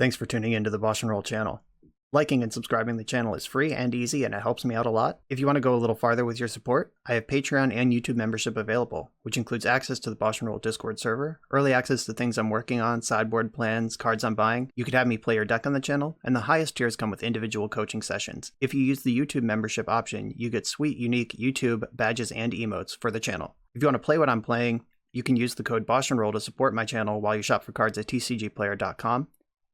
Thanks for tuning into the BoshNRoll channel. Liking and subscribing the channel is free and easy, and it helps me out a lot. If you want to go a little farther with your support, I have Patreon and YouTube membership available, which includes access to the BoshNRoll Discord server, early access to things I'm working on, sideboard plans, cards I'm buying. You could have me play your deck on the channel, and the highest tiers come with individual coaching sessions. If you use the YouTube membership option, you get sweet, unique YouTube badges and emotes for the channel. If you want to play what I'm playing, you can use the code BoshNRoll to support my channel while you shop for cards at tcgplayer.com.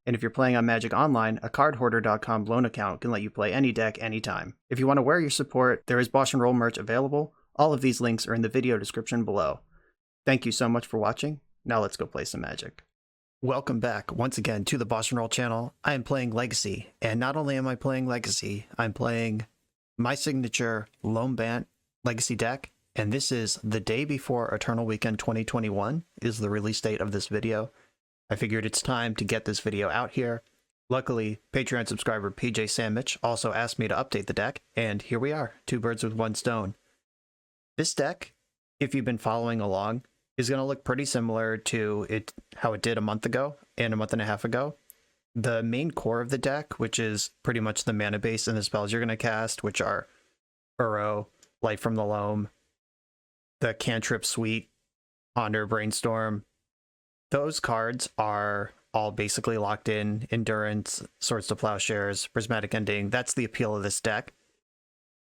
And if you're playing on Magic Online, a cardhoarder.com loan account can let you play any deck anytime. If you want to wear your support, there is BoshNRoll merch available. All of these links are in the video description below. Thank you so much for watching. Now let's go play some Magic. Welcome back once again to the BoshNRoll channel. I am playing Legacy, and not only am I playing Legacy, I'm playing my signature Loam Bant Legacy deck, and this is the day before Eternal Weekend 2021 is the release date of this video. I figured it's time to get this video out here. Luckily, Patreon subscriber PJ Sandwich also asked me to update the deck, and here we are, two birds with one stone. This deck, if you've been following along, is going to look pretty similar to how it did a month ago and a month and a half ago. The main core of the deck, which is pretty much the mana base and the spells you're going to cast, which are URO, Light from the Loam, the Cantrip Suite, Ponder, Brainstorm. Those cards are all basically locked in. Endurance, Swords to Plowshares, Prismatic Ending. That's the appeal of this deck.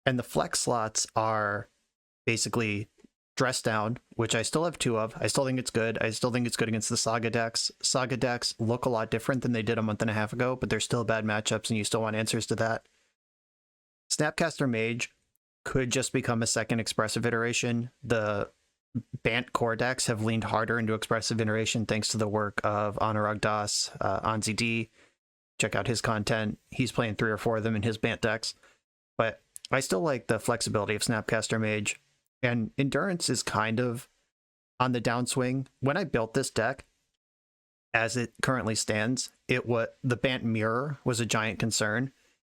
And the flex slots are basically Dress Down, which I still have two of. I still think it's good. I still think it's good against the Saga decks. Saga decks look a lot different than they did a month and a half ago, but they're still bad matchups and you still want answers to that. Snapcaster Mage could just become a second Expressive iteration. The Bant core decks have leaned harder into Expressive iteration thanks to the work of Anurag Das, Anzi D. Check out his content. He's playing 3 or 4 of them in his Bant decks. But I still like the flexibility of Snapcaster Mage. And Endurance is kind of on the downswing. When I built this deck, as it currently stands, the Bant Mirror was a giant concern.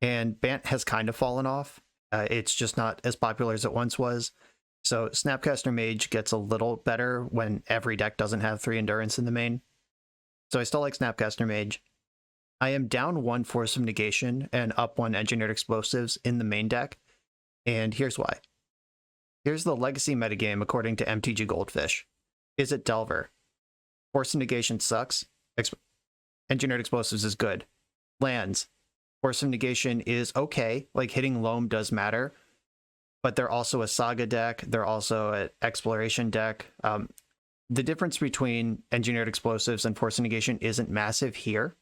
And Bant has kind of fallen off. It's just not as popular as it once was. So Snapcaster Mage gets a little better when every deck doesn't have 3 Endurance in the main. So I still like Snapcaster Mage. I am down 1 Force of Negation and up 1 Engineered Explosives in the main deck, and here's why. Here's the Legacy metagame according to MTG Goldfish. Is it Delver? Force of Negation sucks. Engineered Explosives is good. Lands. Force of Negation is okay, like hitting Loam does matter. But they're also a Saga deck. They're also an Exploration deck. The difference between Engineered Explosives and Force of Negation isn't massive here.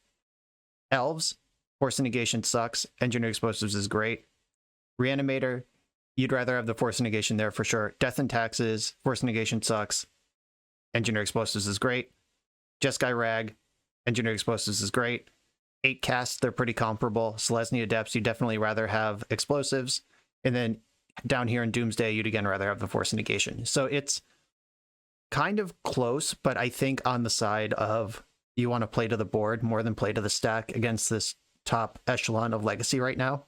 Elves, Force of Negation sucks. Engineered Explosives is great. Reanimator, you'd rather have the Force of Negation there for sure. Death and Taxes, Force of Negation sucks. Engineered Explosives is great. Jeskai Rag, Engineered Explosives is great. 8 casts, they're pretty comparable. Selesnya Depths, you'd definitely rather have Explosives. And then down here in Doomsday, you'd again rather have the Force of Negation. So it's kind of close, but I think on the side of you want to play to the board more than play to the stack against this top echelon of Legacy right now.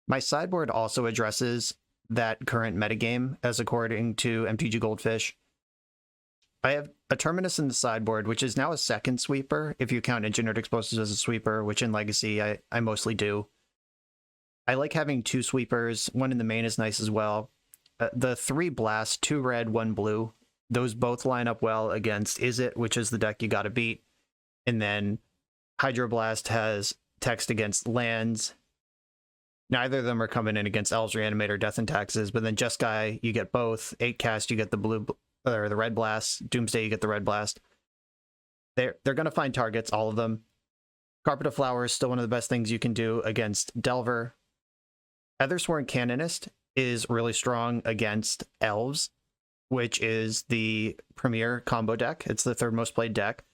My sideboard also addresses that current metagame as according to MTG Goldfish. I have a Terminus in the sideboard, which is now a second sweeper, if you count Engineered Explosives as a sweeper, which in Legacy I mostly do. I like having 2 sweepers. 1 in the main is nice as well. The 3 blasts, 2 red, 1 blue, those both line up well against Izzet, which is the deck you gotta beat. And then Hydroblast has text against lands. Neither of them are coming in against Elves, Reanimator, Death and Taxes, but then Jeskai, you get both. 8 cast, you get the blue or the red blast. Doomsday, you get the red blast. They're gonna find targets, all of them. Carpet of Flowers is still one of the best things you can do against Delver. Ethersworn Canonist is really strong against Elves, which is the premier combo deck. It's the 3rd most played deck.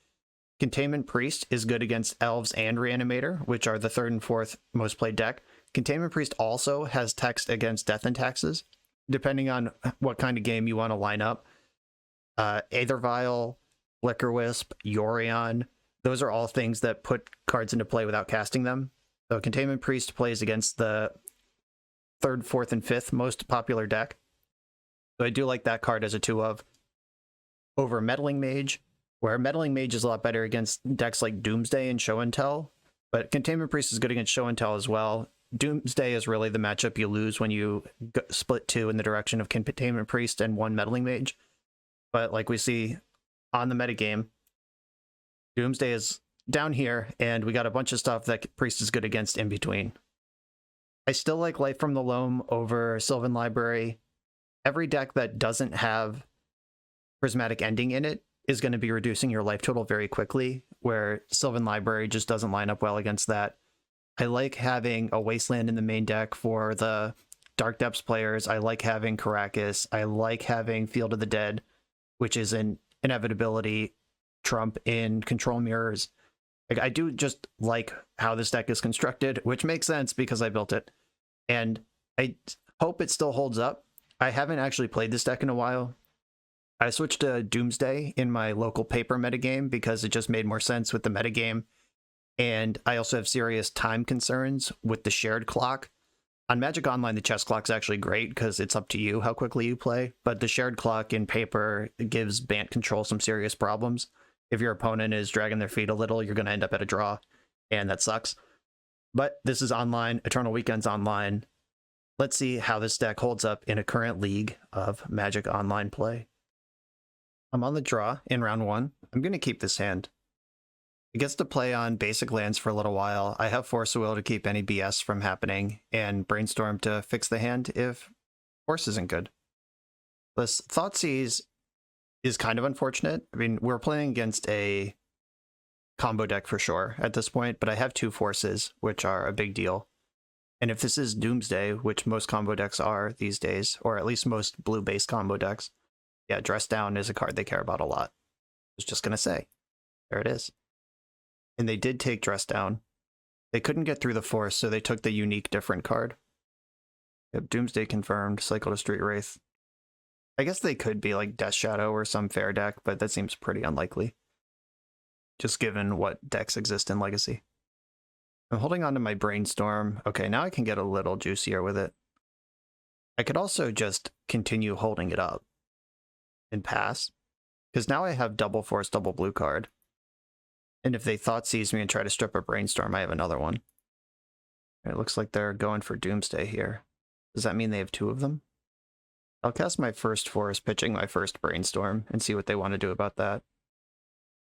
Containment Priest is good against Elves and Reanimator, which are the 3rd and 4th most played deck. Containment Priest also has text against Death and Taxes, depending on what kind of game you want to line up. Aethervial, Flicker Wisp, Yorion, those are all things that put cards into play without casting them. So Containment Priest plays against the 3rd, 4th, and 5th most popular deck. So I do like that card as a 2 of. Over Meddling Mage, where Meddling Mage is a lot better against decks like Doomsday and Show and Tell, but Containment Priest is good against Show and Tell as well. Doomsday is really the matchup you lose when you split 2 in the direction of Containment Priest and 1 Meddling Mage. But like we see on the metagame, Doomsday is down here, and we got a bunch of stuff that Priest is good against in between. I still like Life from the Loam over Sylvan Library. Every deck that doesn't have Prismatic Ending in it is going to be reducing your life total very quickly, where Sylvan Library just doesn't line up well against that. I like having a Wasteland in the main deck for the Dark Depths players. I like having Karakas. I like having Field of the Dead, which is an inevitability trump in Control Mirrors. Like, I do just like how this deck is constructed, which makes sense because I built it. And I hope it still holds up. I haven't actually played this deck in a while. I switched to Doomsday in my local paper metagame because it just made more sense with the metagame. And I also have serious time concerns with the shared clock. On Magic Online, the chess clock's actually great because it's up to you how quickly you play, but the shared clock in paper gives Bant control some serious problems. If your opponent is dragging their feet a little, you're going to end up at a draw, and that sucks. But this is online. Eternal Weekend's online. Let's see how this deck holds up in a current league of Magic Online play. I'm on the draw in round 1. I'm going to keep this hand. It gets to play on basic lands for a little while. I have Force of Will to keep any BS from happening, and Brainstorm to fix the hand if Force isn't good. This Thoughtseize is kind of unfortunate. I mean, we're playing against a combo deck for sure at this point, but I have 2 Forces, which are a big deal. And if this is Doomsday, which most combo decks are these days, or at least most blue-based combo decks, yeah, Dress Down is a card they care about a lot. I was just going to say. There it is. And they did take Dress Down. They couldn't get through the Force, so they took the unique different card. Yep, Doomsday confirmed, Cycle to Street Wraith. I guess they could be like Death Shadow or some fair deck, but that seems pretty unlikely. Just given what decks exist in Legacy. I'm holding on to my Brainstorm. Okay, now I can get a little juicier with it. I could also just continue holding it up and pass, because now I have double Force, double blue card. And if they Thoughtseize me and try to strip a Brainstorm, I have another one. It looks like they're going for Doomsday here. Does that mean they have 2 of them? I'll cast my first Force, pitching my first Brainstorm, and see what they want to do about that.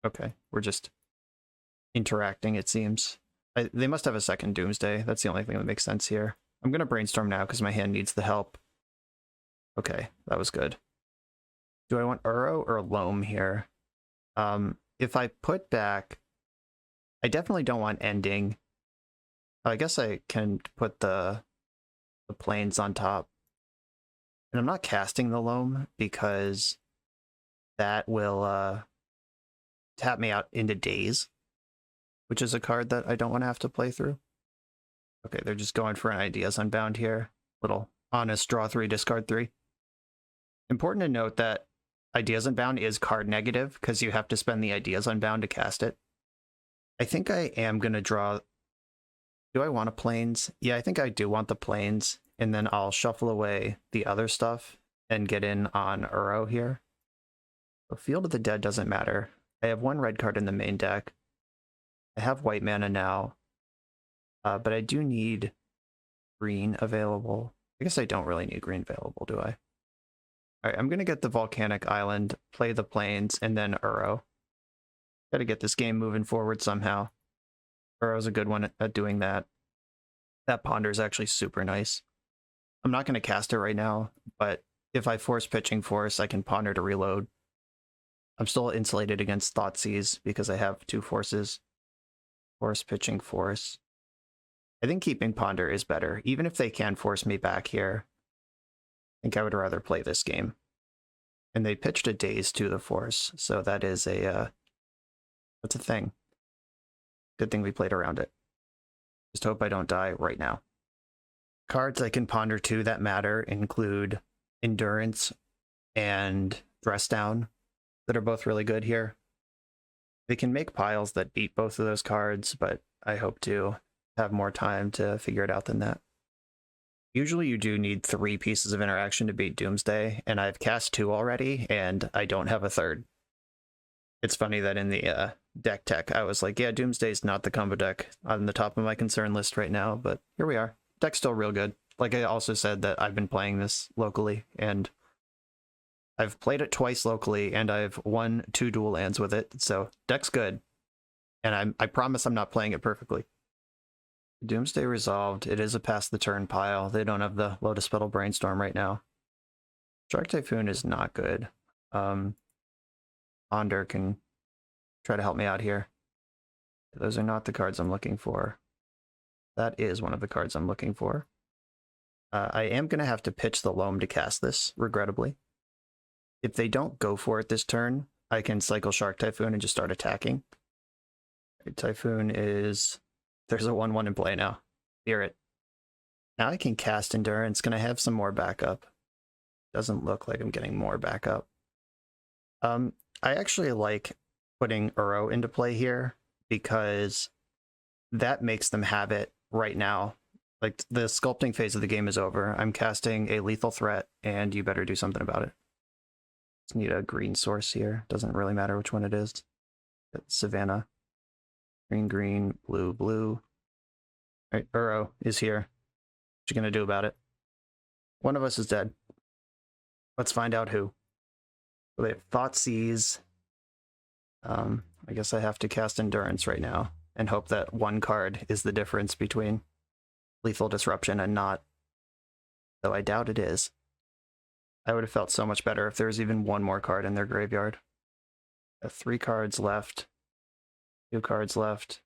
Okay, we're just interacting, it seems. They must have a second Doomsday. That's the only thing that makes sense here. I'm going to Brainstorm now because my hand needs the help. Okay, that was good. Do I want URO or Loam here? If I put back... I definitely don't want Ending. I guess I can put the planes on top. And I'm not casting the Loam because that will tap me out into Daze, which is a card that I don't want to have to play through. Okay, they're just going for an Ideas Unbound here. Little honest draw 3, discard 3. Important to note that Ideas Unbound is card negative because you have to spend the Ideas Unbound to cast it. I think I am going to draw... Do I want a Plains? Yeah, I think I do want the Plains, and then I'll shuffle away the other stuff and get in on URO here. So Field of the Dead doesn't matter. I have 1 red card in the main deck. I have white mana now, but I do need green available. I guess I don't really need green available, do I? Alright, I'm going to get the Volcanic Island, play the Plains, and then URO. Gotta get this game moving forward somehow. URO's a good one at doing that. That Ponder is actually super nice. I'm not going to cast it right now, but if I force pitching Force, I can Ponder to reload. I'm still insulated against Thoughtseize because I have 2 Forces. Force pitching Force. I think keeping Ponder is better. Even if they can force me back here, I think I would rather play this game. And they pitched a Daze to the Force, so that is a... that's a thing. Good thing we played around it. Just hope I don't die right now. Cards I can ponder to that matter include Endurance and Dress Down, that are both really good here. They can make piles that beat both of those cards, but I hope to have more time to figure it out than that. Usually you do need 3 pieces of interaction to beat Doomsday, and I've cast 2 already, and I don't have a third. It's funny that in the deck tech, I was like, yeah, Doomsday's not the combo deck on the top of my concern list right now, but here we are. Deck's still real good. Like I also said that I've been playing this locally, and I've played it twice locally, and I've won 2 dual lands with it, so deck's good. And I promise I'm not playing it perfectly. Doomsday resolved. It is a pass the turn pile. They don't have the Lotus Petal Brainstorm right now. Shark Typhoon is not good. Ponder can try to help me out here. Those are not the cards I'm looking for. That is one of the cards I'm looking for. I am going to have to pitch the Loam to cast this, regrettably. If they don't go for it this turn, I can cycle Shark Typhoon and just start attacking. Typhoon is... There's a 1/1 in play now. Fear it. Now I can cast Endurance. Going to have some more backup. Doesn't look like I'm getting more backup. I actually like putting URO into play here because that makes them have it right now. Like, the sculpting phase of the game is over. I'm casting a lethal threat, and you better do something about it. Just need a green source here. Doesn't really matter which one it is. It's Savannah. Green, green, blue, blue. All right, URO is here. What you gonna do about it? One of us is dead. Let's find out who. So they have Thoughtseize. I guess I have to cast Endurance right now and hope that one card is the difference between Lethal Disruption and not. Though I doubt it is. I would have felt so much better if there was even one more card in their graveyard. 3 cards left. 2 cards left.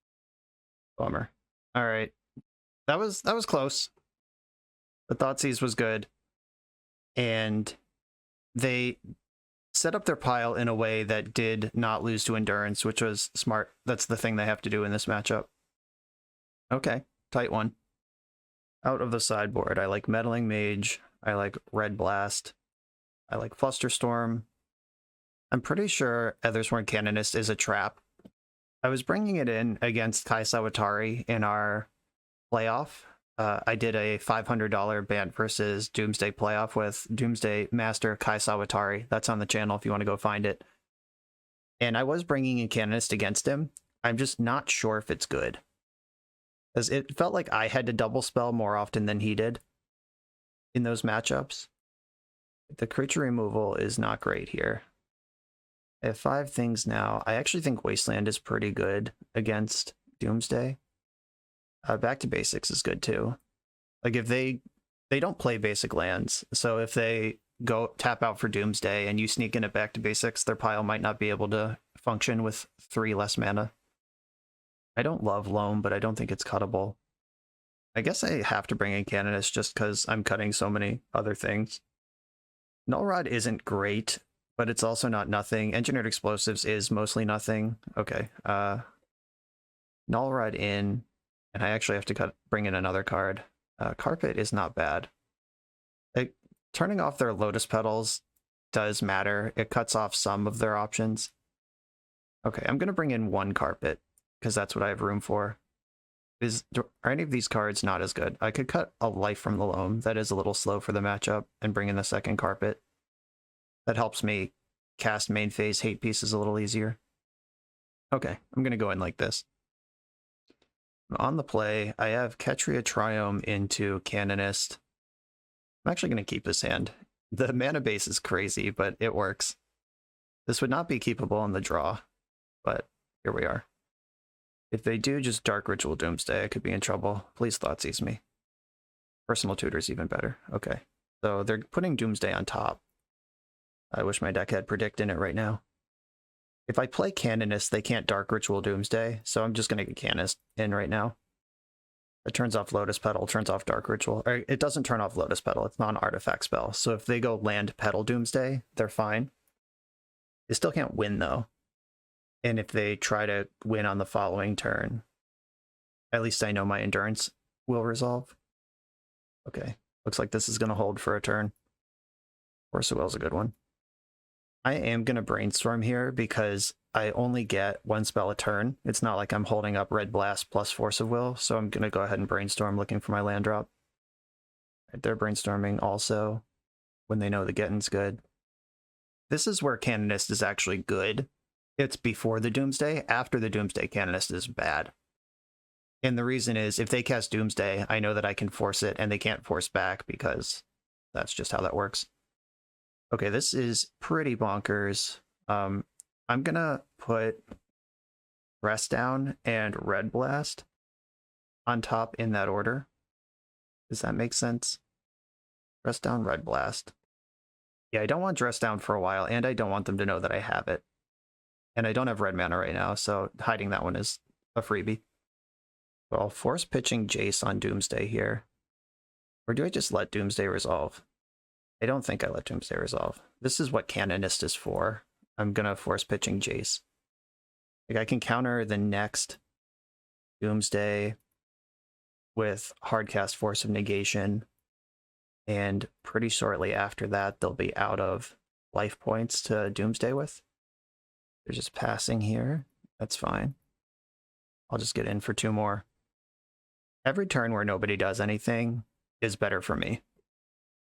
Bummer. All right. That was close. The Thoughtseize was good. And they set up their pile in a way that did not lose to Endurance, which was smart. That's the thing they have to do in this matchup. Okay, tight one. Out of the sideboard, I like Meddling Mage. I like Red Blast. I like Flusterstorm. I'm pretty sure Ethersworn Canonist is a trap. I was bringing it in against Kai Sawatari in our playoff. I did a $500 Bant versus Doomsday playoff with Doomsday Master Kai Sawatari. That's on the channel if you want to go find it. And I was bringing in Canonist against him. I'm just not sure if it's good. Because it felt like I had to double spell more often than he did in those matchups. The creature removal is not great here. I have 5 things now. I actually think Wasteland is pretty good against Doomsday. Back to Basics is good too. Like if they don't play basic lands, so if they go tap out for Doomsday and you sneak in a Back to Basics, their pile might not be able to function with 3 less mana. I don't love Loam, but I don't think it's cuttable. I guess I have to bring in Canonist just because I'm cutting so many other things. Null Rod isn't great, but it's also not nothing. Engineered Explosives is mostly nothing. Okay. Null Rod in, and I actually have to bring in another card. Carpet is not bad. Turning off their Lotus Petals does matter. It cuts off some of their options. Okay, I'm going to bring in 1 Carpet, because that's what I have room for. Are any of these cards not as good? I could cut a Life from the Loam. That is a little slow for the matchup, and bring in the 2nd Carpet. That helps me cast main phase hate pieces a little easier. Okay, I'm going to go in like this. On the play, I have Ketria Triome into Canonist. I'm actually going to keep this hand. The mana base is crazy, but it works. This would not be keepable on the draw, but here we are. If they do just Dark Ritual Doomsday, I could be in trouble. Please Thoughtseize me. Personal Tutor's even better. Okay, so they're putting Doomsday on top. I wish my deck had Predict in it right now. If I play Canonist, they can't Dark Ritual Doomsday, so I'm just going to get Canonist in right now. It turns off Lotus Petal, turns off Dark Ritual. Or it doesn't turn off Lotus Petal, it's not an artifact spell. So if they go land Petal Doomsday, they're fine. They still can't win, though. And if they try to win on the following turn, at least I know my Endurance will resolve. Okay, looks like this is going to hold for a turn. Force of Will's a good one. I am going to Brainstorm here because I only get 1 spell a turn. It's not like I'm holding up Red Blast plus Force of Will, so I'm going to go ahead and Brainstorm looking for my land drop. Right, they're brainstorming also when they know the getting's good. This is where Canonist is actually good, It's before the Doomsday. After the Doomsday, Canonist is bad. And the reason is, if they cast Doomsday, I know that I can force it, and they can't force back because that's just how that works. Okay, this is pretty bonkers. I'm gonna put Rest Down and Red Blast on top in that order. Does that make sense? Rest Down, Red Blast. Yeah, I don't want Dress Down for a while, and I don't want them to know that I have it. And I don't have red mana right now, so hiding that one is a freebie. But I'll force pitching Jace on Doomsday here. Or do I just let Doomsday resolve? I don't think I let Doomsday resolve. This is what Canonist is for. I'm gonna force pitching Jace. Like, I can counter the next Doomsday with Hardcast Force of Negation, and pretty shortly after that, they'll be out of life points to Doomsday with. They're just passing here. That's fine. I'll just get in for 2 more. Every turn where nobody does anything is better for me.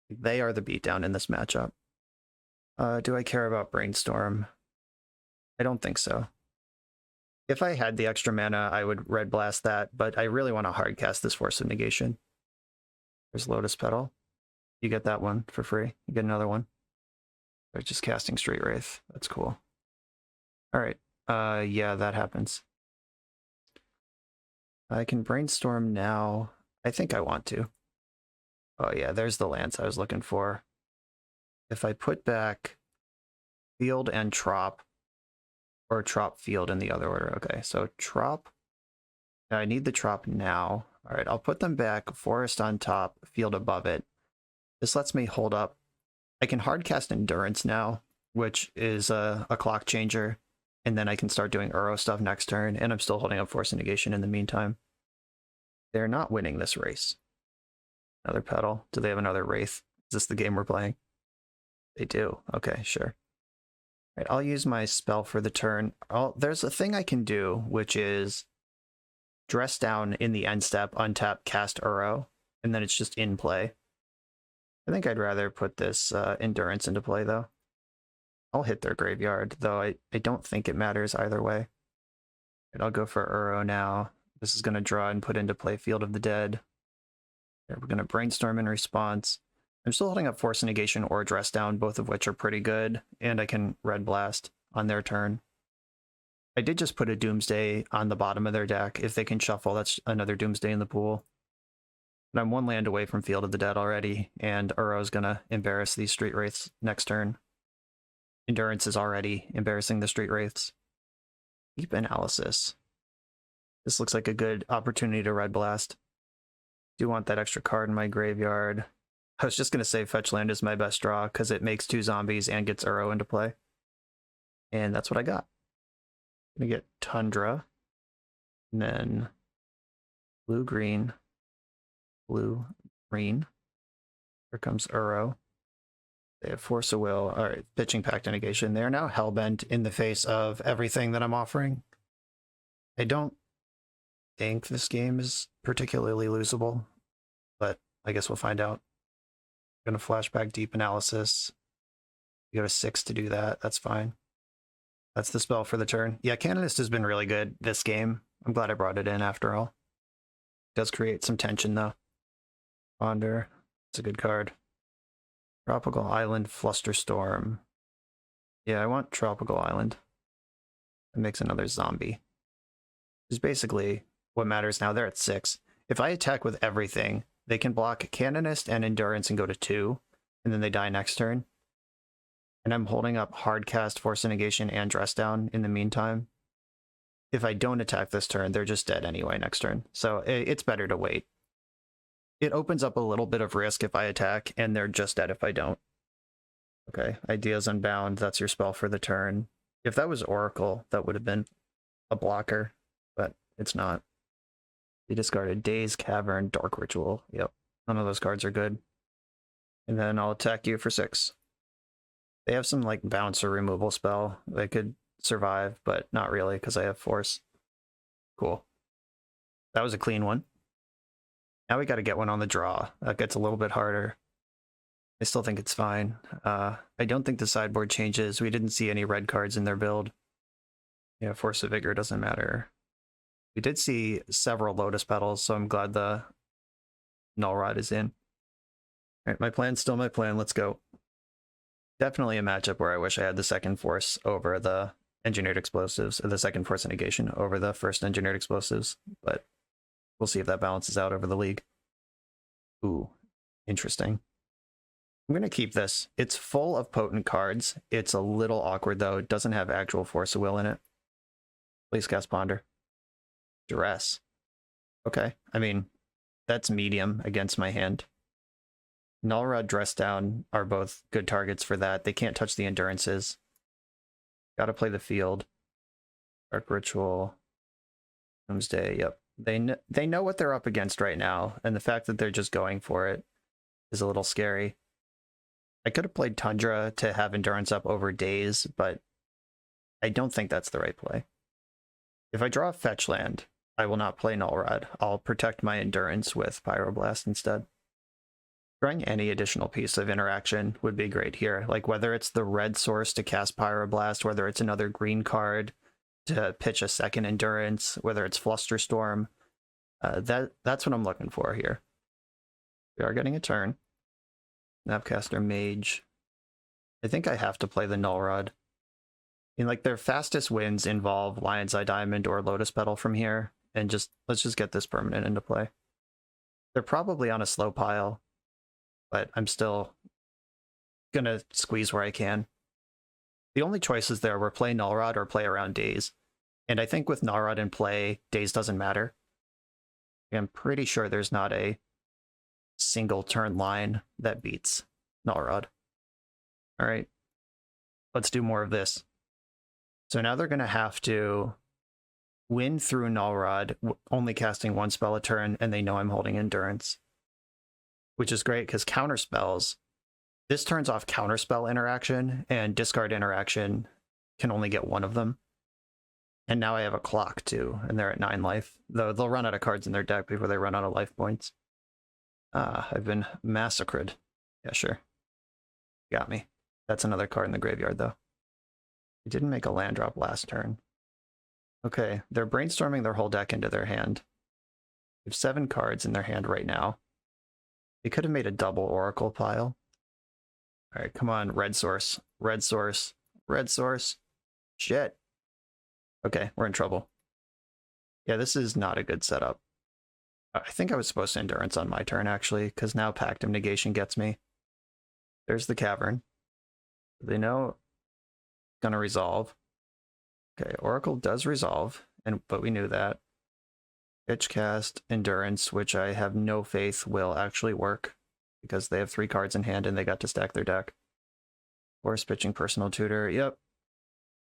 They are the beatdown in this matchup. Do I care about Brainstorm? I don't think so. If I had the extra mana, I would Red Blast that, but I really want to hardcast this Force of Negation. There's Lotus Petal. You get that one for free. You get another one. They're just casting Street Wraith. That's cool. All right. Yeah, that happens. I can Brainstorm now. I think I want to. Oh yeah, there's the lands I was looking for. If I put back Field and Trop, or Trop Field in the other order. Okay, so Trop. I need the Trop now. All right, I'll put them back. Forest on top, Field above it. This lets me hold up. I can hardcast Endurance now, which is a clock changer. And then I can start doing URO stuff next turn, and I'm still holding up Force of Negation in the meantime. They're not winning this race. Another Petal. Do they have another Wraith? Is this the game we're playing? They do. Okay, sure. All right, I'll use my spell for the turn. There's a thing I can do, which is Dress Down in the end step, untap, cast URO, and then it's just in play. I think I'd rather put this Endurance into play, though. I'll hit their graveyard, though I don't think it matters either way. And I'll go for URO now. This is going to draw and put into play Field of the Dead. We're going to Brainstorm in response. I'm still holding up Force of Negation or Dress Down, both of which are pretty good, and I can Red Blast on their turn. I did just put a Doomsday on the bottom of their deck. If they can shuffle, that's another Doomsday in the pool. But I'm 1 land away from Field of the Dead already, and URO is going to embarrass these Street Wraiths next turn. Endurance is already embarrassing the Street Wraiths. Deep Analysis. This looks like a good opportunity to Red Blast. Do want that extra card in my graveyard. I was just going to say Fetch Land is my best draw because it makes 2 zombies and gets URO into play. And that's what I got. I'm going to get Tundra. And then blue-green. Blue-green. Here comes URO. They have Force of Will. All right, pitching Pact of Negation. They are now hellbent in the face of everything that I'm offering. I don't think this game is particularly losable, but I guess we'll find out. I'm going to flashback Deep Analysis. You go to 6 to do that. That's fine. That's the spell for the turn. Yeah, Canonist has been really good this game. I'm glad I brought it in after all. It does create some tension, though. Ponder. It's a good card. Tropical Island, Flusterstorm. Yeah, I want Tropical Island. It makes another zombie. Is basically what matters now. They're at 6. If I attack with everything, they can block Canonist and Endurance and go to 2, and then they die next turn. And I'm holding up Hardcast, Force of Negation, and Dress Down in the meantime. If I don't attack this turn, they're just dead anyway next turn. So it's better to wait. It opens up a little bit of risk if I attack, and they're just dead if I don't. Okay, Ideas Unbound, that's your spell for the turn. If that was Oracle, that would have been a blocker, but it's not. You discarded Daze, Cavern, Dark Ritual. Yep, none of those cards are good. And then I'll attack you for 6. They have some like bounce or removal spell. They could survive, but not really because I have Force. Cool. That was a clean one. Now we got to get one on the draw. That gets a little bit harder. I still think it's fine. I don't think the sideboard changes. We didn't see any red cards in their build. Yeah, Force of Vigor doesn't matter. We did see several Lotus Petals, so I'm glad the Null Rod is in. All right, my plan's still my plan. Let's go. Definitely a matchup where I wish I had the second Force over the Engineered Explosives, or the second Force of Negation over the first Engineered Explosives, but we'll see if that balances out over the league. Ooh, interesting. I'm going to keep this. It's full of potent cards. It's a little awkward, though. It doesn't have actual Force of Will in it. Please cast Ponder. Duress. Okay. I mean, that's medium against my hand. Null Rod, Dress Down are both good targets for that. They can't touch the Endurances. Gotta play the field. Dark Ritual. Doomsday, yep. They know what they're up against right now, and the fact that they're just going for it is a little scary. I could have played Tundra to have Endurance up over Daze, but I don't think that's the right play. If I draw a fetch land, I will not play Null Rod. I'll protect my Endurance with Pyroblast instead. Drawing any additional piece of interaction would be great here, like whether it's the red source to cast Pyroblast, whether it's another green card to pitch a second Endurance, whether it's Flusterstorm. That's what I'm looking for here. We are getting a turn. Snapcaster Mage. I think I have to play the Null Rod. I mean, like, their fastest wins involve Lion's Eye Diamond or Lotus Petal from here, and let's just get this permanent into play. They're probably on a slow pile, but I'm still gonna squeeze where I can. The only choices there were play Null Rod or play around Daze, and I think with Null Rod in play, Daze doesn't matter. I'm pretty sure there's not a single turn line that beats Null Rod. All right, let's do more of this. So now they're going to have to win through Null Rod, only casting one spell a turn, and they know I'm holding Endurance, which is great because counterspells, this turns off counterspell interaction, and discard interaction can only get one of them. And now I have a clock too, and they're at 9 life, though they'll run out of cards in their deck before they run out of life points. I've been massacred. Yeah, sure. Got me. That's another card in the graveyard, though. I didn't make a land drop last turn. Okay, they're brainstorming their whole deck into their hand. They have 7 cards in their hand right now. They could have made a double Oracle pile. All right, come on, red source, red source, red source. Shit. Okay, we're in trouble. Yeah, this is not a good setup. I think I was supposed to Endurance on my turn, actually, because now Pact of Negation gets me. There's the Cavern. They know it's going to resolve. Okay, Oracle does resolve, but we knew that. Pitch Cast, Endurance, which I have no faith will actually work, because they have 3 cards in hand and they got to stack their deck. Force Pitching Personal Tutor, yep.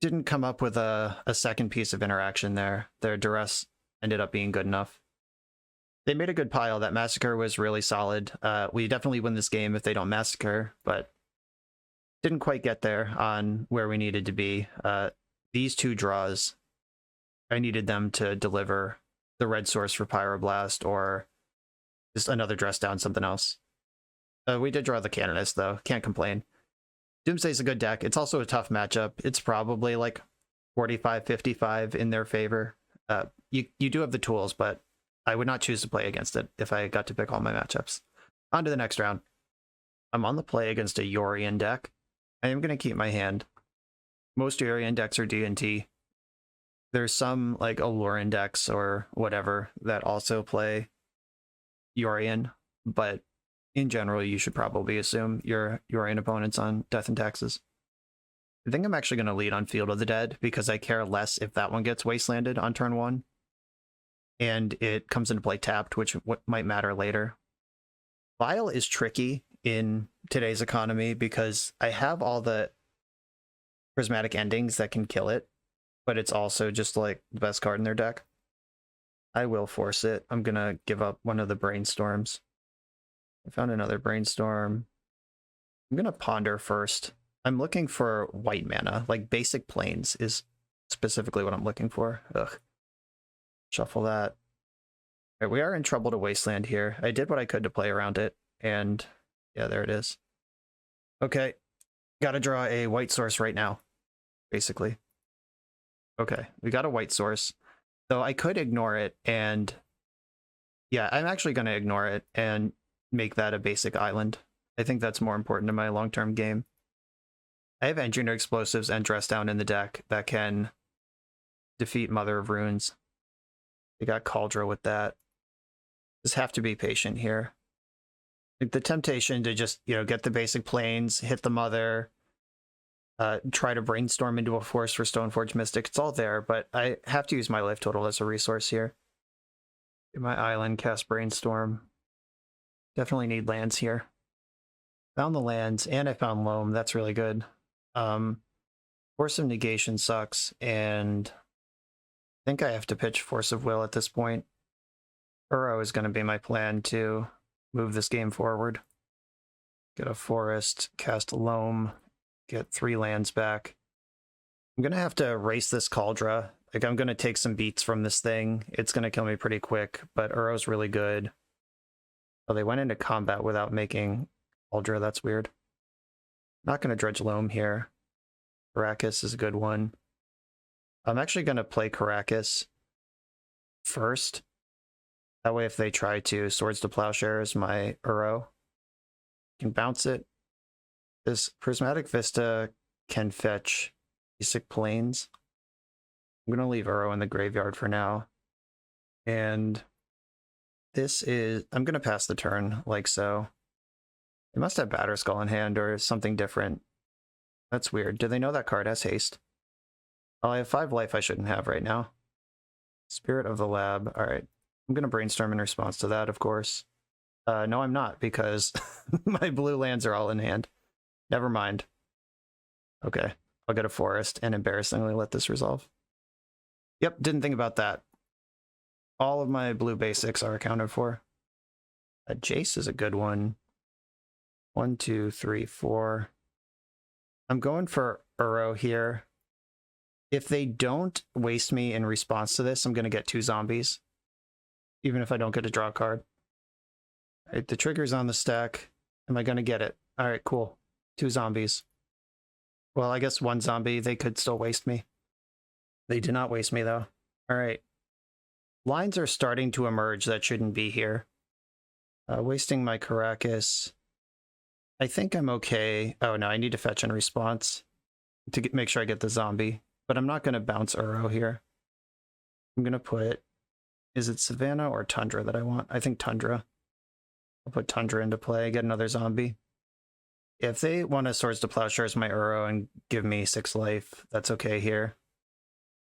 Didn't come up with a second piece of interaction there. Their Duress ended up being good enough. They made a good pile. That Massacre was really solid. We definitely win this game if they don't Massacre, but didn't quite get there on where we needed to be. These 2 draws, I needed them to deliver the red source for Pyroblast or just another dress down, something else. We did draw the Canonist, though. Can't complain. Doomsday's a good deck. It's also a tough matchup. It's probably like 45-55 in their favor. You do have the tools, but I would not choose to play against it if I got to pick all my matchups. On to the next round. I'm on the play against a Yorion deck. I am going to keep my hand. Most Yorion decks are D&T. There's some like Alurin decks or whatever that also play Yorion, but in general, you should probably assume your Yorion opponent's on Death and Taxes. I think I'm actually going to lead on Field of the Dead because I care less if that one gets wastelanded on turn 1. And it comes into play tapped, which might matter later. Vial is tricky in today's economy because I have all the prismatic endings that can kill it, but it's also just like the best card in their deck. I will force it. I'm going to give up one of the Brainstorms. I found another Brainstorm. I'm going to Ponder first. I'm looking for white mana. Like basic plains is specifically what I'm looking for. Ugh. Shuffle that. All right, we are in trouble to Wasteland here. I did what I could to play around it, and yeah, there it is. Okay, gotta draw a white source right now, basically. Okay, we got a white source. Though I could ignore it and... Yeah, I'm actually going to ignore it and make that a basic island. I think that's more important in my long-term game. I have Engineer Explosives and Dress Down in the deck that can defeat Mother of Runes. We got Cauldra with that. Just have to be patient here. Like the temptation to just, get the basic planes, hit the Mother, try to brainstorm into a force for Stoneforge Mystic. It's all there, but I have to use my life total as a resource here. Get my island, cast Brainstorm. Definitely need lands here. Found the lands, and I found Loam. That's really good. Force of Negation sucks, and I think I have to pitch Force of Will at this point. URO is going to be my plan to move this game forward. Get a forest, cast Loam, get 3 lands back. I'm going to have to race this Cauldra. Like, I'm going to take some beats from this thing. It's going to kill me pretty quick, but URO's really good. Oh, they went into combat without making Cauldra. That's weird. Not going to dredge Loam here. Caracas is a good one. I'm actually going to play Caracas first. That way, if they try to Swords to Plowshares my URO, can bounce it. This Prismatic Vista can fetch basic planes. I'm going to leave URO in the graveyard for now. And this is... I'm going to pass the turn, like so. They must have Batterskull in hand or something different. That's weird. Do they know that card has haste? Well, I have 5 life I shouldn't have right now. Spirit of the Lab. Alright. I'm going to brainstorm in response to that, of course. No, I'm not, because my blue lands are all in hand. Never mind. Okay. I'll get a forest and embarrassingly let this resolve. Yep, didn't think about that. All of my blue basics are accounted for. Jace is a good one. 1, 2, 3, 4. I'm going for URO here. If they don't waste me in response to this, I'm going to get 2 zombies. Even if I don't get to draw a card. All right, the trigger's on the stack. Am I going to get it? All right, cool. 2 zombies. Well, I guess 1 zombie. They could still waste me. They did not waste me, though. All right. Lines are starting to emerge that shouldn't be here. Wasting my Caracas. I think I'm okay. Oh, no, I need to fetch in response to make sure I get the zombie. But I'm not going to bounce URO here. I'm going to put... Is it Savannah or Tundra that I want? I think Tundra. I'll put Tundra into play, get another zombie. If they want to Swords to Plowshares my URO and give me 6 life, that's okay here.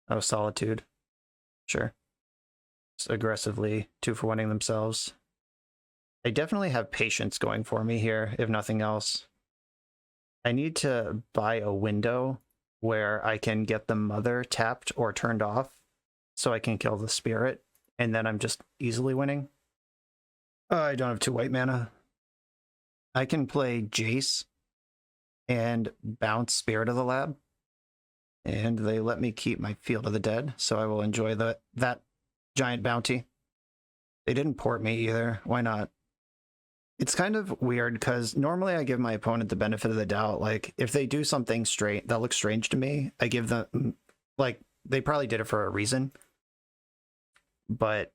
Oh, Solitude. Sure. Just aggressively 2 for winning themselves. I definitely have patience going for me here, if nothing else. I need to buy a window where I can get the Mother tapped or turned off so I can kill the Spirit, and then I'm just easily winning. I don't have 2 white mana. I can play Jace and bounce Spirit of the Lab, and they let me keep my Field of the Dead, so I will enjoy that giant bounty. They didn't port me either. Why not? It's kind of weird because normally I give my opponent the benefit of the doubt. Like, if they do something straight that looks strange to me, I give them, like, they probably did it for a reason. But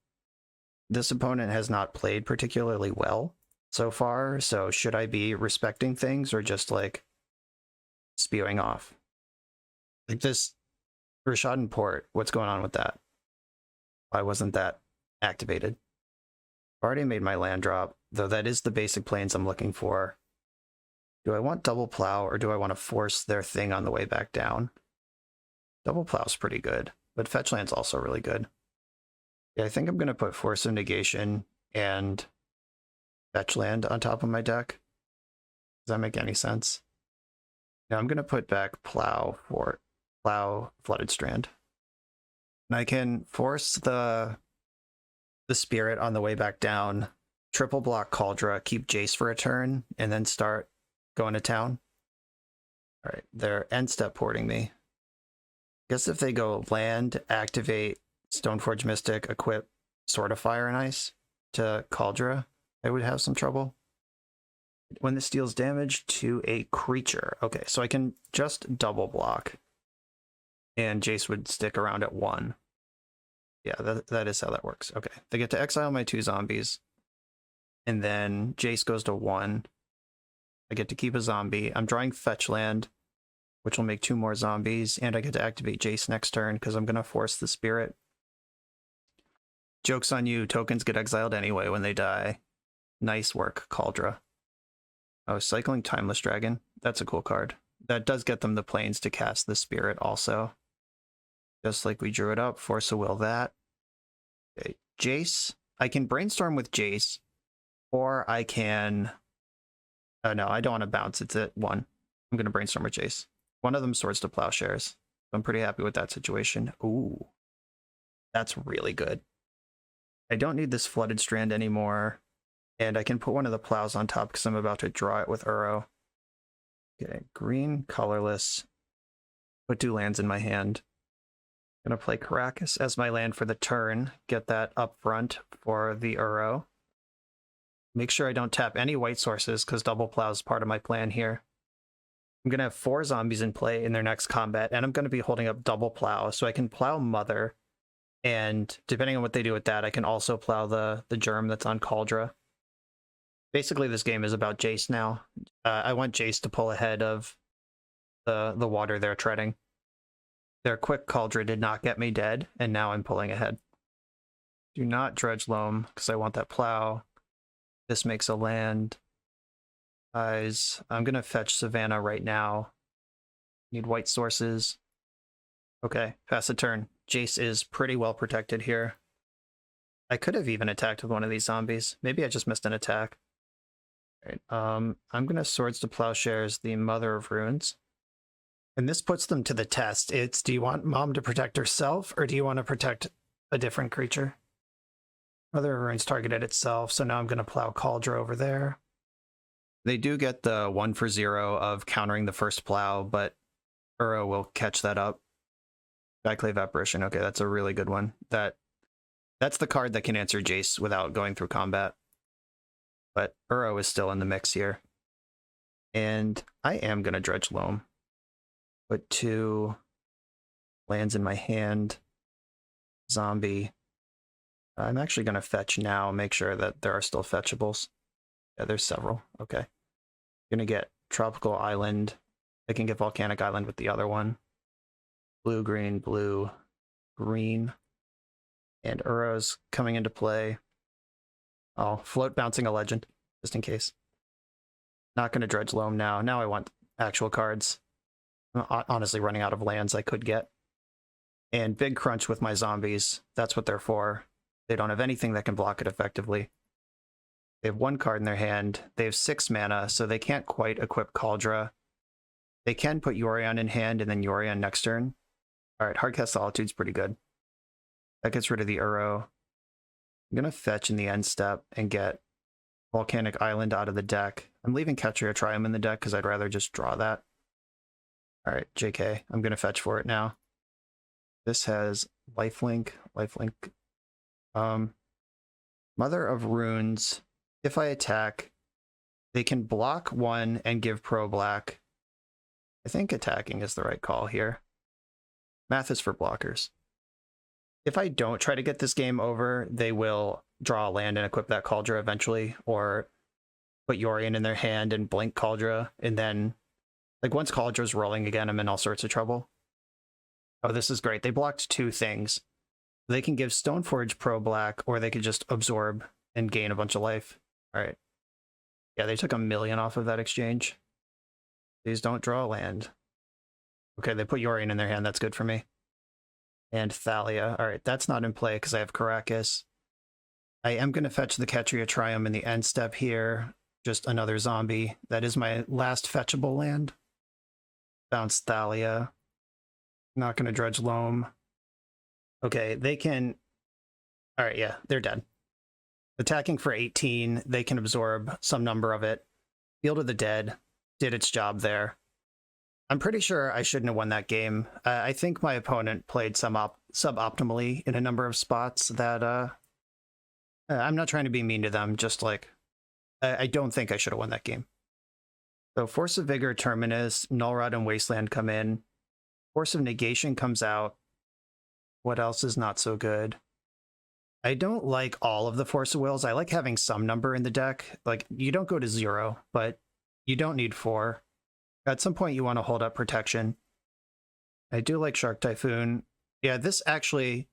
this opponent has not played particularly well so far, so should I be respecting things or just, like, spewing off? Like this Rishadan Port, what's going on with that? Why wasn't that activated? I've already made my land drop, though that is the basic planes I'm looking for. Do I want double plow or do I want to force their thing on the way back down? Double plow's pretty good, but fetch land's also really good. Yeah, I think I'm going to put Force of Negation and fetch land on top of my deck. Does that make any sense? Now I'm going to put back plow for plow Flooded Strand. And I can force the Spirit on the way back down, triple block Cauldra, keep Jace for a turn, and then start going to town. All right, they're end step porting me. Guess if they go land, activate Stoneforge Mystic, equip Sword of Fire and Ice to Cauldra, I would have some trouble. When this deals damage to a creature. Okay, so I can just double block. and Jace would stick around at 1. Yeah, that is how that works. Okay, they get to exile my 2 zombies, and then Jace goes to 1. I get to keep a zombie. I'm drawing fetch land, which will make 2 more zombies, and I get to activate Jace next turn because I'm going to force the spirit. Joke's on you, tokens get exiled anyway when they die. Nice work, Cauldra. Oh, Cycling Timeless Dragon. That's a cool card. That does get them the planes to cast the spirit also. Just like we drew it up, force a will that. Okay, Jace. I can brainstorm with Jace, or I can... Oh no, I don't want to bounce. It's at 1. I'm going to brainstorm with Jace. One of them Swords to Plowshares. I'm pretty happy with that situation. Ooh, that's really good. I don't need this Flooded Strand anymore, and I can put one of the plows on top because I'm about to draw it with URO. Okay, green, colorless. Put 2 lands in my hand. I'm going to play Caracas as my land for the turn. Get that up front for the URO. Make sure I don't tap any white sources because double plow is part of my plan here. I'm going to have 4 zombies in play in their next combat, and I'm going to be holding up double plow, so I can plow Mother, and depending on what they do with that, I can also plow the germ that's on Cauldra. Basically, this game is about Jace now. I want Jace to pull ahead of the water they're treading. Their quick Cauldra did not get me dead, and now I'm pulling ahead. Do not dredge Loam, because I want that plow. This makes a land. Guys, I'm going to fetch Savannah right now. Need white sources. Okay, pass the turn. Jace is pretty well protected here. I could have even attacked with one of these zombies. Maybe I just missed an attack. All right, I'm going to Swords to Plowshares the Mother of Runes. And this puts them to the test. It's, do you want Mom to protect herself, or do you want to protect a different creature? Mother of Runes targeted itself, so now I'm going to plow Cauldra over there. They do get the 1 for 0 of countering the first plow, but URO will catch that up. Backlave Apparition, okay, that's a really good one. That's the card that can answer Jace without going through combat. But URO is still in the mix here. And I am going to dredge Loam. Put 2 lands in my hand. Zombie. I'm actually going to fetch now, make sure that there are still fetchables. Yeah, there's several. Okay. Going to get Tropical Island. I can get Volcanic Island with the other one. Blue, green, green. And URO's coming into play. I'll float bouncing a legend, just in case. Not going to dredge Loam now. Now I want actual cards. I'm honestly running out of lands I could get. And big crunch with my zombies. That's what they're for. They don't have anything that can block it effectively. They have 1 card in their hand. They have 6 mana, so they can't quite equip Cauldra. They can put Yorion in hand and then Yorion next turn. Alright, Hardcast Solitude's pretty good. That gets rid of the URO. I'm going to fetch in the end step and get Volcanic Island out of the deck. I'm leaving Ketria Triumph in the deck because I'd rather just draw that. Alright, JK. I'm going to fetch for it now. This has lifelink. Mother of Runes. If I attack, they can block 1 and give pro black. I think attacking is the right call here. Math is for blockers. If I don't try to get this game over, they will draw a land and equip that Cauldra eventually, or put Yorion in their hand and blink Cauldra, and then, like, once Cauldra's rolling again, I'm in all sorts of trouble. Oh, this is great. They blocked 2 things. They can give Stoneforge pro black, or they could just absorb and gain a bunch of life. All right. Yeah, they took 1 million off of that exchange. Please don't draw a land. Okay, they put Yorion in their hand. That's good for me. And Thalia. All right, that's not in play because I have Caracas. I am going to fetch the Ketria Triumph in the end step here. Just another zombie. That is my last fetchable land. Bounce Thalia. Not going to dredge Loam. Okay, they can... All right, yeah, they're dead. Attacking for 18, they can absorb some number of it. Field of the Dead did its job there. I'm pretty sure I shouldn't have won that game. I think my opponent played suboptimally in a number of spots that... I'm not trying to be mean to them, just like... I don't think I should have won that game. So Force of Vigor, Terminus, Nullrod, and Wasteland come in. Force of Negation comes out. What else is not so good? I don't like all of the Force of Wills. I like having some number in the deck. Like, you don't go to 0, but you don't need 4. At some point, you want to hold up protection. I do like Shark Typhoon. Yeah, this actually...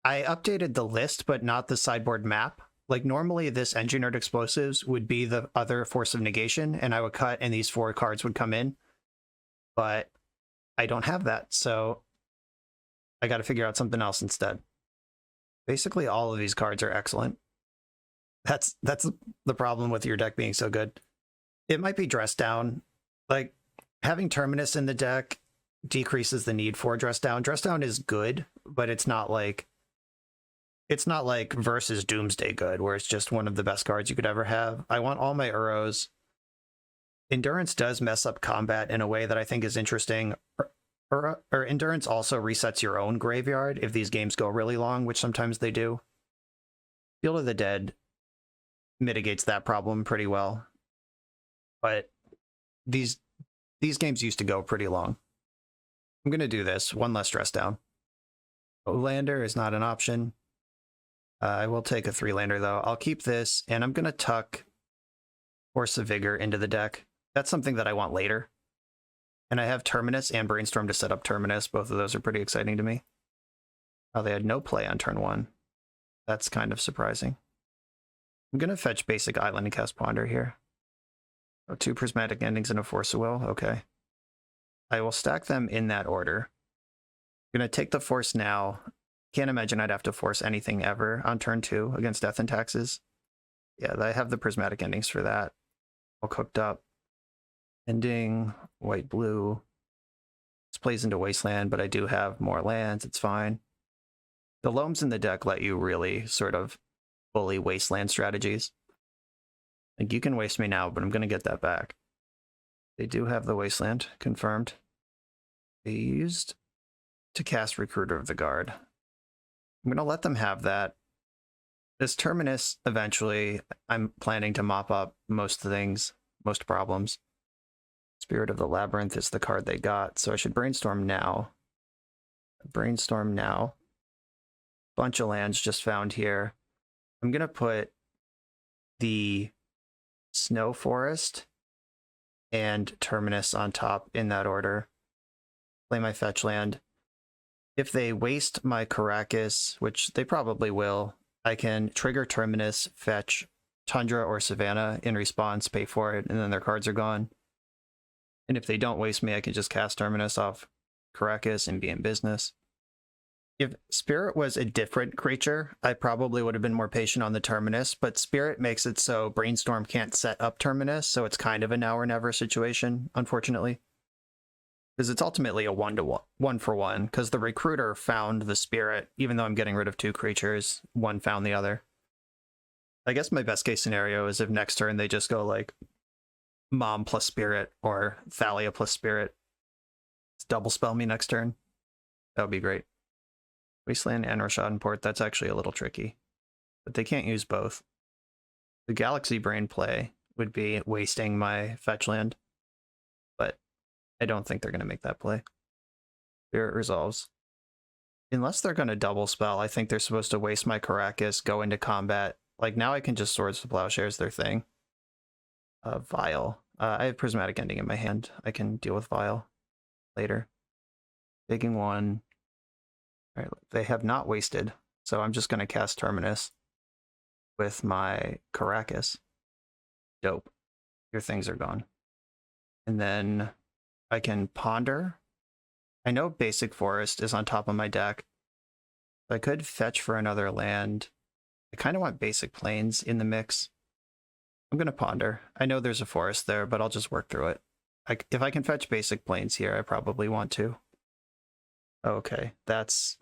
I updated the list, but not the sideboard map. Like, normally this Engineered Explosives would be the other Force of Negation, and I would cut, and these 4 cards would come in. But I don't have that, so I got to figure out something else instead. Basically, all of these cards are excellent. That's the problem with your deck being so good. It might be Dress Down. Like, having Terminus in the deck decreases the need for Dress Down. Dress Down is good, but it's not like versus Doomsday good, where it's just one of the best cards you could ever have. I want all my UROs. Endurance does mess up combat in a way that I think is interesting. Or Endurance also resets your own graveyard if these games go really long, which sometimes they do. Field of the Dead mitigates that problem pretty well. But these games used to go pretty long. I'm going to do this. One less Dress Down. Olander is not an option. I will take a 3-lander, though. I'll keep this, and I'm going to tuck Force of Vigor into the deck. That's something that I want later. And I have Terminus and Brainstorm to set up Terminus. Both of those are pretty exciting to me. Oh, they had no play on turn 1. That's kind of surprising. I'm going to fetch Basic Island and cast Ponder here. Oh, 2 Prismatic Endings and a Force of Will. Okay. I will stack them in that order. I'm going to take the Force now. Can't imagine I'd have to force anything ever on turn 2 against Death and Taxes. Yeah, I have the Prismatic Endings for that. All cooked up. Ending, white, blue. This plays into Wasteland, but I do have more lands. It's fine. The Loams in the deck let you really sort of bully Wasteland strategies. Like, you can waste me now, but I'm going to get that back. They do have the Wasteland, confirmed. They used to cast Recruiter of the Guard. I'm going to let them have that. This Terminus, eventually, I'm planning to mop up most things, most problems. Spirit of the Labyrinth is the card they got, so I should Brainstorm now. Brainstorm now. Bunch of lands just found here. I'm going to put the Snow Forest and Terminus on top in that order. Play my fetch land. If they waste my Caracas, which they probably will, I can trigger Terminus, fetch Tundra or Savannah in response, pay for it, and then their cards are gone. And if they don't waste me, I can just cast Terminus off Caracas and be in business. If Spirit was a different creature, I probably would have been more patient on the Terminus, but Spirit makes it so Brainstorm can't set up Terminus, so it's kind of a now or never situation, unfortunately. Because it's ultimately a 1-for-1, because the Recruiter found the Spirit, even though I'm getting rid of 2 creatures, one found the other. I guess my best case scenario is if next turn they just go like Mom plus Spirit or Thalia plus Spirit. It's double spell me next turn. That would be great. Wasteland and Rashadenport, that's actually a little tricky. But they can't use both. The Galaxy Brain play would be wasting my fetch land. But I don't think they're going to make that play. Spirit resolves. Unless they're going to double spell, I think they're supposed to waste my Caracas, go into combat. Like, now I can just Swords to Plowshares their thing. Vial. I have Prismatic Ending in my hand. I can deal with Vial later. Taking 1. All right, they have not wasted, so I'm just going to cast Terminus with my Caracas. Dope. Your things are gone. And then I can Ponder. I know Basic Forest is on top of my deck. I could fetch for another land. I kind of want Basic Plains in the mix. I'm going to Ponder. I know there's a forest there, but I'll just work through it. If I can fetch Basic Plains here, I probably want to. Okay, that's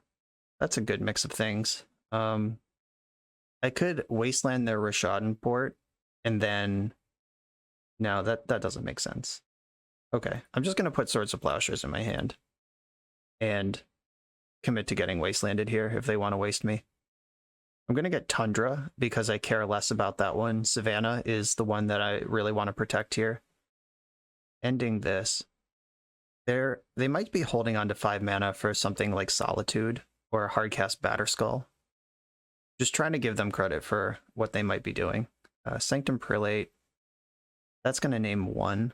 a good mix of things. I could Wasteland their Rashadenport, and then... No, that doesn't make sense. Okay, I'm just going to put Swords of Plowshares in my hand. And commit to getting Wastelanded here if they want to waste me. I'm going to get Tundra because I care less about that one. Savannah is the one that I really want to protect here. Ending this. They might be holding on to 5 mana for something like Solitude or Hardcast Batterskull. Just trying to give them credit for what they might be doing. Sanctum Prelate. That's going to name 1,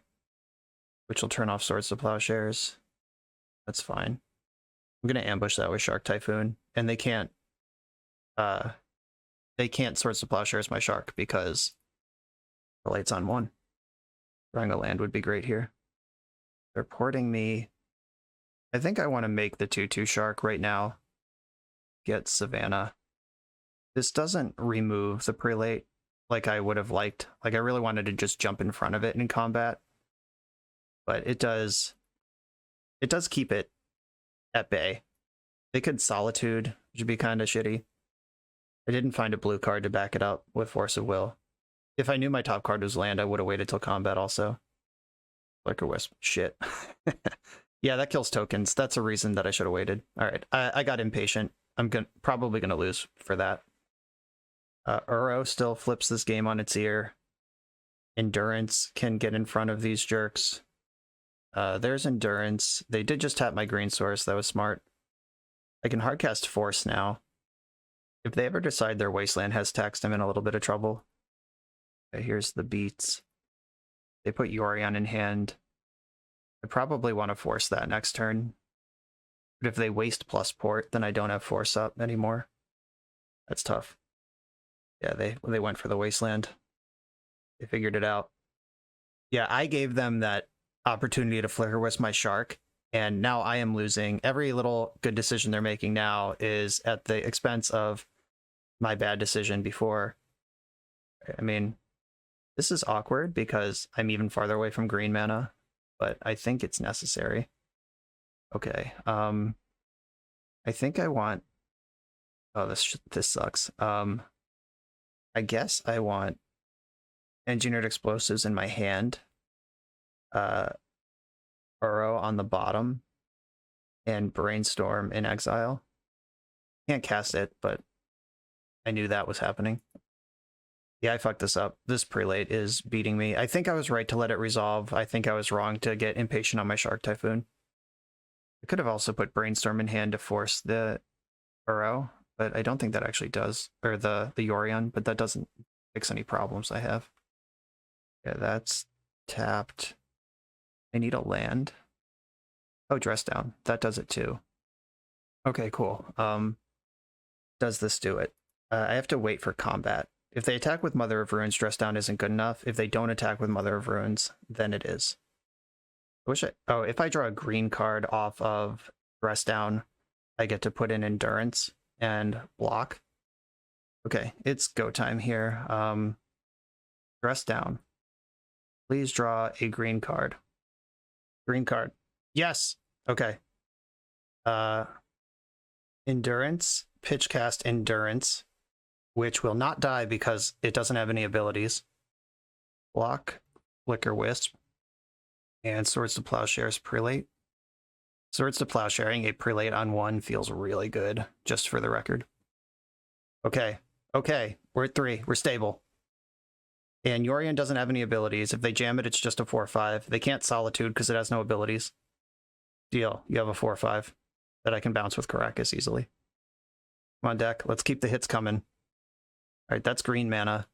which will turn off Swords to Plowshares. That's fine. I'm going to ambush that with Shark Typhoon, and they can't Swords to Plowshares my Shark because the light's on 1. Drawing a land would be great here. They're porting me. I think I want to make the 2/2 Shark right now. Get Savannah. This doesn't remove the Prelate like I would have liked. Like, I really wanted to just jump in front of it in combat. But it does keep it at bay. They could Solitude, which would be kind of shitty. I didn't find a blue card to back it up with Force of Will. If I knew my top card was land, I would have waited till combat also. Flicker Wisp. Shit. Yeah, that kills tokens. That's a reason that I should have waited. Alright, I got impatient. I'm probably going to lose for that. URO still flips this game on its ear. Endurance can get in front of these jerks. There's Endurance. They did just tap my green source. That was smart. I can hardcast Force now. If they ever decide their Wasteland has text, I'm in a little bit of trouble. Okay, here's the beats. They put Yorion in hand. I probably want to force that next turn. But if they waste plus port, then I don't have Force up anymore. That's tough. Yeah, they went for the Wasteland. They figured it out. Yeah, I gave them that opportunity to Flicker Wisp my Shark, and now I am losing. Every little good decision they're making now is at the expense of my bad decision before. I mean, this is awkward because I'm even farther away from green mana, but I think it's necessary. Okay, I think I want... Oh, this sucks. I guess I want Engineered Explosives in my hand, URO on the bottom, and Brainstorm in exile. Can't cast it, but I knew that was happening. Yeah, I fucked this up. This Prelate is beating me. I think I was right to let it resolve. I think I was wrong to get impatient on my Shark Typhoon. I could have also put Brainstorm in hand to force the URO, but I don't think that actually does. Or the Yorion, but that doesn't fix any problems I have. Yeah, that's tapped. I need a land. Oh, Dress Down. That does it too. Okay, cool. Does this do it? I have to wait for combat. If they attack with Mother of Runes, Dress Down isn't good enough. If they don't attack with Mother of Runes, then it is. Oh, if I draw a green card off of Dress Down, I get to put in Endurance and block. Okay, it's go time here. Dress Down. Please draw a green card. Green card. Yes! Okay. Endurance. Pitchcast Endurance, which will not die because it doesn't have any abilities. Block. Flicker Wisp. And Swords to Plowshares Prelate. Swords to Plowsharing a Prelate on 1 feels really good, just for the record. Okay. Okay. We're at 3. We're stable. And Yorion doesn't have any abilities. If they jam it, it's just a 4/5. They can't Solitude because it has no abilities. Deal. You have a 4/5 that I can bounce with Caracas easily. Come on, deck. Let's keep the hits coming. Alright, that's green mana.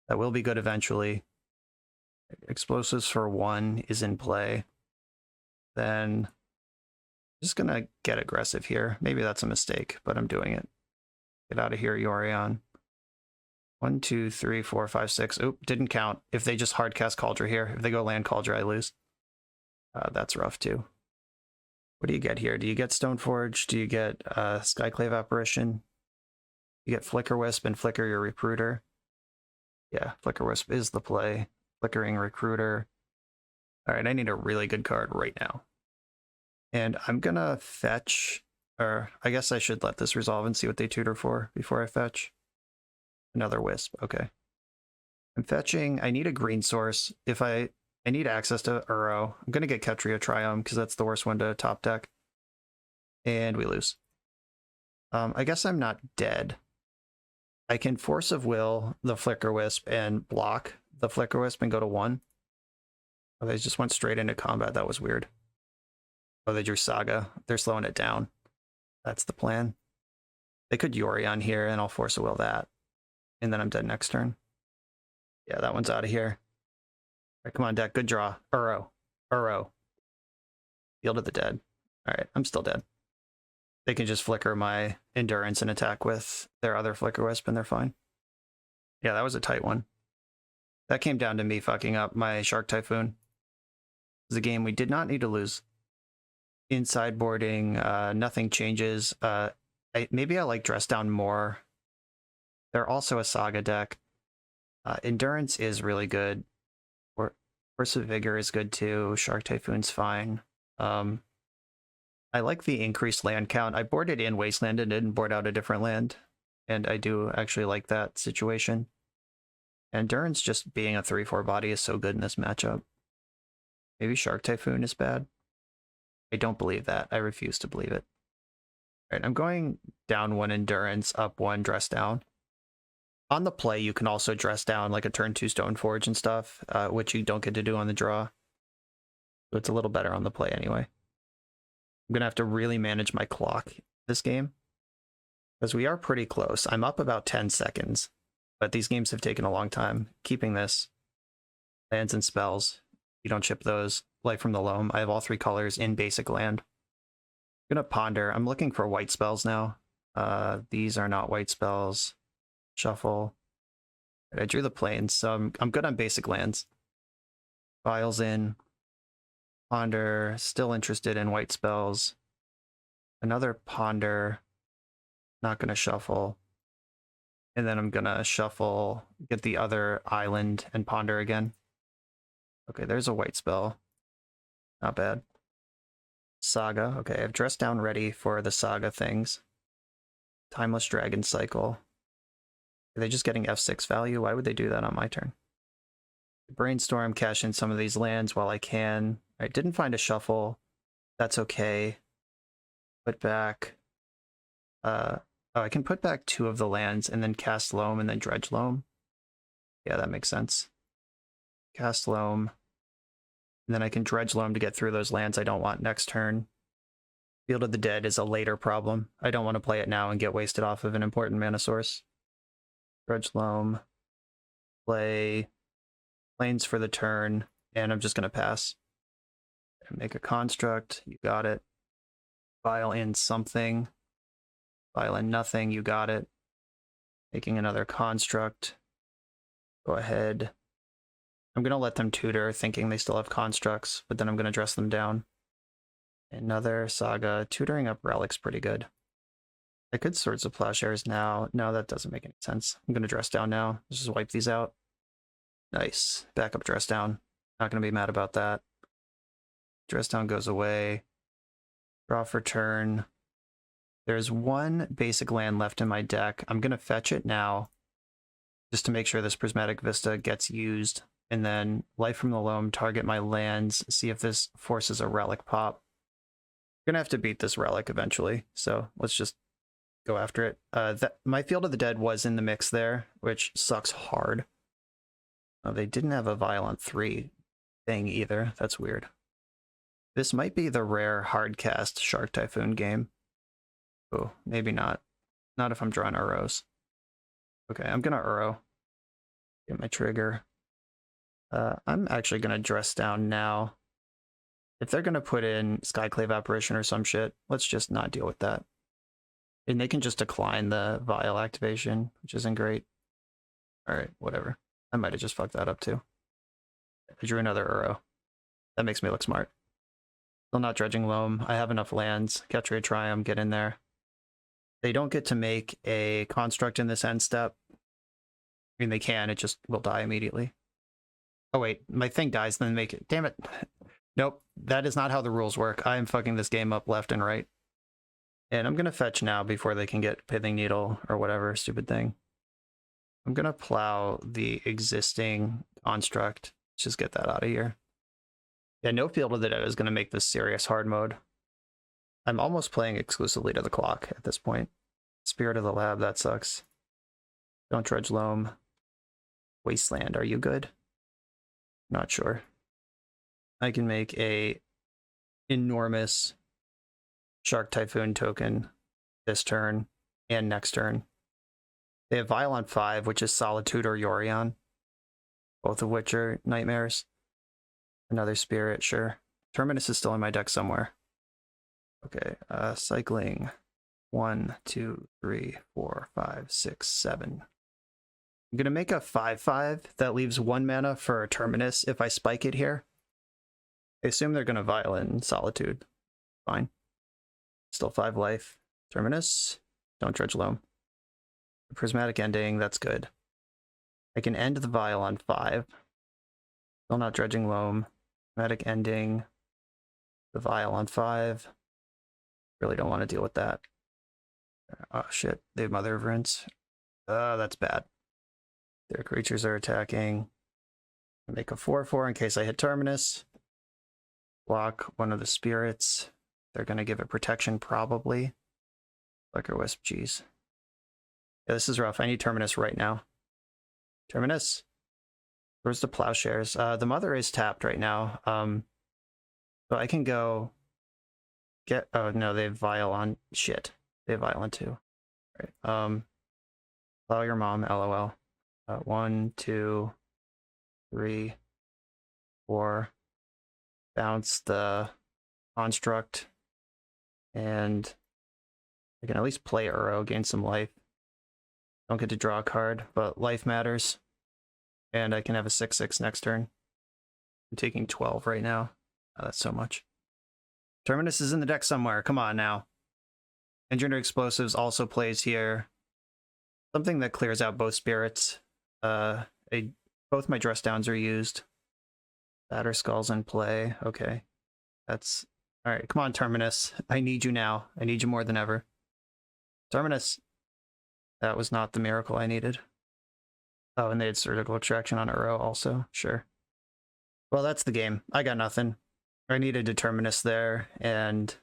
That will be good eventually. Explosives for 1 is in play. Then I'm just gonna get aggressive here. Maybe that's a mistake, but I'm doing it. Get out of here, Yorion. 1, 2, 3, 4, 5, 6. Oop, didn't count. If they just hardcast Cauldron here, if they go land Cauldron, I lose. That's rough too. What do you get here? Do you get Stoneforge? Do you get Skyclave Apparition? You get Flicker Wisp and Flicker your Recruiter. Yeah, Flicker Wisp is the play. Flickering Recruiter. Alright, I need a really good card right now. And I'm gonna fetch, or I guess I should let this resolve and see what they tutor for before I fetch. Another Wisp, okay. I'm fetching, I need a green source. If I need access to URO. I'm gonna get Ketria Triome because that's the worst one to top deck. And we lose. I guess I'm not dead. I can Force of Will the Flicker Wisp and block the Flicker Wisp and go to 1. Oh, they just went straight into combat. That was weird. Oh, they drew Saga. They're slowing it down. That's the plan. They could Yori on here, and I'll force a will that. And then I'm dead next turn. Yeah, that one's out of here. All right, come on, deck. Good draw. URO. URO. Field of the Dead. All right, I'm still dead. They can just flicker my Endurance and attack with their other Flicker Wisp, and they're fine. Yeah, that was a tight one. That came down to me fucking up my Shark Typhoon. It was a game we did not need to lose. In sideboarding, nothing changes. Maybe I like Dress Down more. They're also a Saga deck. Endurance is really good. Force of Vigor is good too. Shark Typhoon's fine. I like the increased land count. I boarded in Wasteland and didn't board out a different land. And I do actually like that situation. Endurance just being a 3/4 body is so good in this matchup. Maybe Shark Typhoon is bad. I don't believe that. I refuse to believe it. All right, I'm going down 1 Endurance, up 1 Dress Down. On the play, you can also dress down like a turn 2 Stoneforge and stuff, which you don't get to do on the draw. So it's a little better on the play anyway. I'm going to have to really manage my clock this game, because we are pretty close. I'm up about 10 seconds, but these games have taken a long time. Keeping this, lands and spells, you don't chip those. Light from the Loam, I have all 3 colors in basic land. I'm going to ponder. I'm looking for white spells now. These are not white spells. Shuffle. I drew the plains, so I'm good on basic lands. Files in. Ponder, still interested in white spells. Another ponder. Not going to shuffle. And then I'm going to shuffle, get the other island, and ponder again. Okay, there's a white spell. Not bad. Saga. Okay, I've dressed down ready for the Saga things. Timeless Dragon Cycle. Are they just getting F6 value? Why would they do that on my turn? Brainstorm, cash in some of these lands while I can. I didn't find a shuffle. That's okay. Put back. Oh, I can put back 2 of the lands and then cast Loam and then dredge Loam. Yeah, that makes sense. Cast Loam. And then I can dredge Loam to get through those lands I don't want next turn. Field of the Dead is a later problem. I don't want to play it now and get wasted off of an important mana source. Dredge Loam. Play Plains for the turn, and I'm just going to pass. Make a construct, you got it. File in something. File in nothing, you got it. Making another construct. Go ahead. I'm going to let them tutor, thinking they still have constructs, but then I'm going to dress them down. Another Saga. Tutoring up Relic's pretty good. I could Swords of Plowshares now. No, that doesn't make any sense. I'm going to dress down now. Let's just wipe these out. Nice. Backup dress down. Not going to be mad about that. Dress down goes away. Draw for turn. There's 1 basic land left in my deck. I'm going to fetch it now, just to make sure this Prismatic Vista gets used. And then Life from the Loam, target my lands, see if this forces a Relic pop. I'm going to have to beat this Relic eventually, so let's just go after it. My Field of the Dead was in the mix there, which sucks hard. Oh, they didn't have a Violent 3 thing either. That's weird. This might be the rare hardcast Shark Typhoon game. Oh, maybe not. Not if I'm drawing UROs. Okay, I'm gonna URO. Get my trigger. I'm actually gonna dress down now. If they're gonna put in Skyclave Apparition or some shit, let's just not deal with that. And they can just decline the Vial activation, which isn't great. Alright, whatever. I might have just fucked that up too. I drew another URO. That makes me look smart. Still not dredging Loam. I have enough lands. Catch Ray Triumph, get in there. They don't get to make a construct in this end step. I mean, they can, it just will die immediately. Oh wait, my thing dies, then make it. Damn it. Nope, that is not how the rules work. I am fucking this game up left and right. And I'm gonna fetch now before they can get Pithing Needle or whatever stupid thing. I'm gonna plow the existing construct. Let's just get that out of here. Yeah, no Field of the Dead is gonna make this serious hard mode. I'm almost playing exclusively to the clock at this point. Spirit of the Lab, that sucks. Don't dredge Loam. Wasteland, are you good? Not sure. I can make a enormous Shark Typhoon token this turn and next turn. They have Vial on 5, which is Solitude or Yorion, both of which are nightmares. Another Spirit, sure. Terminus is still in my deck somewhere. Okay, cycling 1, 2, 3, 4, 5, 6, 7. I'm going to make a 5/5 that leaves 1 mana for a Terminus if I spike it here. I assume they're going to Vial in Solitude. Fine. Still 5 life. Terminus. Don't dredge Loam. Prismatic Ending, that's good. I can end the Vial on 5. Still not dredging Loam. Prismatic Ending. The Vial on 5. Really don't want to deal with that. Oh shit, they have Mother of Runes. That's bad. Their creatures are attacking. Make a 4/4 in case I hit Terminus. Block one of the spirits. They're going to give it protection, probably. Flicker Wisp, jeez. Yeah, this is rough. I need Terminus right now. Terminus? Where's the Plowshares? The Mother is tapped right now. So I can go get... Oh, no, they have Vial on... Shit. They have Vial on 2. All right. Plow your mom, LOL. 1, 2, 3, 4. Bounce the Construct. And I can at least play URO, gain some life. Don't get to draw a card, but life matters. And I can have a 6/6 next turn. I'm taking 12 right now. Oh, that's so much. Terminus is in the deck somewhere. Come on now. Engineered Explosives also plays here. Something that clears out both spirits. Both my dress downs are used. Batter Skull's in play. Okay. That's... Alright, come on, Terminus. I need you now. I need you more than ever. Terminus. That was not the miracle I needed. Oh, and they had Surgical Extraction on URO also. Sure. Well, that's the game. I got nothing. I needed a Terminus there, and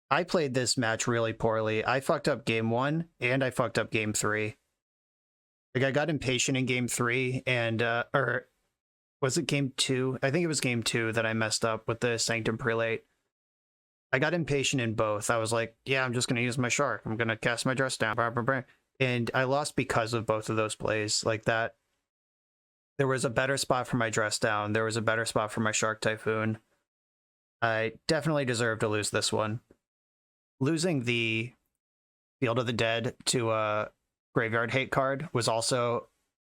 I played this match really poorly. I fucked up game 1, and I fucked up game 3. Like, I got impatient in game 3, and, or was it game 2? I think it was game 2 that I messed up with the Sanctum Prelate. I got impatient in both. I was like, yeah, I'm just going to use my Shark. I'm going to cast my dress down. Blah, blah, blah. And I lost because of both of those plays. Like that, there was a better spot for my dress down. There was a better spot for my Shark Typhoon. I definitely deserve to lose this one. Losing the Field of the Dead to a Graveyard Hate card was also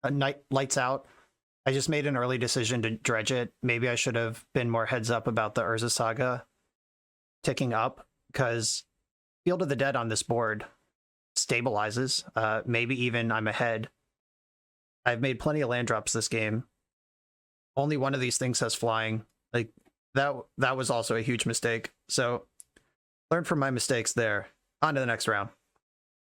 a lights out. I just made an early decision to dredge it. Maybe I should have been more heads up about the Urza Saga ticking up, because Field of the Dead on this board stabilizes. Maybe even I'm ahead. I've made plenty of land drops this game. Only one of these things has flying. Like that was also a huge mistake. So learn from my mistakes there. On to the next round.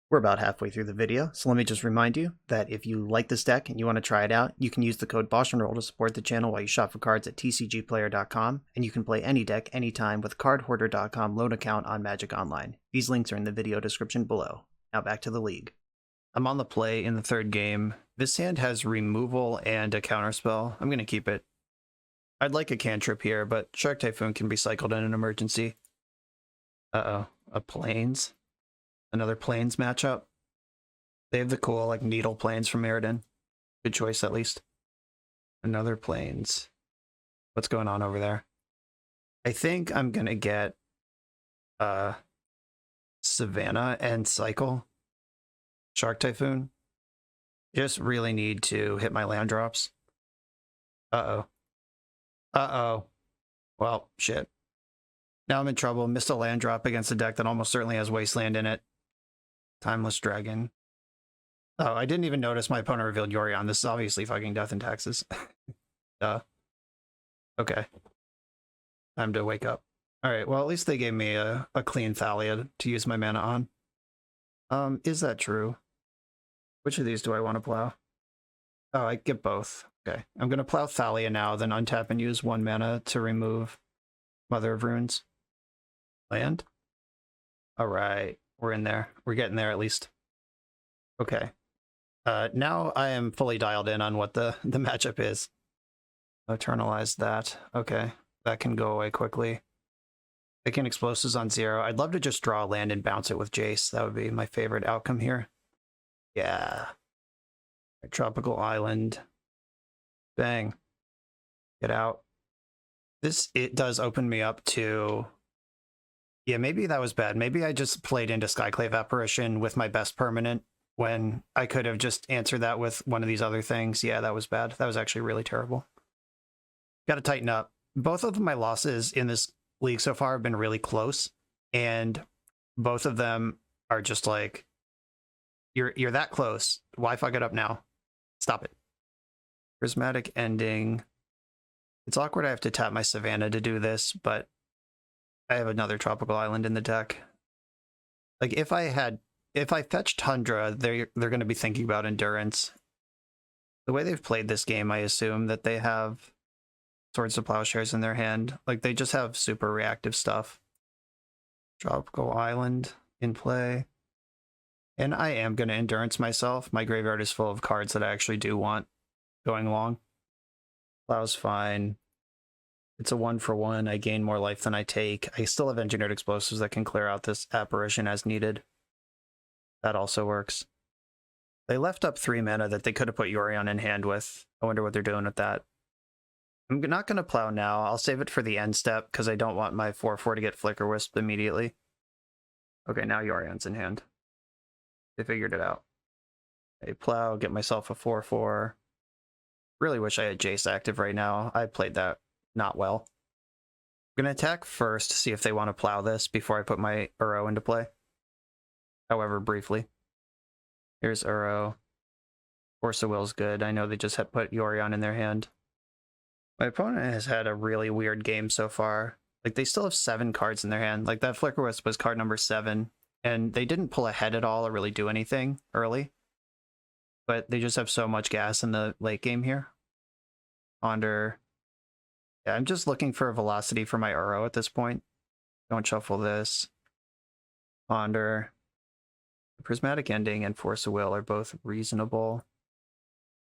We're about halfway through the video, so let me just remind you that if you like this deck and you want to try it out, you can use the code BoshNRoll to support the channel while you shop for cards at tcgplayer.com, and you can play any deck anytime with cardhoarder.com loan account on Magic Online. These links are in the video description below. Now back to the league. I'm on the play in the third game. This hand has removal and a counterspell. I'm going to keep it. I'd like a cantrip here, but Shark Typhoon can be cycled in an emergency. Uh-oh. A Plains? Another Plains matchup. They have the cool, like, Needle Plains from Mirrodin. Good choice, at least. Another Plains. What's going on over there? I think I'm gonna get Savannah and cycle Shark Typhoon. Just really need to hit my land drops. Uh-oh. Uh-oh. Well, shit. Now I'm in trouble. Missed a land drop against a deck that almost certainly has Wasteland in it. Timeless Dragon. Oh, I didn't even notice my opponent revealed Yorion. This is obviously fucking Death and Taxes. Okay. Time to wake up. Alright, well, at least they gave me a clean Thalia to use my mana on. Is that true? Which of these do I want to plow? Oh, I get both. Okay. I'm going to plow Thalia now, then untap and use 1 mana to remove Mother of Runes. Land? Alright. We're in there. We're getting there, at least. Okay. Now I am fully dialed in on what the matchup is. Eternalize that. Okay. That can go away quickly. Picking explosives on 0. I'd love to just draw a land and bounce it with Jace. That would be my favorite outcome here. Yeah. Tropical Island. Bang. Get out. It does open me up to... Yeah, maybe that was bad. Maybe I just played into Skyclave Apparition with my best permanent when I could have just answered that with one of these other things. Yeah, that was bad. That was actually really terrible. Got to tighten up. Both of my losses in this league so far have been really close, and both of them are just like, you're that close. Why fuck it up now? Stop it. Prismatic Ending. It's awkward I have to tap my Savannah to do this, but I have another Tropical Island in the deck. Like, if I fetch Tundra, they're going to be thinking about Endurance. The way they've played this game, I assume that they have Swords to Plowshares in their hand. Like, they just have super reactive stuff. Tropical Island in play. And I am going to Endurance myself. My graveyard is full of cards that I actually do want going long. Plow's fine. It's a 1-for-1. I gain more life than I take. I still have Engineered Explosives that can clear out this Apparition as needed. That also works. They left up 3 mana that they could have put Yorion in hand with. I wonder what they're doing with that. I'm not going to plow now. I'll save it for the end step because I don't want my 4/4 to get Flicker Wisp immediately. Okay, now Yorion's in hand. They figured it out. I plow, get myself a 4/4. Really wish I had Jace active right now. I played that not well. I'm going to attack first to see if they want to plow this before I put my URO into play. However, briefly. Here's URO. Force of Will's good. I know they just had put Yorion in their hand. My opponent has had a really weird game so far. Like, they still have 7 cards in their hand. Like, that Flicker Wisp was card number 7, and they didn't pull ahead at all or really do anything early. But they just have so much gas in the late game here. Ponder. Yeah, I'm just looking for a velocity for my URO at this point. Don't shuffle this. Ponder. Prismatic Ending and Force of Will are both reasonable.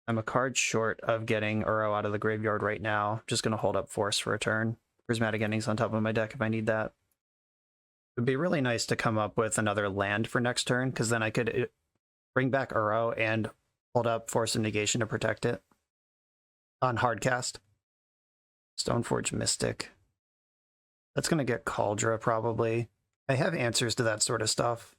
I'm a card short of getting URO out of the graveyard right now. I'm just going to hold up Force for a turn. Prismatic Ending's on top of my deck if I need that. It would be really nice to come up with another land for next turn, because then I could bring back URO and hold up Force of Negation to protect it. On hardcast. Stoneforge Mystic. That's going to get Kaldra, probably. I have answers to that sort of stuff.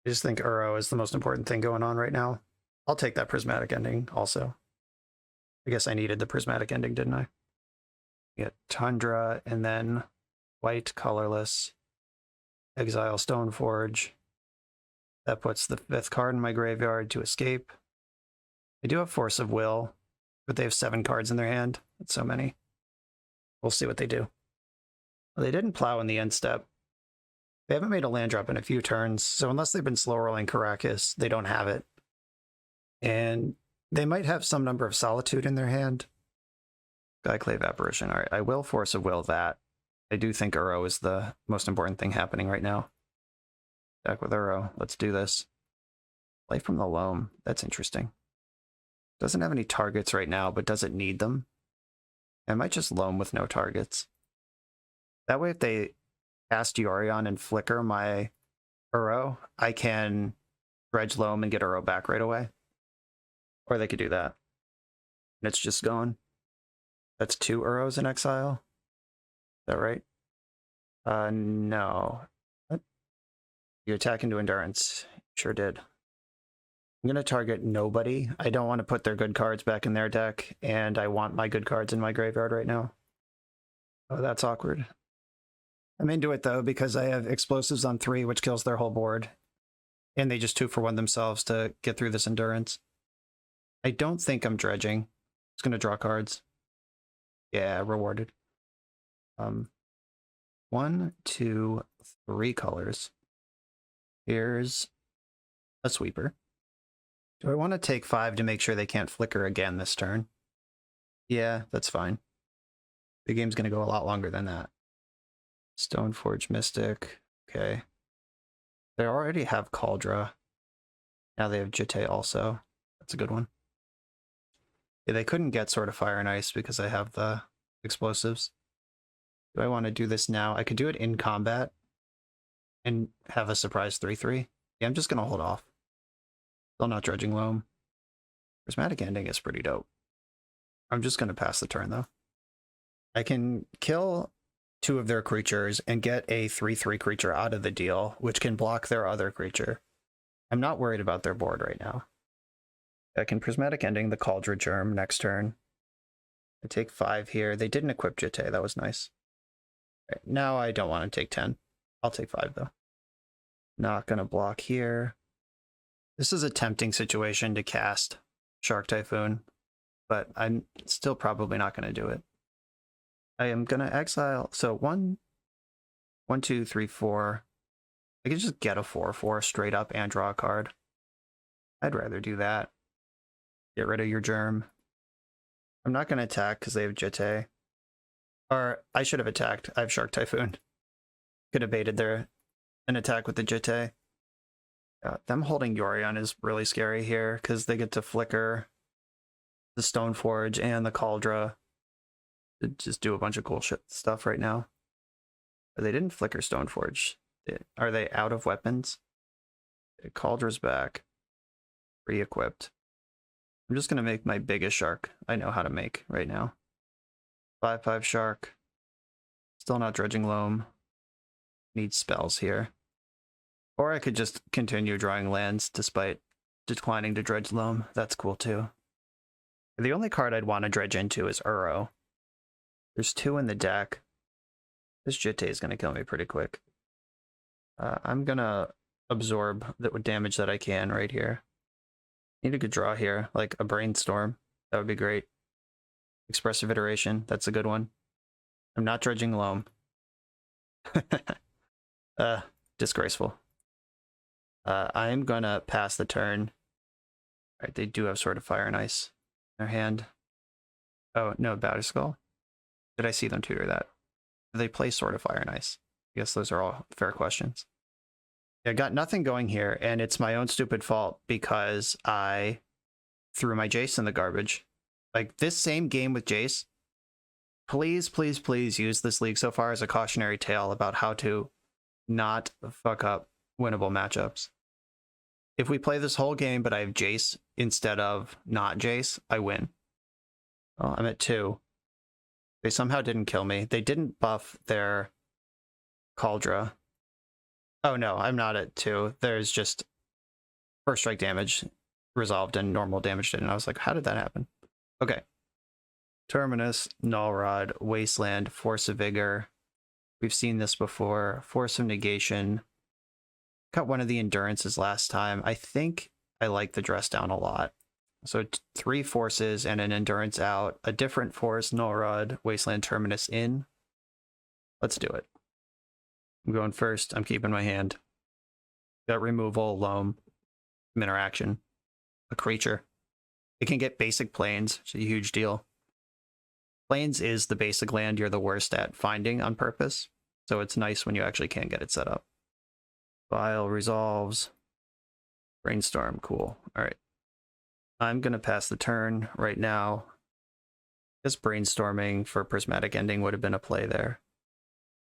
I just think URO is the most important thing going on right now. I'll take that Prismatic Ending also. I guess I needed the Prismatic Ending, didn't I? Get Tundra, and then white, colorless. Exile Stoneforge. That puts the 5th card in my graveyard to escape. I do have Force of Will, but they have 7 cards in their hand. That's so many. We'll see what they do. Well, they didn't plow in the end step. They haven't made a land drop in a few turns, so unless they've been slow rolling Caracas, they don't have it. And they might have some number of Solitude in their hand. Skyclave Apparition. All right, I will Force of Will that. I do think URO is the most important thing happening right now. Back with URO. Let's do this. Life from the Loam. That's interesting. Doesn't have any targets right now, but does it need them? I might just Loam with no targets. That way, if they cast Yorion and flicker my URO, I can dredge Loam and get URO back right away. Or they could do that. And it's just gone. That's 2 UROs in exile. Is that right? No. What? You attack into Endurance. Sure did. I'm going to target nobody. I don't want to put their good cards back in their deck, and I want my good cards in my graveyard right now. Oh, that's awkward. I'm into it, though, because I have Explosives on 3, which kills their whole board. And they just 2-for-1 themselves to get through this Endurance. I don't think I'm dredging. It's going to draw cards. Yeah, rewarded. 1, 2, 3 colors. Here's a sweeper. Do I want to take 5 to make sure they can't flicker again this turn? Yeah, that's fine. The game's going to go a lot longer than that. Stoneforge Mystic. Okay. They already have Kaldra. Now they have Jitte also. That's a good one. Yeah, they couldn't get Sword of Fire and Ice because I have the explosives. Do I want to do this now? I could do it in combat and have a surprise 3/3. Yeah, I'm just going to hold off. Still not dredging Loam. Prismatic Ending is pretty dope. I'm just going to pass the turn, though. I can kill 2 of their creatures and get a 3/3 creature out of the deal, which can block their other creature. I'm not worried about their board right now. I can Prismatic Ending the Cauldron Germ next turn. I take 5 here. They didn't equip Jitte. That was nice. Right, now I don't want to take 10. I'll take 5, though. Not going to block here. This is a tempting situation to cast Shark Typhoon, but I'm still probably not going to do it. I am going to exile. So 1, 2, 3, 4. I could just get a 4/4 straight up and draw a card. I'd rather do that. Get rid of your Germ. I'm not going to attack because they have Jitte. Or I should have attacked. I have Shark Typhoon. Could have baited an attack with the Jitte. Them holding Yorion is really scary here because they get to flicker the Stoneforge and the Cauldron to just do a bunch of cool stuff right now. But they didn't flicker Stoneforge. Are they out of weapons? Cauldron's back. Re-equipped. I'm just going to make my biggest shark I know how to make right now. 5/5 shark. Still not dredging Loam. Need spells here. Or I could just continue drawing lands despite declining to dredge Loam. That's cool too. The only card I'd want to dredge into is URO. There's 2 in the deck. This Jitte is going to kill me pretty quick. I'm going to absorb the damage that I can right here. Need a good draw here, like a Brainstorm. That would be great. Expressive Iteration, that's a good one. I'm not dredging Loam. Disgraceful. I'm gonna pass the turn. Alright, they do have Sword of Fire and Ice in their hand. Oh, no, Batterskull. Did I see them tutor that? Do they play Sword of Fire and Ice? I guess those are all fair questions. I got nothing going here, and it's my own stupid fault because I threw my Jace in the garbage. Like, this same game with Jace, please, please, please use this league so far as a cautionary tale about how to not fuck up winnable matchups. If we play this whole game, but I have Jace instead of not Jace, I win. Well, I'm at 2. They somehow didn't kill me. They didn't buff their Cauldron. Oh no, I'm not at 2. There's just first strike damage resolved and normal damage didn't. I was like, how did that happen? Okay. Terminus, Null Rod, Wasteland, Force of Vigor. We've seen this before. Force of Negation. Got one of the Endurances last time. I think I like the dress down a lot. So 3 forces and an Endurance out. A different force, Null Rod, Wasteland, Terminus in. Let's do it. I'm going first. I'm keeping my hand. Got removal, Loam, interaction, a creature. It can get basic planes, which is a huge deal. Planes is the basic land you're the worst at finding on purpose, so it's nice when you actually can get it set up. File resolves. Brainstorm, cool. All right. I'm going to pass the turn right now. This brainstorming for Prismatic Ending would have been a play there.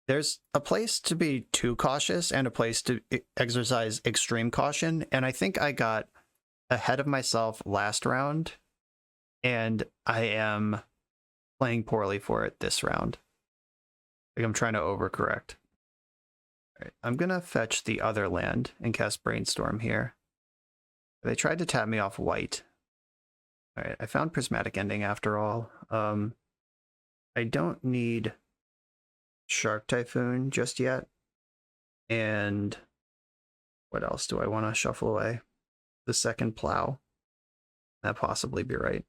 There's a place to be too cautious and a place to exercise extreme caution, and I think I got ahead of myself last round, and I am playing poorly for it this round. Like I'm trying to overcorrect. All right, I'm going to fetch the other land and cast Brainstorm here. They tried to tap me off white. All right, I found Prismatic Ending after all. I don't need Shark Typhoon just yet. And what else do I want to shuffle away? The second Plow. That'd possibly be right.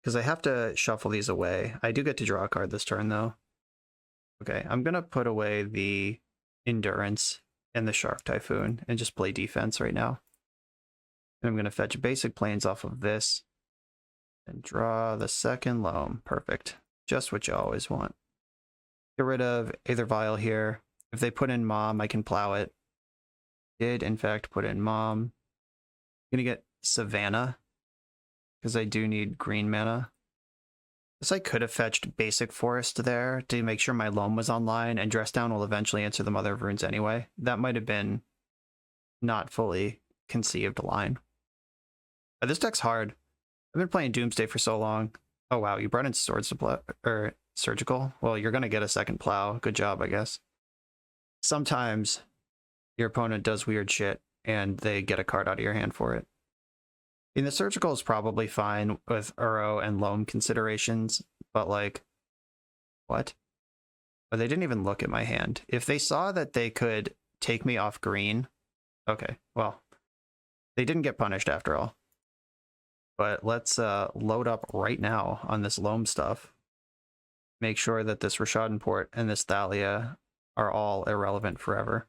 Because I have to shuffle these away. I do get to draw a card this turn, though. Okay, I'm going to put away the Endurance and the Shark Typhoon and just play defense right now. And I'm going to fetch basic planes off of this and draw the second Loam. Perfect. Just what you always want. Get rid of Aether Vial here. If they put in Mom, I can plow it. Did, in fact, put in Mom. I'm going to get Savannah, because I do need green mana. Guess I could have fetched Basic Forest there to make sure my Loam was online, and Dress Down will eventually answer the Mother of Runes anyway. That might have been not fully conceived line. But this deck's hard. I've been playing Doomsday for so long. Oh wow, you brought in Sword Supply, or Surgical? Well, you're gonna get a second Plow. Good job, I guess. Sometimes your opponent does weird shit, and they get a card out of your hand for it. The Surgical is probably fine with URO and Loam considerations, but like, what? But they didn't even look at my hand. If they saw that they could take me off green, okay, well, they didn't get punished after all. But let's load up right now on this Loam stuff. Make sure that this Rishadan Port and this Thalia are all irrelevant forever.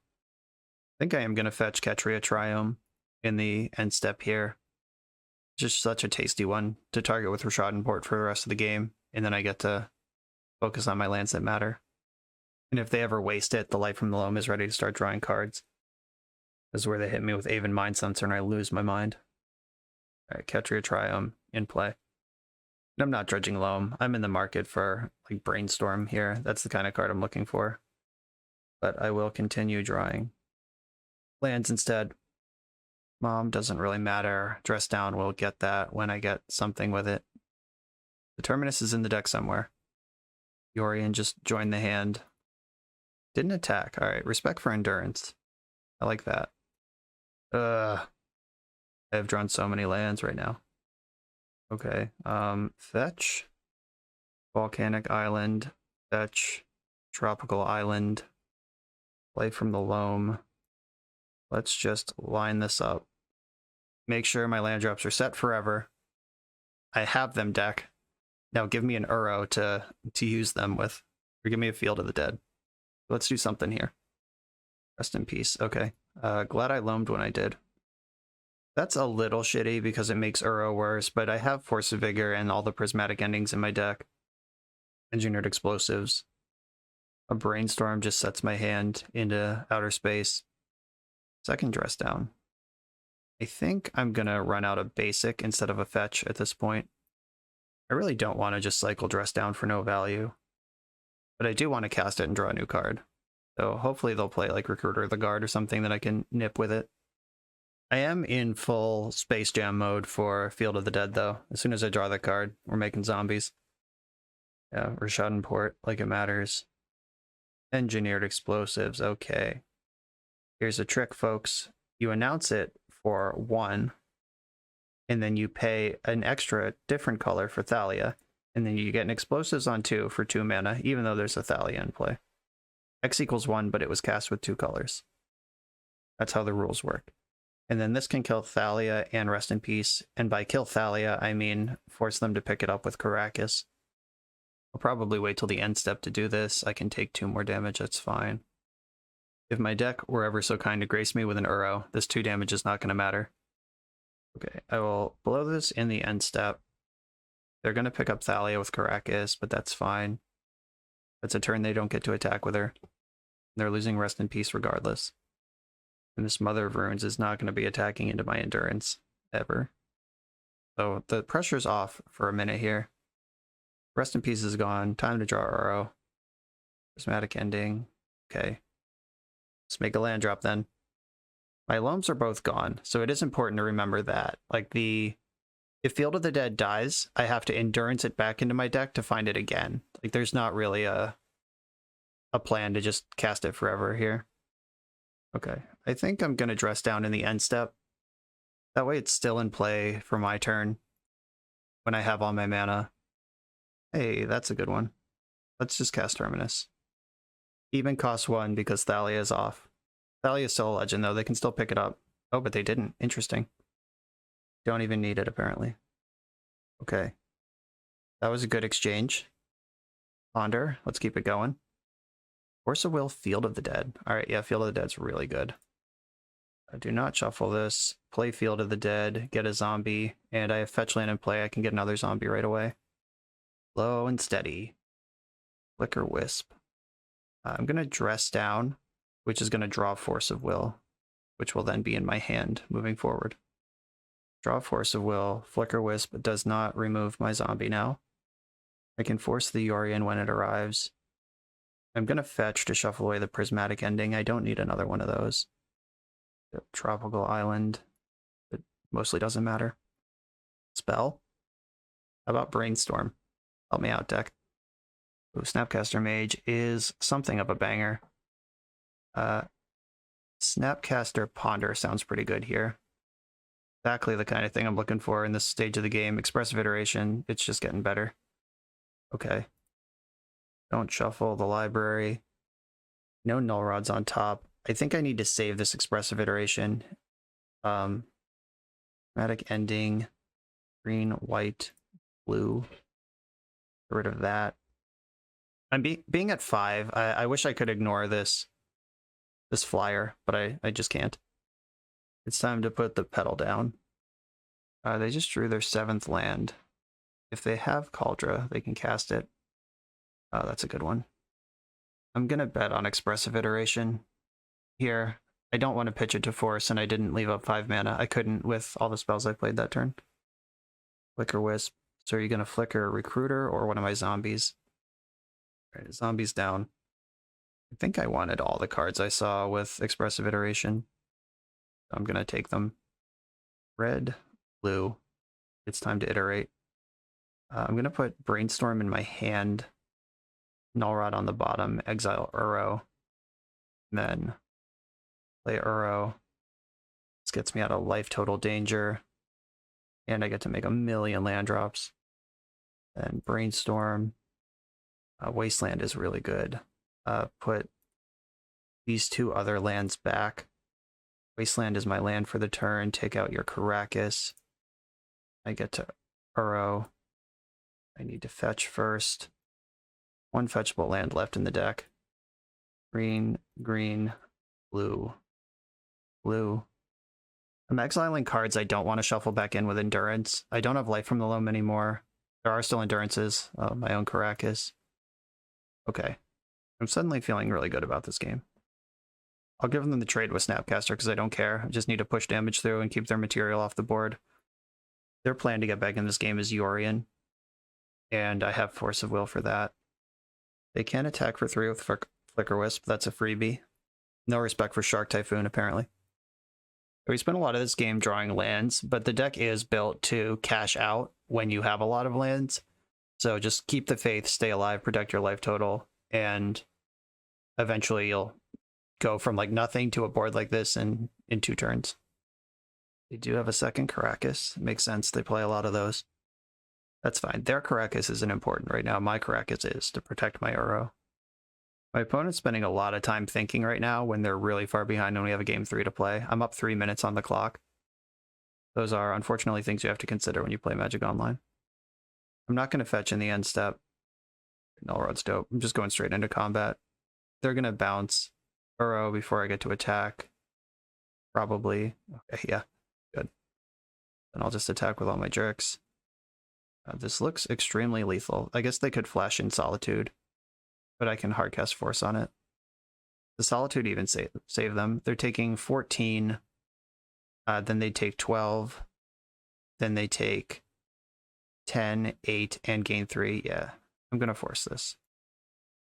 I think I am going to fetch Ketria Triome in the end step here. Just such a tasty one to target with Rishadan Port for the rest of the game, and then I get to focus on my lands that matter. And if they ever waste it, the Light from the Loam is ready to start drawing cards. This is where they hit me with Aven Mind Sensor and I lose my mind. Alright, Ketria Triome in play. And I'm not dredging Loam. I'm in the market for like Brainstorm here. That's the kind of card I'm looking for. But I will continue drawing lands instead. Mom doesn't really matter. Dress Down will get that when I get something with it. The Terminus is in the deck somewhere. Yorion just joined the hand. Didn't attack. Alright, respect for endurance. I like that. I've drawn so many lands right now. Okay, fetch. Volcanic Island. Fetch. Tropical Island. Play from the Loam. Let's just line this up. Make sure my land drops are set forever. I have them deck. Now give me an URO to use them with. Or give me a Field of the Dead. Let's do something here. Rest in peace. Okay. Glad I loamed when I did. That's a little shitty because it makes URO worse, but I have Force of Vigor and all the prismatic endings in my deck. Engineered Explosives. A Brainstorm just sets my hand into outer space. Second Dress Down. I think I'm gonna run out of basic instead of a fetch at this point. I really don't want to just cycle Dress Down for no value. But I do want to cast it and draw a new card. So hopefully they'll play like Recruiter of the Guard or something that I can nip with it. I am in full Space Jam mode for Field of the Dead though. As soon as I draw the card, we're making zombies. Yeah, Rishadan Port, like it matters. Engineered Explosives, okay. Here's a trick, folks. You announce it for 1, and then you pay an extra different color for Thalia, and then you get an Explosives on 2 for 2 mana, even though there's a Thalia in play. X equals 1, but it was cast with 2 colors. That's how the rules work. And then this can kill Thalia and Rest in Peace, and by kill Thalia, I mean force them to pick it up with Karakas. I'll probably wait till the end step to do this. I can take 2 more damage, that's fine. If my deck were ever so kind to grace me with an URO, this 2 damage is not going to matter. Okay, I will blow this in the end step. They're going to pick up Thalia with Karakas, but that's fine. That's a turn they don't get to attack with her. They're losing Rest in Peace regardless. And this Mother of Runes is not going to be attacking into my endurance, ever. So the pressure's off for a minute here. Rest in Peace is gone. Time to draw URO. Prismatic Ending. Okay. Let's make a land drop then. My Loams are both gone, so it is important to remember that. Like if Field of the Dead dies, I have to endurance it back into my deck to find it again. Like there's not really a plan to just cast it forever here. Okay, I think I'm gonna Dress Down in the end step. That way it's still in play for my turn when I have all my mana. Hey, that's a good one. Let's just cast Terminus. Even costs 1 because Thalia is off. Thalia is still a legend though, they can still pick it up. Oh, but they didn't. Interesting. Don't even need it apparently. Okay. That was a good exchange. Ponder, let's keep it going. Force of Will, Field of the Dead. Alright, yeah, Field of the Dead's really good. I do not shuffle this. Play Field of the Dead, get a zombie, and I have fetch land in play, I can get another zombie right away. Low and steady. Flicker Wisp. I'm going to Dress Down, which is going to draw Force of Will, which will then be in my hand moving forward. Draw Force of Will. Flicker Wisp does not remove my zombie now. I can force the URO in when it arrives. I'm going to fetch to shuffle away the prismatic ending. I don't need another one of those. The tropical island. It mostly doesn't matter. Spell? How about brainstorm? Help me out, deck. Ooh, Snapcaster Mage is something of a banger. Snapcaster Ponder sounds pretty good here. Exactly the kind of thing I'm looking for in this stage of the game. Expressive Iteration, it's just getting better. Okay. Don't shuffle the library. No null rods on top. I think I need to save this Expressive Iteration. Dramatic ending. Green, white, blue. Get rid of that. I'm being at 5. I wish I could ignore this flyer, but I just can't. It's time to put the pedal down. They just drew their 7th land. If they have Kaldra, they can cast it. That's a good one. I'm going to bet on Expressive Iteration here. I don't want to pitch it to force, and I didn't leave up 5 mana. I couldn't with all the spells I played that turn. Flicker Wisp. So are you going to flicker Recruiter or one of my zombies? All right, zombies down. I think I wanted all the cards I saw with Expressive Iteration. I'm going to take them. Red, blue. It's time to iterate. I'm going to put Brainstorm in my hand. Null Rod on the bottom. Exile URO. And then play URO. This gets me out of life total danger. And I get to make 1,000,000 land drops. And Brainstorm. Wasteland is really good. Put these 2 other lands back. Wasteland is my land for the turn. Take out your Caracas. I get to URO. I need to fetch first. 1 fetchable land left in the deck. Green, green, blue, blue. I'm exiling cards I don't want to shuffle back in with Endurance. I don't have Life from the Loam anymore. There are still Endurances. My own Caracas. Okay. I'm suddenly feeling really good about this game. I'll give them the trade with Snapcaster because I don't care. I just need to push damage through and keep their material off the board. Their plan to get back in this game is URO, and I have Force of Will for that. They can attack for 3 with Flicker Wisp. That's a freebie. No respect for Shark Typhoon, apparently. We spent a lot of this game drawing lands, but the deck is built to cash out when you have a lot of lands. So just keep the faith, stay alive, protect your life total, and eventually you'll go from like nothing to a board like this in 2 turns. They do have a second Caracas. It makes sense. They play a lot of those. That's fine. Their Caracas isn't important right now. My Caracas is to protect my URO. My opponent's spending a lot of time thinking right now when they're really far behind when we have a game 3 to play. I'm up 3 minutes on the clock. Those are unfortunately things you have to consider when you play Magic Online. I'm not going to fetch in the end step. Null Rod's dope. I'm just going straight into combat. They're going to bounce URO before I get to attack. Probably. Okay, yeah. Good. Then I'll just attack with all my jerks. This looks extremely lethal. I guess they could flash in Solitude, but I can hardcast Force on it. The Solitude even save them. They're taking 14, then they take 12, then they take 10, 8, and gain 3. Yeah, I'm going to force this.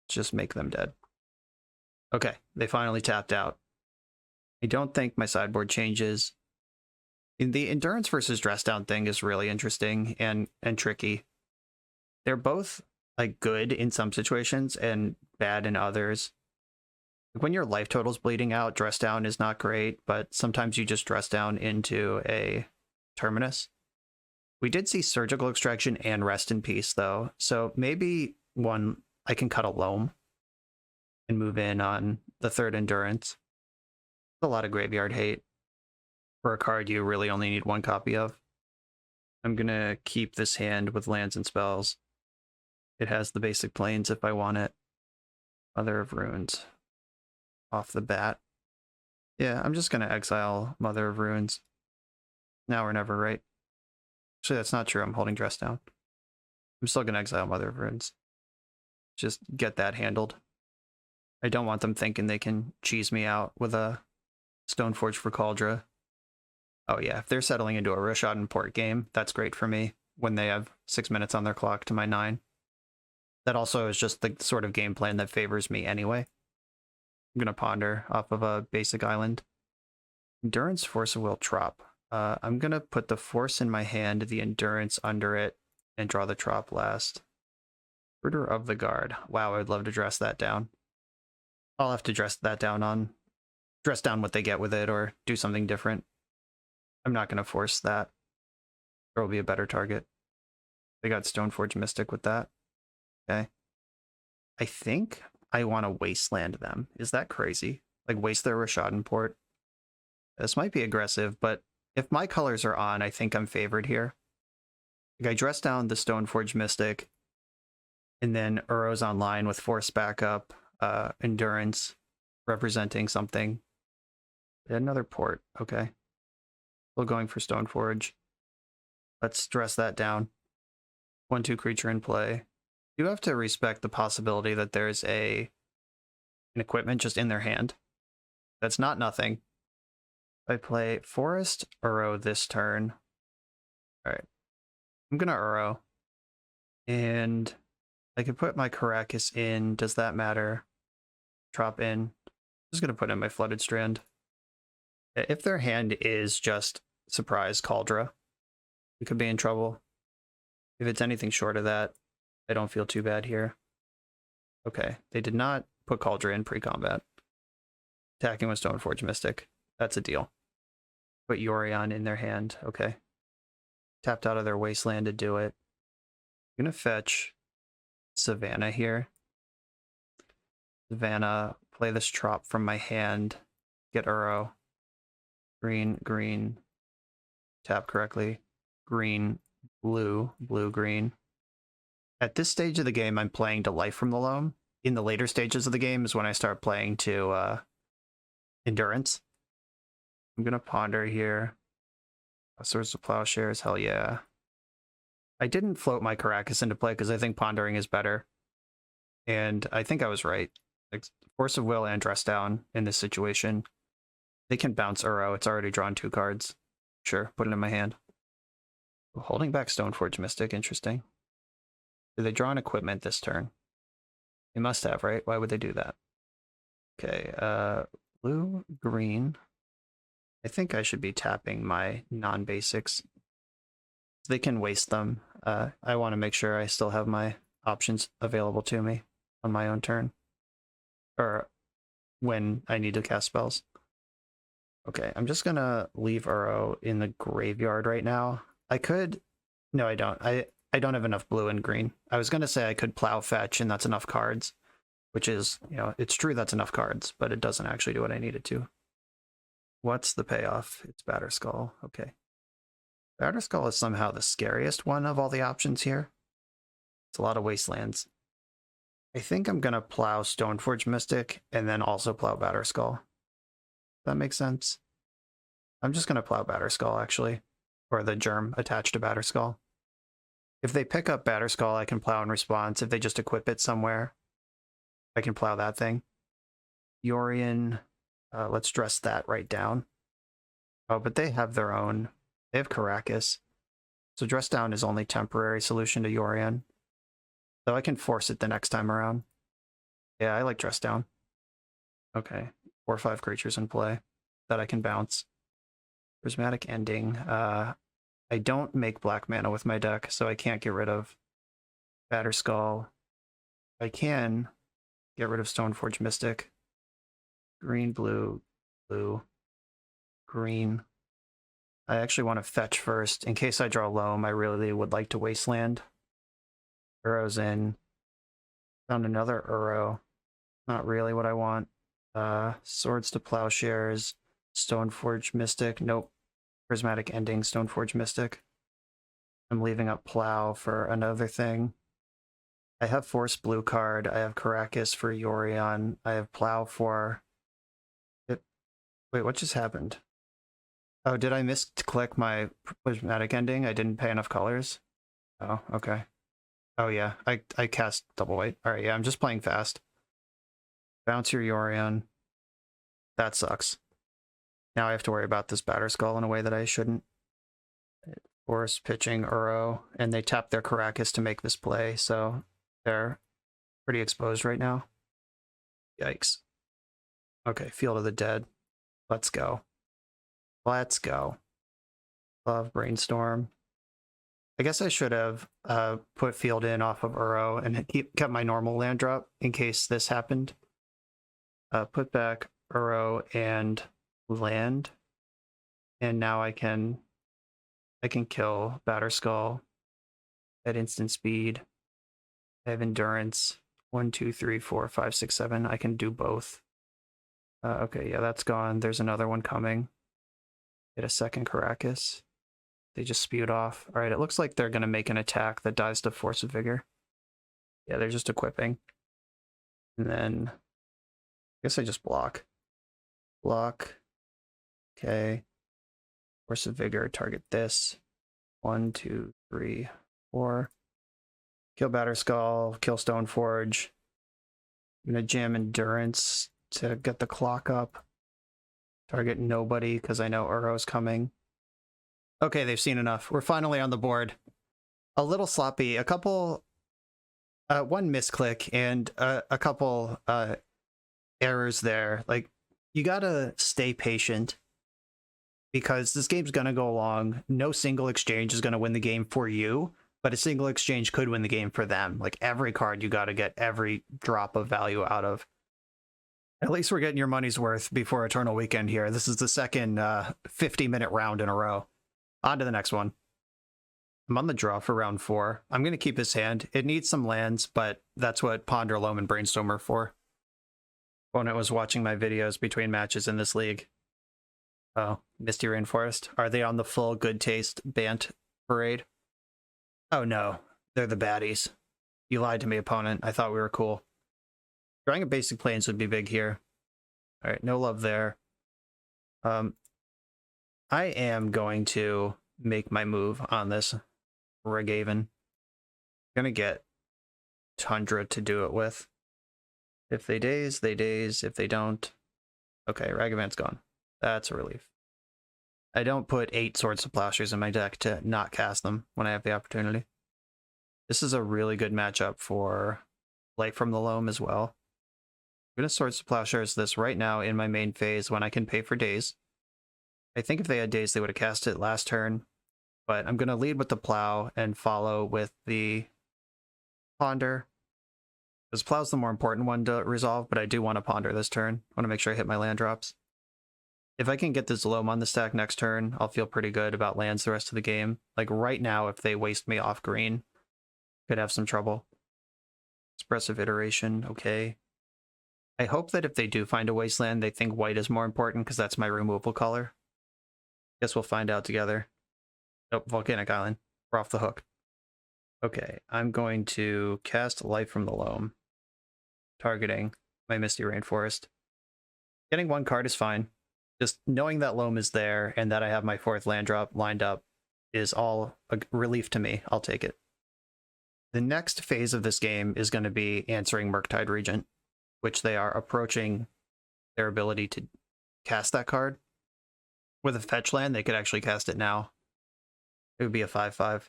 Just make them dead. Okay, they finally tapped out. I don't think my sideboard changes. The Endurance versus Dress Down thing is really interesting and tricky. They're both like good in some situations and bad in others. When your life total's bleeding out, Dress Down is not great, but sometimes you just dress down into a Terminus. We did see Surgical Extraction and Rest in Peace, though, so maybe I can cut a Loam and move in on the 3rd Endurance. A lot of graveyard hate for a card you really only need 1 copy of. I'm going to keep this hand with lands and spells. It has the basic planes if I want it. Mother of Runes. Off the bat. Yeah, I'm just going to exile Mother of Runes. Now or never, right? Actually, that's not true. I'm holding Dress Down. I'm still going to exile Mother of Runes. Just get that handled. I don't want them thinking they can cheese me out with a Stoneforge for Kaldra. Oh yeah, if they're settling into a Rashad and Port game, that's great for me when they have 6 minutes on their clock to my 9. That also is just the sort of game plan that favors me anyway. I'm going to ponder off of a basic island. Endurance, Force of Will, Trop. I'm going to put the Force in my hand, the Endurance under it, and draw the Trop last. Order of the Guard. Wow, I would love to dress that down. I'll have to dress down what they get with it or do something different. I'm not going to force that. There will be a better target. They got Stoneforge Mystic with that. Okay. I think I want to wasteland them. Is that crazy? Like waste their Rashadan port? This might be aggressive, but if my colors are on, I think I'm favored here. Like I dress down the Stoneforge Mystic, and then URO's online with Force backup, Endurance, representing something. Another port, okay. Still going for Stoneforge. Let's dress that down. 1/2 creature in play. You have to respect the possibility that there's an equipment just in their hand. That's not nothing. I play Forest, URO this turn. Alright. I'm gonna URO. And I could put my Caracas in. Does that matter? Drop in. I'm just gonna put in my Flooded Strand. If their hand is just Surprise Cauldra, we could be in trouble. If it's anything short of that, I don't feel too bad here. Okay, they did not put Cauldra in pre-combat. Attacking with Stoneforge Mystic. That's a deal. Put Yorion in their hand. Okay. Tapped out of their Wasteland to do it. I'm gonna fetch Savannah here. Savannah, play this Trop from my hand. Get URO. Green, green. Tap correctly. Green, blue, blue, green. At this stage of the game, I'm playing to Life from the Loam. In the later stages of the game is when I start playing to Endurance. I'm going to ponder here. Swords of Plowshares, hell yeah. I didn't float my Caracas into play because I think pondering is better. And I think I was right. Like, Force of Will and Dress Down in this situation. They can bounce URO. It's already drawn 2 cards. Sure, put it in my hand. Holding back Stoneforge Mystic, interesting. Do they draw an equipment this turn? They must have, right? Why would they do that? Okay, blue, green. I think I should be tapping my non-basics. They can waste them. I want to make sure I still have my options available to me on my own turn. Or when I need to cast spells. Okay, I'm just gonna leave URO in the graveyard right now. I could... No, I don't. I don't have enough blue and green. I was gonna say I could plow fetch and that's enough cards. Which is, you know, it's true that's enough cards, but it doesn't actually do what I need it to. What's the payoff? It's Batterskull. Okay. Batterskull is somehow the scariest one of all the options here. It's a lot of wastelands. I think I'm gonna plow Stoneforge Mystic and then also plow Batterskull. That makes sense. I'm just gonna plow Batterskull actually, or the germ attached to Batterskull. If they pick up Batterskull, I can plow in response. If they just equip it somewhere, I can plow that thing. Yorion, let's dress that right down. Oh, but they have their own. They have Caracas. So dress down is only temporary solution to Yorion. So I can force it the next time around. Yeah, I like dress down. Okay, 4 or 5 creatures in play that I can bounce. Prismatic Ending. I don't make black mana with my deck, so I can't get rid of Batterskull. I can get rid of Stoneforge Mystic. Green, blue, blue, green. I actually want to fetch first. In case I draw Loam, I really would like to Wasteland. URO's in. Found another URO. Not really what I want. Swords to Plowshares. Stoneforge Mystic. Nope. Prismatic Ending, Stoneforge Mystic. I'm leaving up Plow for another thing. I have Force Blue card. I have Caracas for Yorion. I have Plow for... Wait, what just happened? Oh, did I misclick my Prismatic Ending? I didn't pay enough colors? Oh, okay. Oh yeah, I cast double white. Alright, yeah, I'm just playing fast. Bounce your Yorion. That sucks. Now I have to worry about this Batterskull in a way that I shouldn't. Force pitching URO, and they tap their Caracas to make this play, so they're Pretty exposed right now. Yikes. Okay, Field of the Dead. Let's go. Let's go. Love Brainstorm. I guess I should have put Field in off of URO and kept my normal land drop in case this happened. Put back URO and land. And now I can kill Batterskull at instant speed. I have endurance. 1, 2, 3, 4, 5, 6, 7. I can do both. Okay, yeah, that's gone. There's another one coming. Get a second Caracas. They just spewed off. All right, it looks like they're going to make an attack that dies to Force of Vigor. Yeah, they're just equipping. And then I guess I just block. Block. Okay. Force of Vigor, target this. 1, 2, 3, 4. Kill Batterskull, kill Stoneforge. I'm going to jam Endurance to get the clock up. Target nobody because I know URO's coming. Okay, they've seen enough. We're finally on the board. A little sloppy. A couple... one misclick and a couple errors there. Like, you gotta stay patient because this game's gonna go long. No single exchange is gonna win the game for you, but a single exchange could win the game for them. Like, every card you gotta get every drop of value out of. At least we're getting your money's worth before Eternal Weekend here. This is the second 50-minute round in a row. On to the next one. I'm on the draw for round 4. I'm going to keep his hand. It needs some lands, but that's what Ponder, Loam, and Brainstorm are for. Opponent was watching my videos between matches in this league. Oh, Misty Rainforest. Are they on the full good taste Bant parade? Oh no, they're the baddies. You lied to me, opponent. I thought we were cool. Drawing a basic plains would be big here. All right, no love there. I am going to make my move on this Regaven. Gonna get Tundra to do it with. If they daze, they daze. If they don't... Okay, Ragavan's gone. That's a relief. I don't put 8 Swords to Plowshares in my deck to not cast them when I have the opportunity. This is a really good matchup for Light from the Loam as well. I'm gonna Swords to Plowshares this right now in my main phase when I can pay for daze. I think if they had daze, they would have cast it last turn. But I'm going to lead with the Plow and follow with the Ponder. Because Plow's the more important one to resolve, but I do want to Ponder this turn. I want to make sure I hit my land drops. If I can get this Loam on the stack next turn, I'll feel pretty good about lands the rest of the game. Like right now, if they waste me off green, could have some trouble. Expressive Iteration, okay. I hope that if they do find a wasteland, they think white is more important because that's my removal color. Guess we'll find out together. Nope, Volcanic Island. We're off the hook. Okay, I'm going to cast Light from the Loam, targeting my Misty Rainforest. Getting one card is fine. Just knowing that Loam is there and that I have my 4th land drop lined up is all a relief to me. I'll take it. The next phase of this game is going to be answering Murktide Regent, which they are approaching their ability to cast that card. With a fetch land, they could actually cast it now. It would be a 5/5.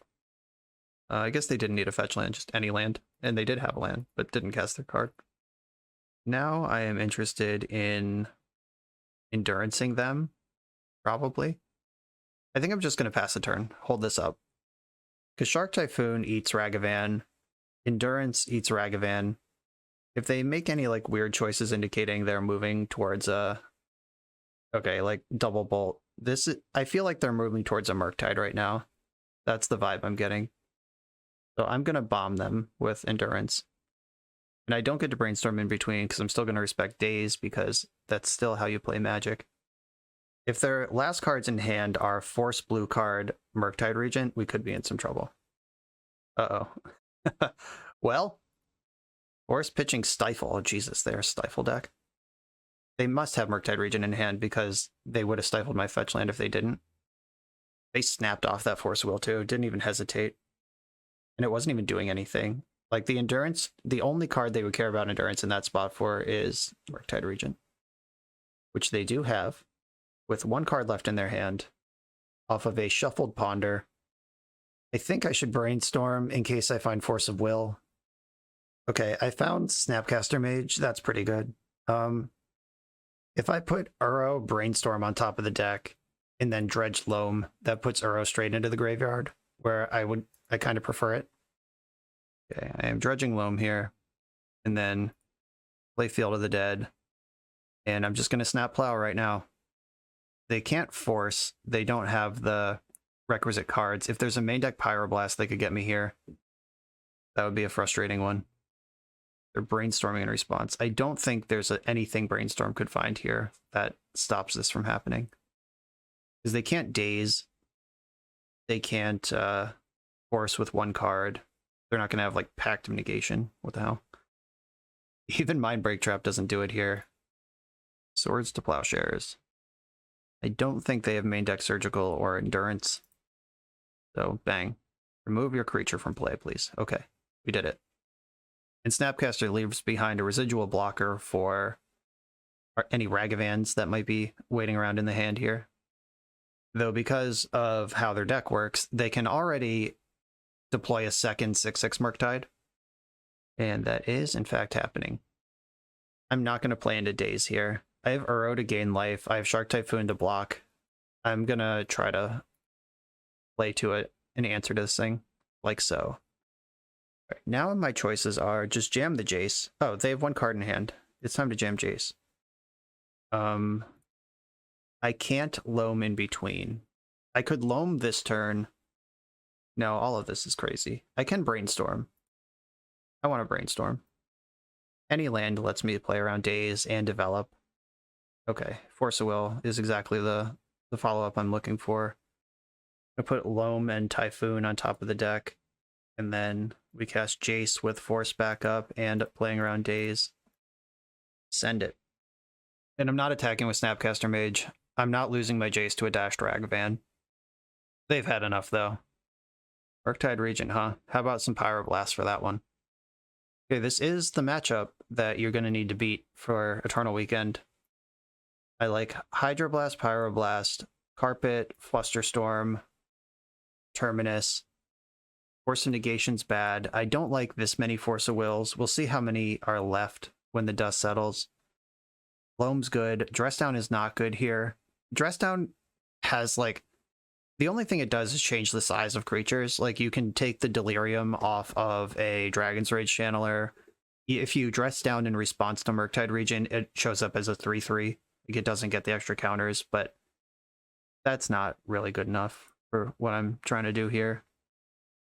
I guess they didn't need a fetch land, just any land. And they did have a land, but didn't cast their card. Now I am interested in Endurancing them, probably. I think I'm just going to pass a turn, hold this up. Because Shark Typhoon eats Ragavan, Endurance eats Ragavan. If they make any like weird choices indicating they're moving towards a... Okay, like Double Bolt. I feel like they're moving towards a Murktide right now. That's the vibe I'm getting. So I'm going to bomb them with Endurance. And I don't get to Brainstorm in between because I'm still going to respect Daze because that's still how you play Magic. If their last cards in hand are Force Blue card, Murktide Regent, we could be in some trouble. Uh-oh. Well, Force pitching Stifle. Oh, Jesus, they're a Stifle deck. They must have Murktide Regent in hand because they would have stifled my fetch land if they didn't. They snapped off that Force Will too, didn't even hesitate. And it wasn't even doing anything. Like the Endurance, the only card they would care about Endurance in that spot for is Murktide Regent. Which they do have, with 1 card left in their hand, off of a shuffled Ponder. I think I should Brainstorm in case I find Force of Will. Okay, I found Snapcaster Mage. That's pretty good. If I put URO Brainstorm on top of the deck and then Dredge Loam, that puts URO straight into the graveyard, where I kind of prefer it. Okay, I am dredging Loam here, and then play Field of the Dead, and I'm just going to Snap Plow right now. They can't force. They don't have the requisite cards. If there's a main deck Pyroblast, they could get me here. That would be a frustrating one. They're brainstorming in response. I don't think there's anything Brainstorm could find here that stops this from happening. Because they can't daze. They can't force with one card. They're not going to have like Pact of Negation. What the hell? Even Mind Break Trap doesn't do it here. Swords to Plowshares. I don't think they have main deck Surgical or Endurance. So, bang. Remove your creature from play, please. Okay, we did it. And Snapcaster leaves behind a residual blocker for any Ragavans that might be waiting around in the hand here. Though because of how their deck works, they can already deploy a second 6/6 Murktide. And that is, in fact, happening. I'm not going to play into Daze here. I have Uro to gain life. I have Shark Typhoon to block. I'm going to try to play to it an answer to this thing, like so. Right, now my choices are just jam the Jace. Oh, they have one card in hand. It's time to jam Jace. I can't Loam in between. I could Loam this turn. No, all of this is crazy. I can Brainstorm. I want to Brainstorm. Any land lets me play around Daze and develop. Okay, Force of Will is exactly the follow-up I'm looking for. I put Loam and Typhoon on top of the deck, and then we cast Jace with Force back up and playing around Daze. Send it. And I'm not attacking with Snapcaster Mage. I'm not losing my Jace to a dashed Ragavan. They've had enough, though. Murktide Regent, huh? How about some Pyroblast for that one? Okay, this is the matchup that you're going to need to beat for Eternal Weekend. I like Hydroblast, Pyroblast, Carpet, Flusterstorm, Terminus. Force of Negation's bad. I don't like this many Force of Wills. We'll see how many are left when the dust settles. Loam's good. Dress Down is not good here. Dress Down has, like, the only thing it does is change the size of creatures. Like, you can take the Delirium off of a Dragon's Rage Channeler. If you Dress Down in response to Murktide Regent, it shows up as a 3/3. Like, it doesn't get the extra counters, but that's not really good enough for what I'm trying to do here.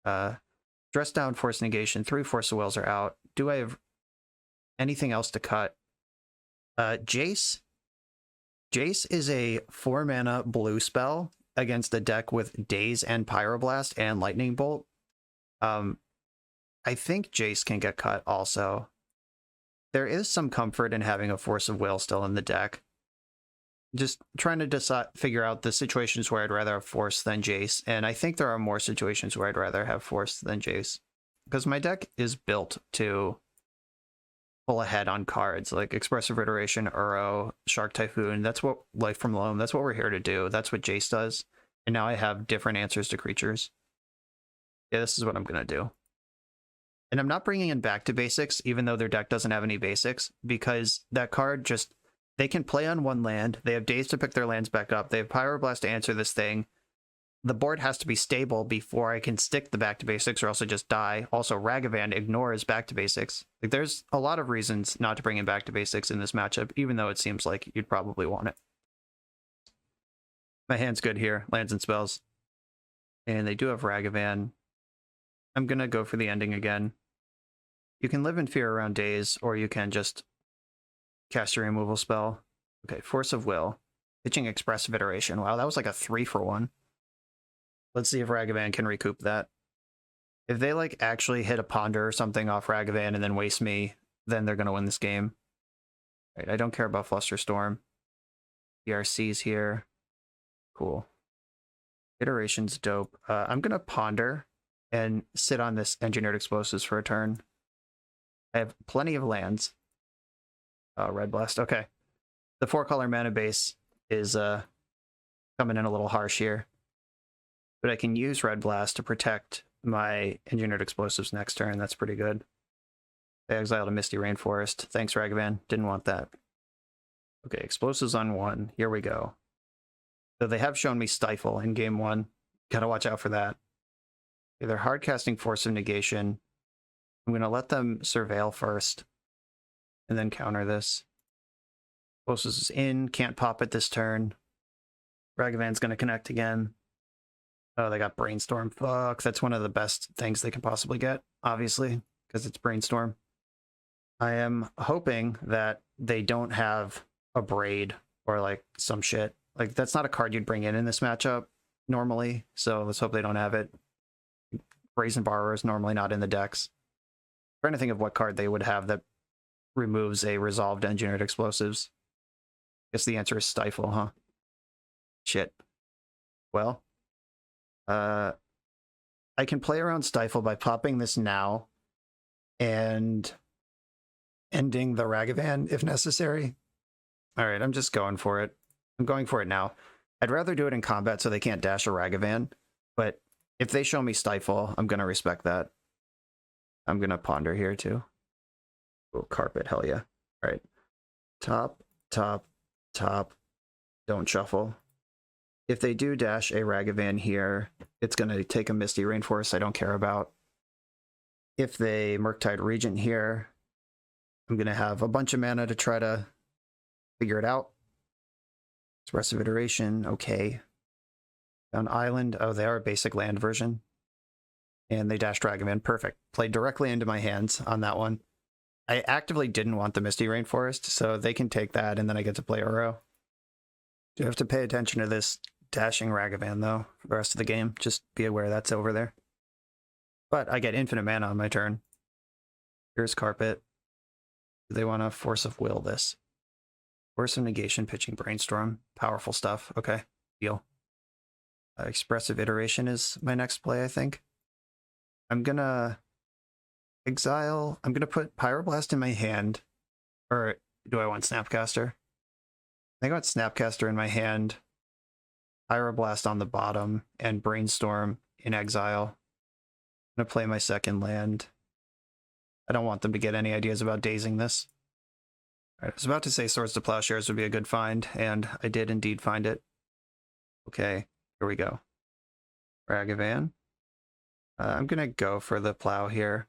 Dress Down, Force Negation, 3 Force of Wills are out. Do I have anything else to cut? Jace. Jace is a 4-mana blue spell against a deck with Daze and Pyroblast and Lightning Bolt. I think Jace can get cut also. There is some comfort in having a Force of Will still in the deck. Just trying to figure out the situations where I'd rather have Force than Jace, and I think there are more situations where I'd rather have Force than Jace. Because my deck is built to pull ahead on cards, like Expressive Iteration, Uro, Shark Typhoon. That's what Life from Loam, that's what we're here to do. That's what Jace does. And now I have different answers to creatures. Yeah, this is what I'm going to do. And I'm not bringing in Back to Basics, even though their deck doesn't have any basics, because that card just... They can play on one land. They have days to pick their lands back up. They have Pyroblast to answer this thing. The board has to be stable before I can stick the Back to Basics, or else I just die. Also, Ragavan ignores Back to Basics. Like, there's a lot of reasons not to bring in Back to Basics in this matchup, even though it seems like you'd probably want it. My hand's good here, lands and spells. And they do have Ragavan. I'm going to go for the ending again. You can live in fear around Daze, or you can just cast your removal spell. Okay, Force of Will. Pitching Expressive Iteration. Wow, that was like a 3-for-1. Let's see if Ragavan can recoup that. If they, like, actually hit a Ponder or something off Ragavan and then waste me, then they're going to win this game. Right, I don't care about Flusterstorm. ERC's here. Cool. Iteration's dope. I'm going to Ponder and sit on this Engineered Explosives for a turn. I have plenty of lands. Red Blast. Okay. The 4-color mana base is coming in a little harsh here. But I can use Red Blast to protect my Engineered Explosives next turn. That's pretty good. They exiled a Misty Rainforest. Thanks, Ragavan. Didn't want that. Okay, explosives on 1. Here we go. So they have shown me Stifle in game 1. Gotta watch out for that. Okay, they're hard casting Force of Negation. I'm gonna let them surveil first, and then counter this. Explosives is in. Can't pop it this turn. Ragavan's gonna connect again. Oh, they got Brainstorm. Fuck, that's one of the best things they can possibly get, obviously, because it's Brainstorm. I am hoping that they don't have a Braid or like some shit. Like, that's not a card you'd bring in this matchup normally, so let's hope they don't have it. Brazen Borrower is normally not in the decks. I'm trying to think of what card they would have that removes a resolved engineered explosives. Guess the answer is Stifle, huh? Shit. Well, I can play around Stifle by popping this now and ending the Ragavan if necessary. All right, I'm just going for it. I'm going for it now. I'd rather do it in combat so they can't dash a Ragavan, but if they show me Stifle, I'm going to respect that. I'm going to ponder here too. Oh, carpet, hell yeah. All right. Top, top, top. Don't shuffle. If they do dash a Ragavan here, it's going to take a Misty Rainforest I don't care about. If they Murktide Regent here, I'm going to have a bunch of mana to try to figure it out. Expressive Iteration, okay. Down Island, oh, they are a basic land version. And they dashed Ragavan, perfect. Played directly into my hands on that one. I actively didn't want the Misty Rainforest, so they can take that, and then I get to play URO. Do have to pay attention to this dashing Ragavan, though, for the rest of the game. Just be aware that's over there. But I get infinite mana on my turn. Here's Carpet. Do they want to Force of Will this? Force of Negation, pitching Brainstorm. Powerful stuff. Okay, deal. Expressive Iteration is my next play, I think. I'm gonna exile. I'm gonna put Pyroblast in my hand. Or do I want Snapcaster? I think I want Snapcaster in my hand. Pyroblast on the bottom, and Brainstorm in exile. I'm gonna play my second land. I don't want them to get any ideas about dazing this. All right, I was about to say Swords to Plowshares would be a good find, and I did indeed find it. Okay, here we go. Ragavan. I'm gonna go for the plow here.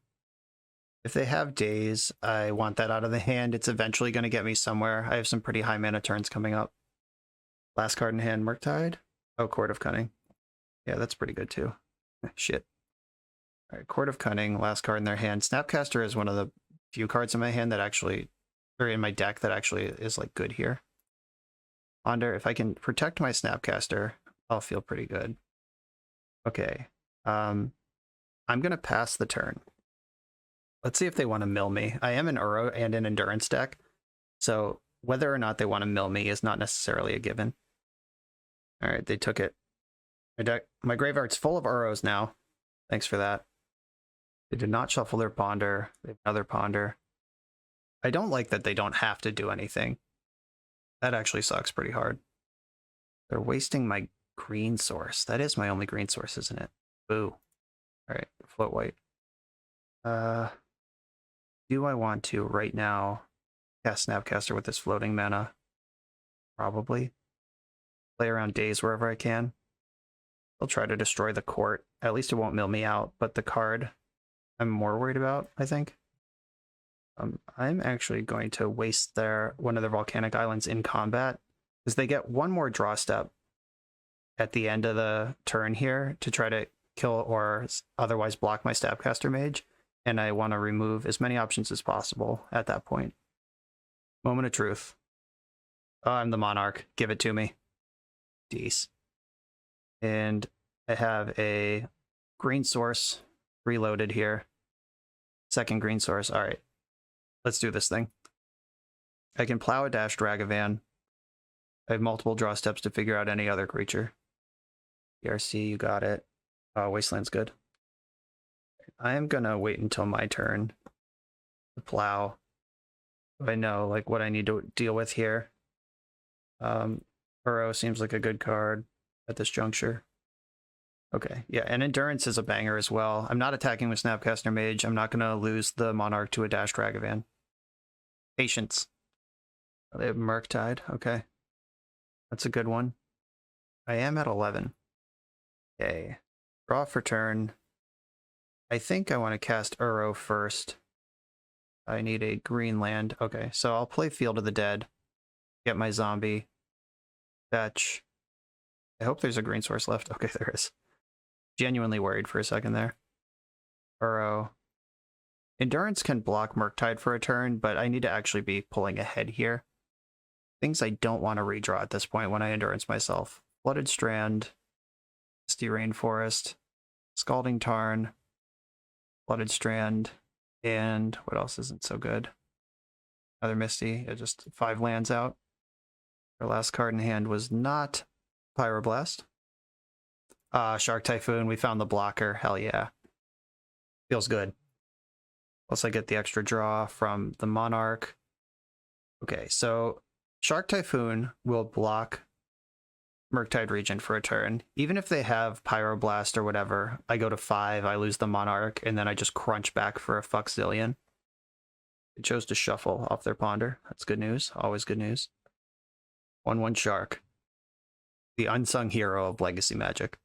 If they have Daze, I want that out of the hand. It's eventually gonna get me somewhere. I have some pretty high mana turns coming up. Last card in hand, Murktide. Oh, Court of Cunning. Yeah, that's pretty good too. Shit. All right, Court of Cunning, last card in their hand. Snapcaster is one of the few cards in my hand that actually, or in my deck that actually is like good here. Ponder, if I can protect my Snapcaster, I'll feel pretty good. Okay. I'm gonna pass the turn. Let's see if they want to mill me. I am an URO and an Endurance deck, so whether or not they want to mill me is not necessarily a given. All right, they took it. My graveyard's full of UROs now. Thanks for that. They did not shuffle their Ponder. They have another Ponder. I don't like that they don't have to do anything. That actually sucks pretty hard. They're wasting my green source. That is my only green source, isn't it? Boo. All right, float white. Do I want to right now cast Snapcaster with this floating mana? Probably. Play around Daze wherever I can. I'll try to destroy the court. At least it won't mill me out, but the card I'm more worried about, I think. I'm actually going to waste one of their volcanic islands in combat, because they get one more draw step at the end of the turn here to try to kill or otherwise block my Snapcaster Mage, and I want to remove as many options as possible at that point. Moment of truth. Oh, I'm the Monarch. Give it to me. Deece. And I have a green source reloaded here. Second green source. All right. Let's do this thing. I can plow a dashed Ragavan. I have multiple draw steps to figure out any other creature. ERC, you got it. Wasteland's good. I am gonna wait until my turn to plow. I know like what I need to deal with here. URO seems like a good card at this juncture. Okay, yeah, and Endurance is a banger as well. I'm not attacking with Snapcaster Mage. I'm not going to lose the Monarch to a Dash Dragavan. Patience. Oh, they have Murktide. Okay. That's a good one. I am at 11. Okay. Draw for turn. I think I want to cast URO first. I need a green land. Okay, so I'll play Field of the Dead. Get my zombie. Fetch. I hope there's a green source left. Okay, there is. Genuinely worried for a second there. URO. Endurance can block Murktide for a turn, but I need to actually be pulling ahead here. Things I don't want to redraw at this point when I Endurance myself. Flooded Strand. Misty Rainforest. Scalding Tarn. Flooded Strand. And what else isn't so good? Another Misty. Yeah, just 5 lands out. Our last card in hand was not Pyroblast. Shark Typhoon. We found the blocker. Hell yeah. Feels good. Plus I get the extra draw from the Monarch. Okay, so Shark Typhoon will block Murktide Regent for a turn. Even if they have Pyroblast or whatever, I go to 5, I lose the Monarch, and then I just crunch back for a Fuxzillion. They chose to shuffle off their Ponder. That's good news. Always good news. 1/1 Shark. The unsung hero of Legacy Magic.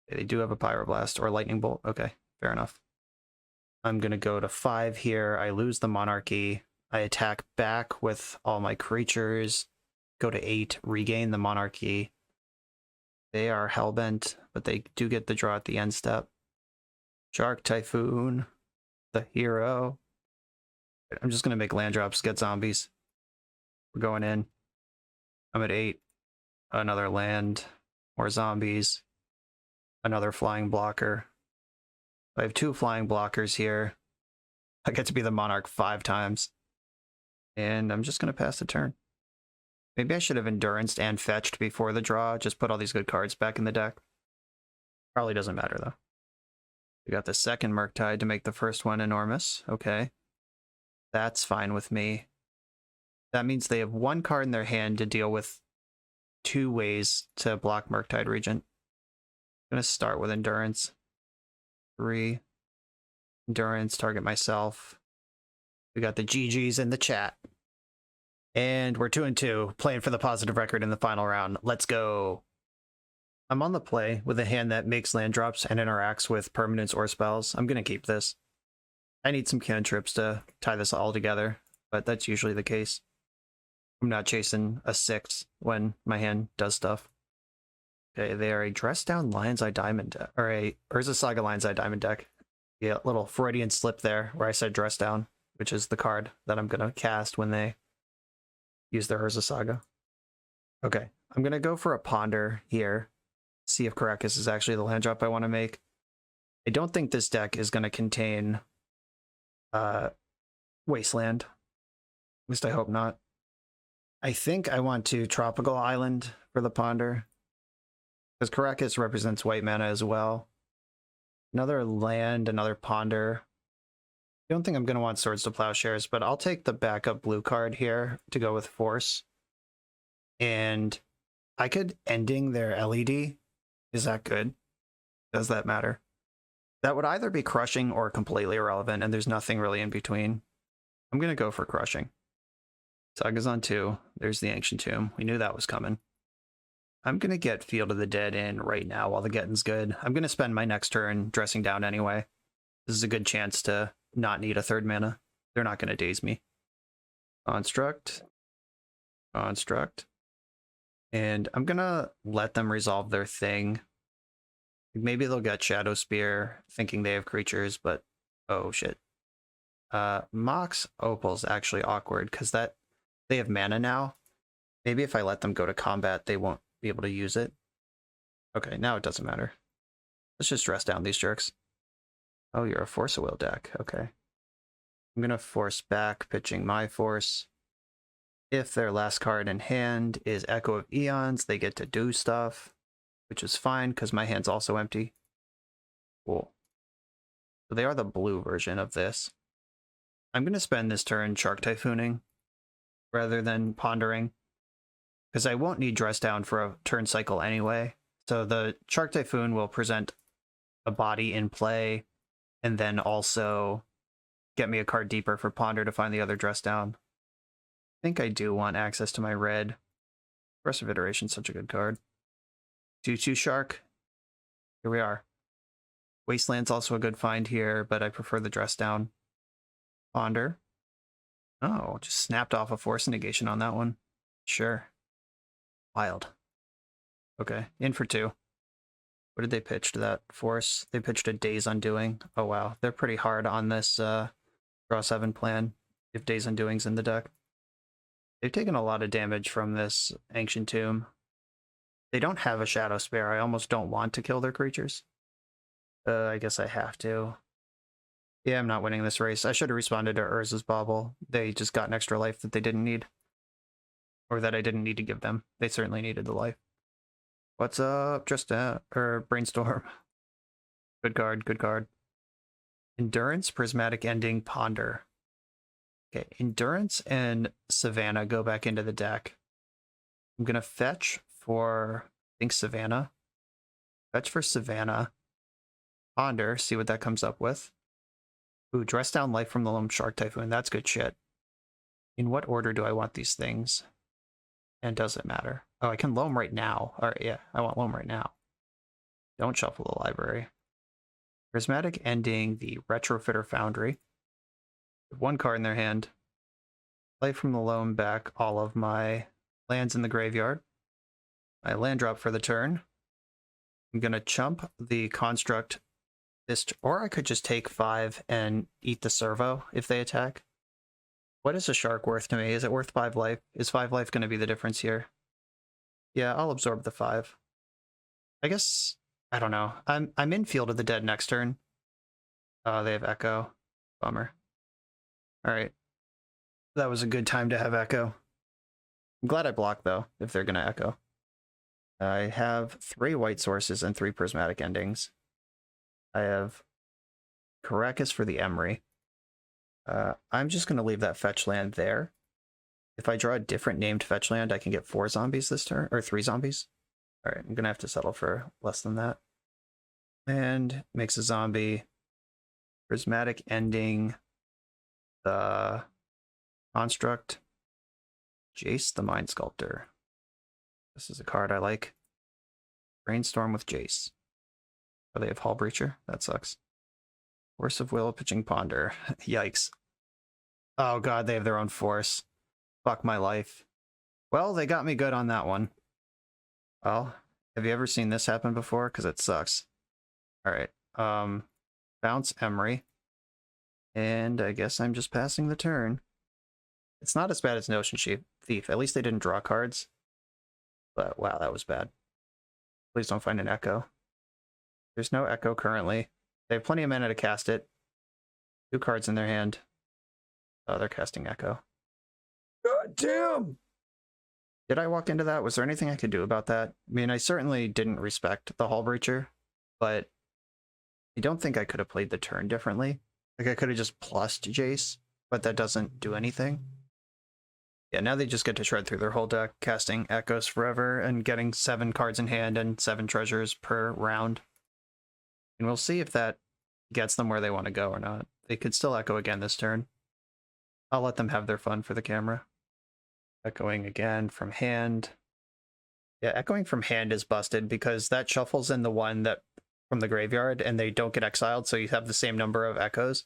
They do have a Pyroblast or Lightning Bolt. Okay, fair enough. I'm going to go to 5 here. I lose the Monarchy. I attack back with all my creatures. Go to 8, regain the Monarchy. They are Hellbent, but they do get the draw at the end step. Shark Typhoon, the hero. I'm just going to make land drops, get zombies. We're going in. I'm at 8. Another land, more zombies. Another flying blocker. I have 2 flying blockers here. I get to be the Monarch 5 times. And I'm just going to pass the turn. Maybe I should have Enduranced and fetched before the draw. Just put all these good cards back in the deck. Probably doesn't matter, though. We got the second Murktide to make the first one enormous. Okay. That's fine with me. That means they have 1 card in their hand to deal with 2 ways to block Murktide Regent. I'm going to start with Endurance. 3. Endurance, target myself. We got the GGs in the chat. And we're 2-2, playing for the positive record in the final round. Let's go. I'm on the play with a hand that makes land drops and interacts with permanents or spells. I'm going to keep this. I need some cantrips to tie this all together, but that's usually the case. I'm not chasing a 6 when my hand does stuff. Okay, they are a Dress Down Lion's Eye Diamond deck, or a Urza Saga Lion's Eye Diamond deck. Yeah, little Freudian slip there where I said Dress Down, which is the card that I'm going to cast when they use their Urza Saga. Okay, I'm going to go for a Ponder here. See if Karakas is actually the land drop I want to make. I don't think this deck is going to contain Wasteland. At least I hope not. I think I want to Tropical Island for the Ponder, because Karakas represents white mana as well. Another land, another Ponder. I don't think I'm going to want Swords to Plowshares, but I'll take the backup blue card here to go with Force. And I could Ending their LED. Is that good? Does that matter? That would either be crushing or completely irrelevant, and there's nothing really in between. I'm going to go for crushing. Saga's on 2. There's the Ancient Tomb. We knew that was coming. I'm going to get Field of the Dead in right now while the getting's good. I'm going to spend my next turn dressing down anyway. This is a good chance to not need a 3rd mana. They're not going to daze me. Construct. Construct. And I'm going to let them resolve their thing. Maybe they'll get Shadow Spear thinking they have creatures, but oh shit. Mox Opal's actually awkward because they have mana now. Maybe if I let them go to combat, they won't be able to use it. Okay, now it doesn't matter. Let's just dress down these jerks. Oh, you're a Force of Will deck. Okay. I'm going to force back, pitching my Force. If their last card in hand is Echo of Eons, they get to do stuff, which is fine because my hand's also empty. Cool. So they are the blue version of this. I'm going to spend this turn Shark Typhooning rather than Pondering, because I won't need Dress Down for a turn cycle anyway. So the Shark Typhoon will present a body in play, and then also get me a card deeper for Ponder to find the other dress down. I think I do want access to my red. Expressive Iteration, such a good card. 2/2 Shark. Here we are. Wasteland's also a good find here, but I prefer the dress down. Ponder. Oh, just snapped off a Force Negation on that one. Sure. Wild. Okay, in for 2. What did they pitch to that Force? They pitched a Days Undoing. Oh wow, they're pretty hard on this draw 7 plan if Days Undoing's in the deck. They've taken a lot of damage from this Ancient Tomb. They don't have a Shadow Spare. I almost don't want to kill their creatures. I guess I have to. Yeah, I'm not winning this race. I should have responded to Urza's Bauble. They just got an extra life that they didn't need. Or that I didn't need to give them. They certainly needed the life. What's up? Brainstorm. Good card, good card. Endurance, Prismatic Ending, Ponder. Okay, Endurance and Savannah go back into the deck. I'm gonna fetch for, I think, Savannah. Fetch for Savannah. Ponder, see what that comes up with. Ooh, Dress Down Life from the Loam Shark Typhoon. That's good shit. In what order do I want these things? And does it matter? Oh, I can Loam right now. Alright, yeah, I want Loam right now. Don't shuffle the library. Prismatic Ending, the Retrofitter Foundry. 1 card in their hand. Play from the Loam back all of my lands in the graveyard. My land drop for the turn. I'm gonna chump the Construct. Or I could just take 5 and eat the servo if they attack. What is a shark worth to me? Is it worth 5 life? Is 5 life going to be the difference here? Yeah, I'll absorb the 5. I guess, I don't know. I'm in Field of the Dead next turn. Oh, they have Echo. Bummer. Alright. That was a good time to have Echo. I'm glad I blocked, though, if they're going to Echo. I have 3 white sources and 3 prismatic endings. I have Caracas for the Emery. I'm just going to leave that fetch land there. If I draw a different named fetch land, I can get 4 zombies this turn, or 3 zombies. Alright, I'm going to have to settle for less than that. And makes a zombie. Prismatic Ending. The Construct. Jace the Mind Sculptor. This is a card I like. Brainstorm with Jace. Oh, they have Hull Breacher? That sucks. Force of Will, pitching Ponder. Yikes. Oh god, they have their own force. Fuck my life. Well, they got me good on that one. Well, have you ever seen this happen before? Because it sucks. Alright. Bounce Emery. And I guess I'm just passing the turn. It's not as bad as Notion Thief. At least they didn't draw cards. But wow, that was bad. Please don't find an Echo. There's no Echo currently. They have plenty of mana to cast it. 2 cards in their hand. Oh, they're casting Echo. God damn! Did I walk into that? Was there anything I could do about that? I mean, I certainly didn't respect the Hull Breacher, but I don't think I could have played the turn differently. Like, I could have just plussed Jace, but that doesn't do anything. Yeah, now they just get to shred through their whole deck, casting Echoes forever, and getting 7 cards in hand and 7 treasures per round. And we'll see if that gets them where they want to go or not. They could still Echo again this turn. I'll let them have their fun for the camera. Echoing again from hand. Yeah, Echoing from hand is busted because that shuffles in the one that from the graveyard and they don't get exiled, so you have the same number of Echoes.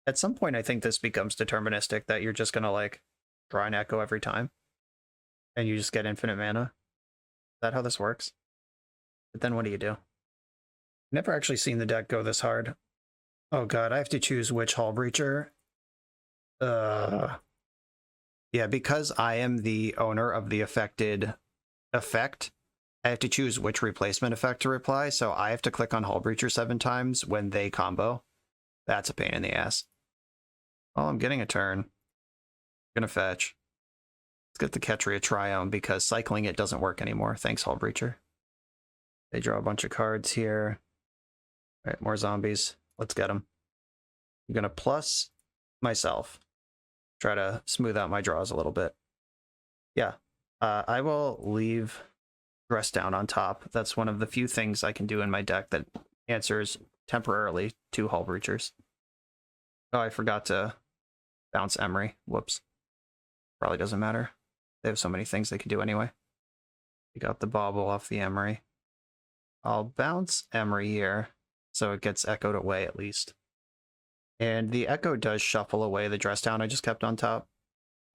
At some point, I think this becomes deterministic, that you're just going to, like, draw an Echo every time. And you just get infinite mana. Is that how this works? But then what do you do? Never actually seen the deck go this hard. Oh god, I have to choose which Hull Breacher. Yeah, because I am the owner of the affected effect, I have to choose which replacement effect to reply, so I have to click on Hull Breacher 7 times when they combo. That's a pain in the ass. Well, I'm getting a turn. I'm gonna fetch. Let's get the Ketria Triome, because cycling it doesn't work anymore. Thanks, Hull Breacher. They draw a bunch of cards here. Alright, more zombies. Let's get them. I'm gonna plus myself. Try to smooth out my draws a little bit. Yeah, I will leave Dress Down on top. That's one of the few things I can do in my deck that answers temporarily 2 Hull Breachers. Oh, I forgot to bounce Emery. Whoops. Probably doesn't matter. They have so many things they can do anyway. We got the bauble off the Emery. I'll bounce Emery here, so it gets echoed away at least. And the echo does shuffle away the Dress Down I just kept on top.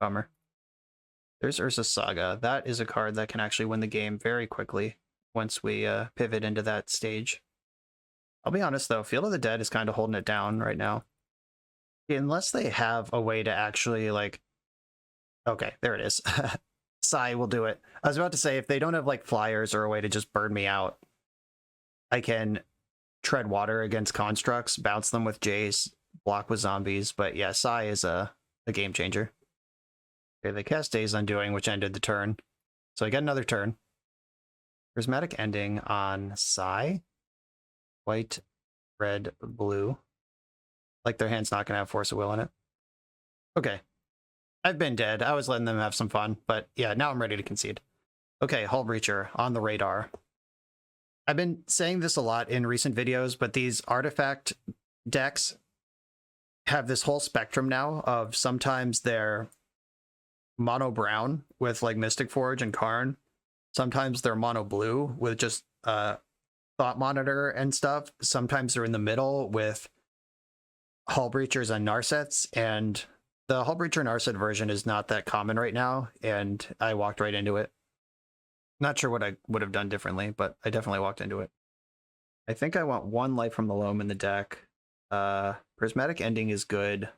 Bummer. There's Urza's Saga. That is a card that can actually win the game very quickly once we pivot into that stage. I'll be honest though, Field of the Dead is kind of holding it down right now. Unless they have a way to actually like... Okay, there it is. Sai will do it. I was about to say, if they don't have like flyers or a way to just burn me out, I can tread water against constructs, bounce them with Jace, block with zombies. But yeah, Sai is a game changer. Okay, they cast Days Undoing, which ended the turn. So I get another turn. Prismatic Ending on Sai. White, red, blue. Like their hand's not going to have Force of Will in it. Okay. I've been dead. I was letting them have some fun. But yeah, now I'm ready to concede. Okay, Hull Breacher on the radar. I've been saying this a lot in recent videos, but these artifact decks have this whole spectrum now of sometimes they're mono brown with like Mystic Forge and Karn. Sometimes they're mono blue with just Thought Monitor and stuff. Sometimes they're in the middle with Hull Breachers and Narsets, and the Hull Breacher Narset version is not that common right now, and I walked right into it. Not sure what I would have done differently, but I definitely walked into it. I think I want 1 life from the Loam in the deck. Prismatic Ending is good.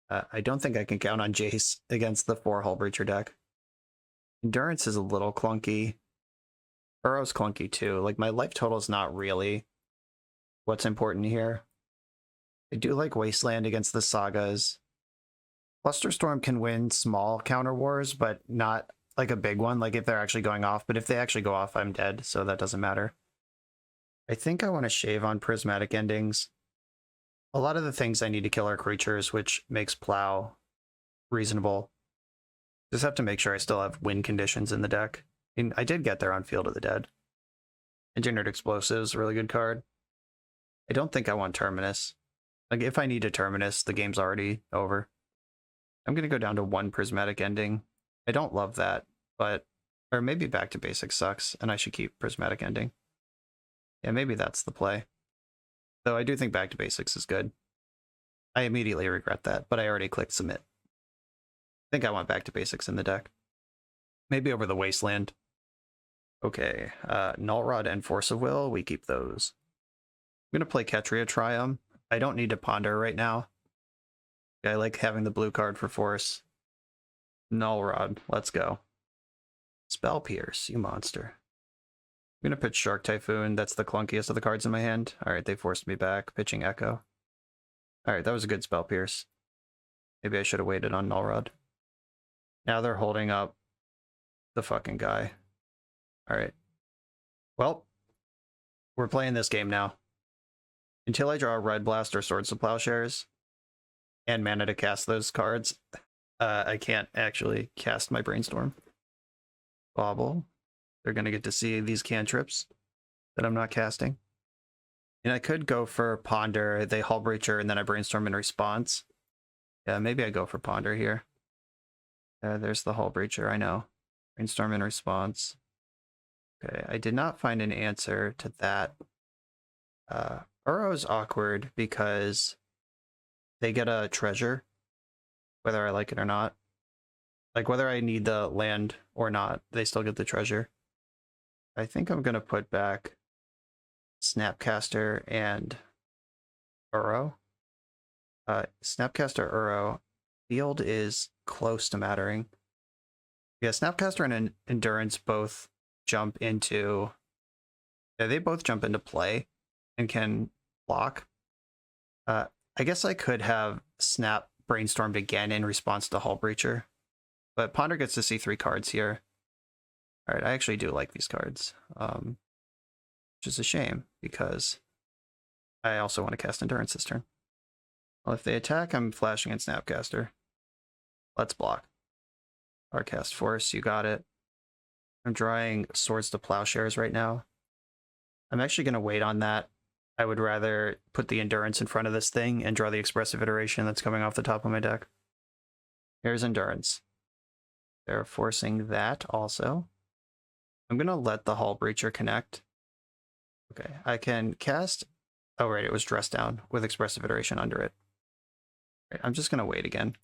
I don't think I can count on Jace against the 4 Hull Breacher deck. Endurance is a little clunky. URO's clunky too. Like, my life total is not really what's important here. I do like Wasteland against the Sagas. Flusterstorm can win small counter wars, but not like a big one, like if they're actually going off. But if they actually go off, I'm dead, so that doesn't matter. I think I want to shave on Prismatic Endings. A lot of the things I need to kill are creatures, which makes Plow reasonable. Just have to make sure I still have win conditions in the deck. And I did get there on Field of the Dead. Engineered Explosives, really good card. I don't think I want Terminus. Like, if I need a Terminus, the game's already over. I'm going to go down to 1 Prismatic Ending. I don't love that, but... Or maybe Back to Basics sucks, and I should keep Prismatic Ending. Yeah, maybe that's the play. Though I do think Back to Basics is good. I immediately regret that, but I already clicked Submit. I think I want Back to Basics in the deck. Maybe over the Wasteland. Okay, Null Rod and Force of Will, we keep those. I'm going to play Ketria Triumph. I don't need to ponder right now. I like having the blue card for Force. Null Rod, let's go. Spell Pierce, you monster. I'm going to pitch Shark Typhoon. That's the clunkiest of the cards in my hand. Alright, they forced me back. Pitching Echo. Alright, that was a good Spell Pierce. Maybe I should have waited on Null Rod. Now they're holding up the fucking guy. Alright. Well, we're playing this game now. Until I draw a Red Blast or Swords to Plowshares and mana to cast those cards, I can't actually cast my Brainstorm. Bauble. They're going to get to see these cantrips that I'm not casting. And I could go for Ponder, they Hull Breacher, and then I Brainstorm in response. Yeah, maybe I go for Ponder here. There's the Hull Breacher, I know. Brainstorm in response. Okay, I did not find an answer to that. URO is awkward because they get a treasure, whether I like it or not. Like, whether I need the land or not, they still get the treasure. I think I'm going to put back Snapcaster and URO. Snapcaster, URO. Field is close to mattering. Yeah, Snapcaster and Endurance both jump into... Yeah, they both jump into play and can block. I guess I could have Snap Brainstormed again in response to Hull Breacher. But Ponder gets to see 3 cards here. Alright, I actually do like these cards. Which is a shame, because I also want to cast Endurance this turn. Well, if they attack, I'm flashing in Snapcaster. Let's block. Cast Force, you got it. I'm drawing Swords to Plowshares right now. I'm actually going to wait on that. I would rather put the Endurance in front of this thing and draw the Expressive iteration that's coming off the top of my deck. Here's Endurance. They're forcing that also. I'm going to let the Hull Breacher connect. Okay, I can cast... Oh, right, it was Dress Down with Expressive iteration under it. Right, I'm just going to wait again.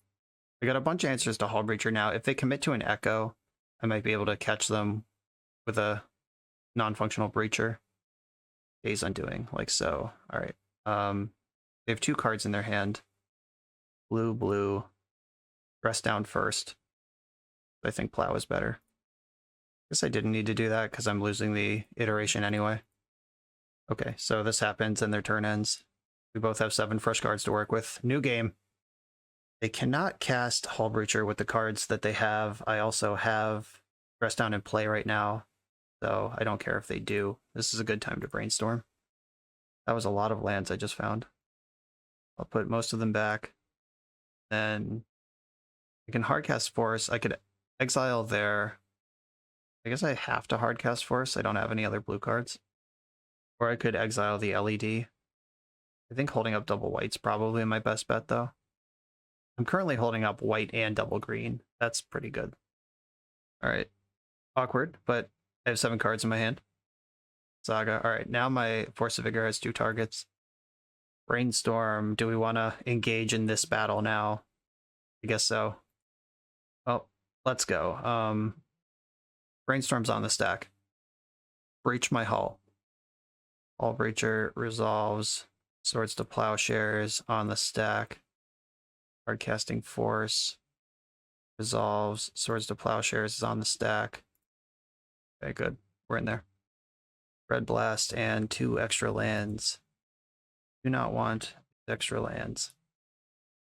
I got a bunch of answers to Hull Breacher now. If they commit to an Echo, I might be able to catch them with a non-functional Breacher. Days Undoing, like so. All right. They have 2 cards in their hand. Blue, blue. Dress Down first. I think Plow is better. Guess I didn't need to do that because I'm losing the iteration anyway. Okay, so this happens and their turn ends. We both have 7 fresh cards to work with. New game. They cannot cast Hull Breacher with the cards that they have. I also have Dress Down in play right now, so I don't care if they do. This is a good time to brainstorm. That was a lot of lands I just found. I'll put most of them back. Then I can hardcast Force. I could exile their... I guess I have to hardcast Force. I don't have any other blue cards. Or I could exile the LED. I think holding up double white's probably my best bet, though. I'm currently holding up white and double green. That's pretty good. Alright. Awkward, but I have 7 cards in my hand. Saga. Alright, now my Force of Vigor has 2 targets. Brainstorm. Do we want to engage in this battle now? I guess so. Oh, let's go. Brainstorm's on the stack. Breach my hull. Hull Breacher resolves. Swords to Plowshares on the stack. Hardcasting Force. Resolves. Swords to Plowshares is on the stack. Okay, good. We're in there. Red Blast and 2 extra lands. Do not want extra lands.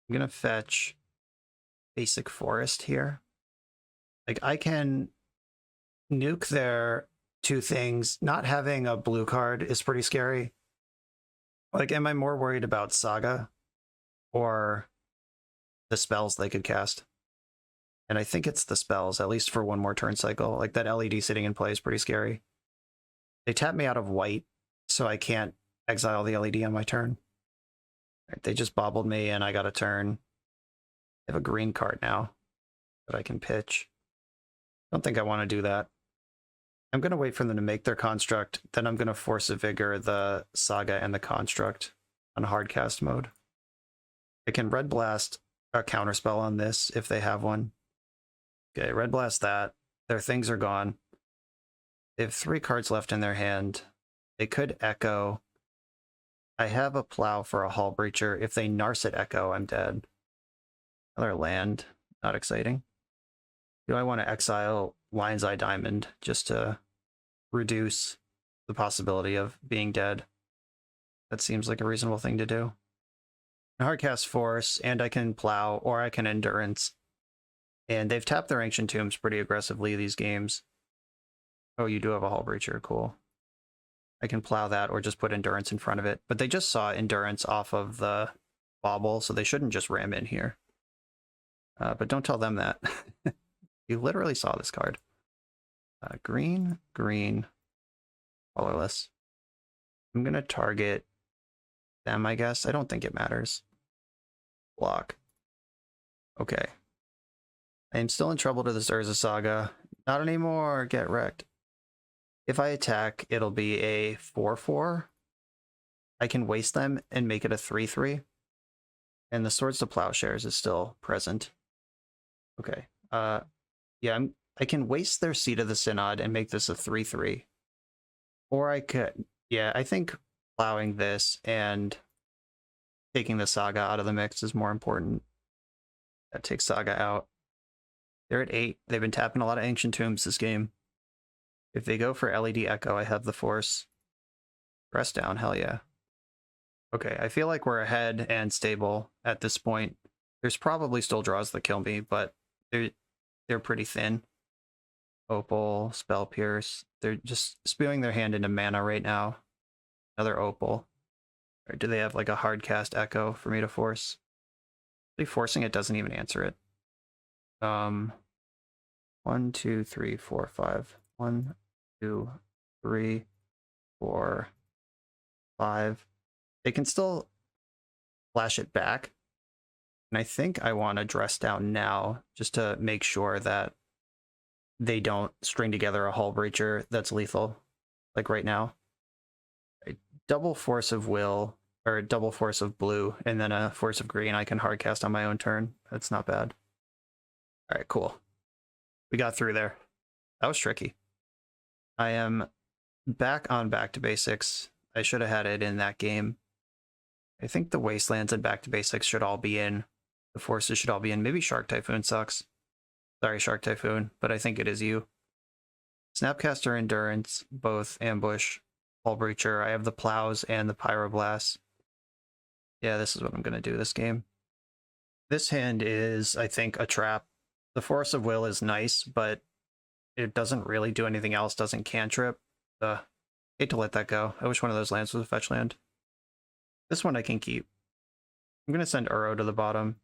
I'm going to fetch Basic Forest here. Like, I can nuke their 2 things. Not having a blue card is pretty scary. Like, am I more worried about Saga or the spells they could cast? And I think it's the spells, at least for 1 more turn cycle. Like, that LED sitting in play is pretty scary. They tap me out of white, so I can't exile the LED on my turn. Right, they just bobbled me, and I got a turn. I have a green card now that I can pitch. I don't think I want to do that. I'm going to wait for them to make their construct, then I'm going to Force of Vigor the Saga and the construct on hardcast mode. I can Red Blast a counterspell on this if they have one. Okay, Red Blast that. Their things are gone. They have 3 cards left in their hand. They could Echo. I have a Plow for a Hull Breacher. If they Narset Echo, I'm dead. Another land. Not exciting. Do I want to exile Lion's Eye Diamond just to reduce the possibility of being dead? That seems like a reasonable thing to do. Hardcast Force, and I can Plow, or I can Endurance. And they've tapped their Ancient Tombs pretty aggressively these games. Oh, you do have a Hull Breacher, cool. I can Plow that, or just put Endurance in front of it. But they just saw Endurance off of the bobble, so they shouldn't just ram in here. But don't tell them that. You literally saw this card. Green, green, colorless. I'm going to target them, I guess. I don't think it matters. Block. Okay. I am still in trouble to this Urza Saga. Not anymore. Get wrecked. If I attack, it'll be a 4/4. I can waste them and make it a 3/3. And the Swords to Plowshares is still present. Okay. Yeah, I can waste their Seat of the Synod and make this a 3/3. Or I could... Yeah, I think plowing this and taking the Saga out of the mix is more important. That takes Saga out. They're at 8. They've been tapping a lot of Ancient Tombs this game. If they go for LED Echo, I have the Force. Press down, hell yeah. Okay, I feel like we're ahead and stable at this point. There's probably still draws that kill me, but they're pretty thin. Opal, Spell Pierce. They're just spewing their hand into mana right now. Another Opal. Or do they have like a hard cast Echo for me to force? Forcing it doesn't even answer it. 1, 2, 3, 4, 5. 1, 2, 3, 4, 5. They can still flash it back. And I think I want to dress down now just to make sure that they don't string together a hull breacher that's lethal, like right now. A double force of will, or a double force of blue, and then a force of green I can hardcast on my own turn. That's not bad. All right, cool. We got through there. That was tricky. I am back on Back to Basics. I should have had it in that game. I think the Wastelands and Back to Basics should all be in. The Forces should all be in. Maybe Shark Typhoon sucks. Sorry, Shark Typhoon, but I think it is you. Snapcaster Endurance, both Ambush, Hull Breacher. I have the Plows and the Pyroblast. Yeah, this is what I'm going to do this game. This hand is, I think, a trap. The Force of Will is nice, but it doesn't really do anything else, doesn't cantrip. Hate to let that go. I wish one of those lands was a fetch land. This one I can keep. I'm going to send URO to the bottom,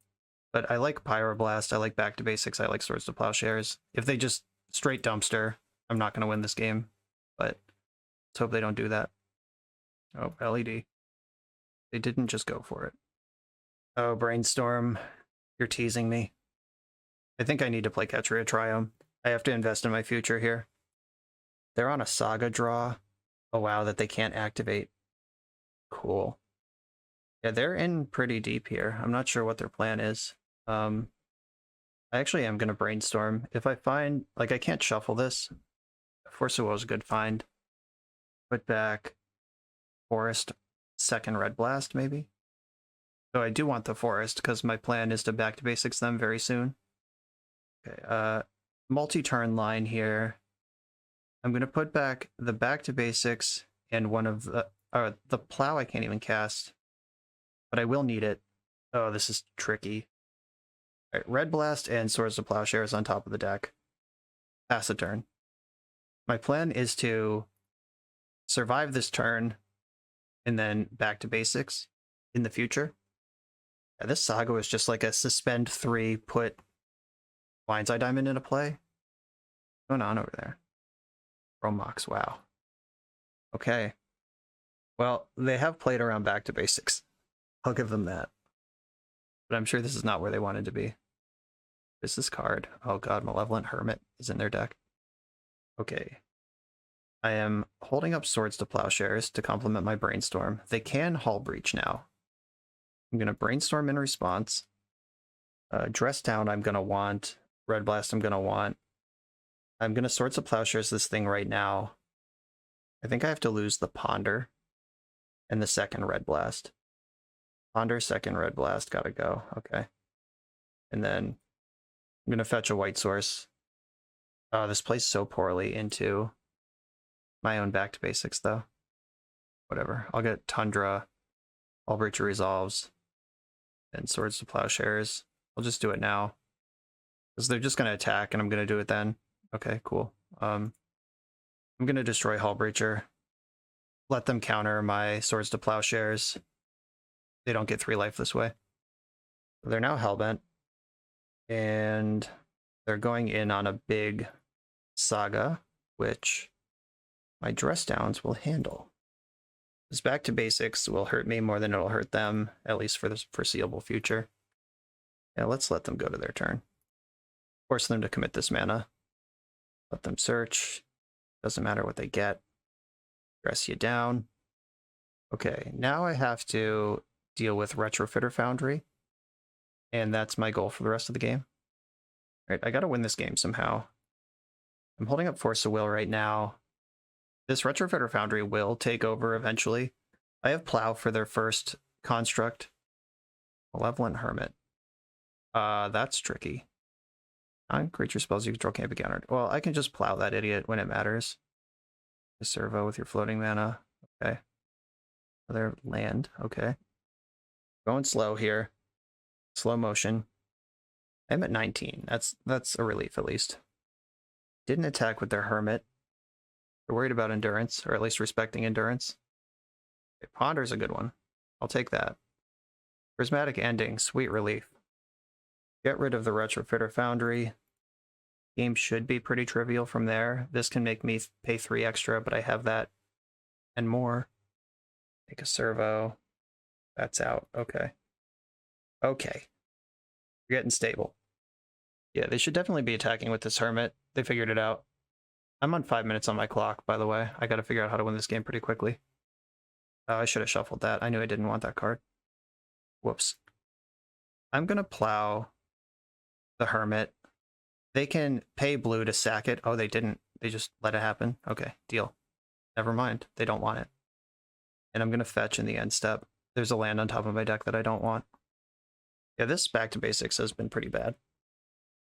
but I like Pyroblast, I like Back to Basics, I like Swords to Plowshares. If they just straight dumpster, I'm not going to win this game, but let's hope they don't do that. Oh, LED. They didn't just go for it. Oh, Brainstorm, you're teasing me. I think I need to play Ketria Triome. I have to invest in my future here. They're on a Saga draw. Oh wow, that they can't activate. Cool. Yeah, they're in pretty deep here. I'm not sure what their plan is. I actually am going to Brainstorm. If I find, like, I can't shuffle this. Force of Will is a good find. Put back Forest, second Red Blast, maybe? So I do want the Forest, because my plan is to Back to Basics them very soon. Okay, multi-turn line here. I'm going to put back the Back to Basics and one of the Plow I can't even cast, but I will need it. Oh, this is tricky. All right, Red Blast and Swords to Plowshares on top of the deck. Pass a turn. My plan is to survive this turn and then Back to Basics in the future. Yeah, this Saga was just like a suspend 3, put Lion's Eye Diamond into play. What's going on over there? Romox, wow. Okay. Well, they have played around Back to Basics. I'll give them that. But I'm sure this is not where they wanted to be. What is this card? Oh god, Malevolent Hermit is in their deck. Okay. I am holding up Swords to Plowshares to complement my Brainstorm. They can Hull Breach now. I'm going to Brainstorm in response. Dress Down I'm going to want. Red Blast I'm going to want. I'm going to Swords to Plowshares this thing right now. I think I have to lose the Ponder and the second Red Blast. Ponder, second Red Blast, gotta go. Okay. And then I'm going to fetch a white source. Oh, this plays so poorly into my own Back to Basics, though. Whatever. I'll get Tundra, Hull Breacher Resolves, and Swords to Plowshares. I'll just do it now. Because they're just going to attack, and I'm going to do it then. Okay, cool. I'm going to destroy Hull Breacher. Let them counter my Swords to Plowshares. They don't get 3 life this way. They're now Hellbent. And they're going in on a big Saga, which my Dress Downs will handle. This Back to Basics will hurt me more than it'll hurt them, at least for the foreseeable future. Yeah, let's let them go to their turn. Force them to commit this mana. Let them search. Doesn't matter what they get. Dress you down. Okay, now I have to deal with Retrofitter Foundry. And that's my goal for the rest of the game. All right, I gotta win this game somehow. I'm holding up Force of Will right now. This Retrofitter Foundry will take over eventually. I have Plow for their first construct. Malevolent Hermit. That's tricky. Non-creature spells you control can't be countered. Well, I can just Plow that idiot when it matters. Servo with your floating mana. Okay. Another land. Okay. Going slow here. Slow motion. I'm at 19. That's a relief, at least. Didn't attack with their Hermit. They're worried about endurance, or at least respecting endurance. Okay, Ponder's a good one. I'll take that. Prismatic Ending, sweet relief. Get rid of the Retrofitter Foundry. Game should be pretty trivial from there. This can make me pay 3 extra, but I have that and more. Make a servo. That's out. Okay. Okay. We're getting stable. Yeah, they should definitely be attacking with this Hermit. They figured it out. I'm on 5 minutes on my clock, by the way. I gotta figure out how to win this game pretty quickly. I should have shuffled that. I knew I didn't want that card. Whoops. I'm gonna plow the Hermit. They can pay blue to sack it. Oh, they didn't. They just let it happen. Okay, deal. Never mind. They don't want it. And I'm gonna fetch in the end step. There's a land on top of my deck that I don't want. Yeah, this back to basics has been pretty bad.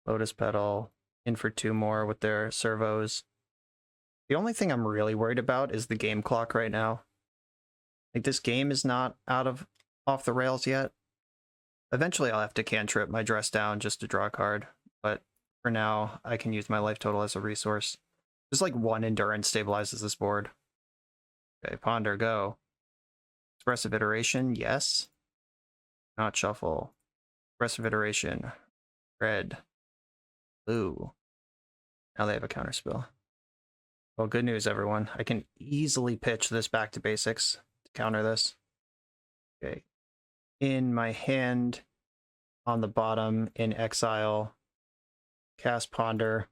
Lotus Petal, in for 2 more with their servos. The only thing I'm really worried about is the game clock right now. Like, this game is not off the rails yet. Eventually I'll have to cantrip my dress down just to draw a card, but for now I can use my life total as a resource. Just like 1 endurance stabilizes this board. Okay, ponder, go. Expressive iteration, yes. Not shuffle. Expressive iteration, red, blue. Now they have a counterspell. Well, good news, everyone. I can easily pitch this back to basics to counter this. Okay. In my hand, on the bottom, in exile, cast Ponder,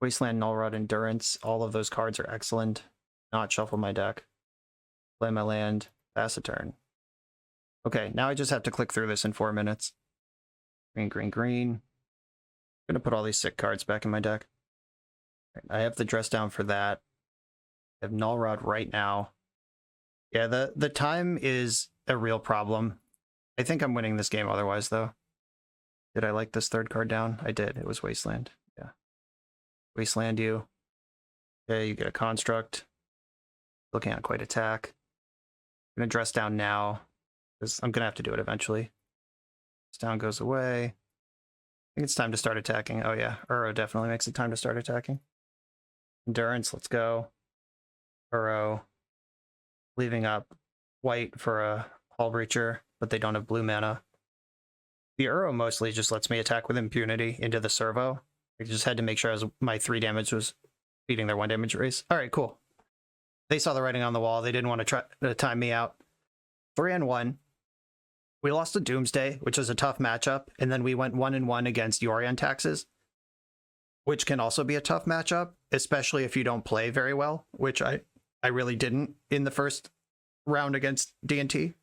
Wasteland, Nullrod, Endurance. All of those cards are excellent. Not shuffle my deck. Play my land, pass a turn. Okay, now I just have to click through this in 4 minutes. Green, green, green. I'm gonna put all these sick cards back in my deck. I have the dress down for that. I have Nullrod right now. Yeah, the time is a real problem. I think I'm winning this game otherwise, though. Did I like this 3rd card down? I did. It was Wasteland. Yeah. Wasteland you. Okay, you get a construct. Looking at quite attack. I'm gonna dress down now, because I'm gonna have to do it eventually. This down goes away. I think it's time to start attacking. Oh yeah, URO definitely makes it time to start attacking. Endurance, let's go. URO. Leaving up white for a Hull Breacher, but they don't have blue mana. The URO mostly just lets me attack with impunity into the servo. I just had to make sure my 3 damage was beating their 1 damage raise. Alright, cool. They saw the writing on the wall. They didn't want to try to time me out. 3-1. We lost to Doomsday, which is a tough matchup, and then we went 1-1 against Yorion Taxes, which can also be a tough matchup, especially if you don't play very well, which I really didn't in the first round against D&T.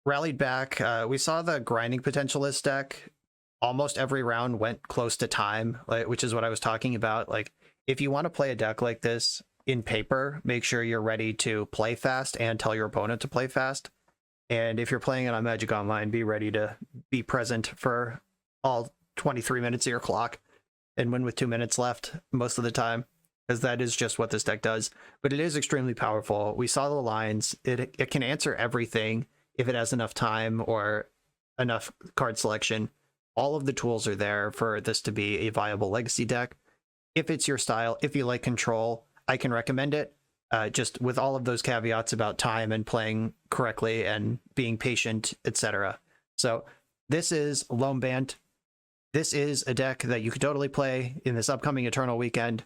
Rallied back. We saw the grinding potentialist deck. Almost every round went close to time, which is what I was talking about. Like, if you want to play a deck like this in paper, make sure you're ready to play fast and tell your opponent to play fast. And if you're playing it on Magic Online, be ready to be present for all 23 minutes of your clock and win with 2 minutes left most of the time, because that is just what this deck does. But it is extremely powerful. We saw the lines. It can answer everything if it has enough time or enough card selection. All of the tools are there for this to be a viable legacy deck. If it's your style, if you like control, I can recommend it. Just with all of those caveats about time and playing correctly and being patient, etc. So this is Loam Bant. This is a deck that you could totally play in this upcoming Eternal weekend.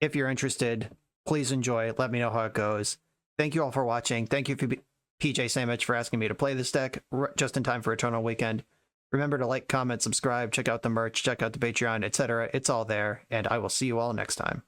If you're interested, please enjoy. Let me know how it goes. Thank you all for watching. Thank you, PJ Sandwich, for asking me to play this deck just in time for Eternal weekend. Remember to like, comment, subscribe, check out the merch, check out the Patreon, etc. It's all there, and I will see you all next time.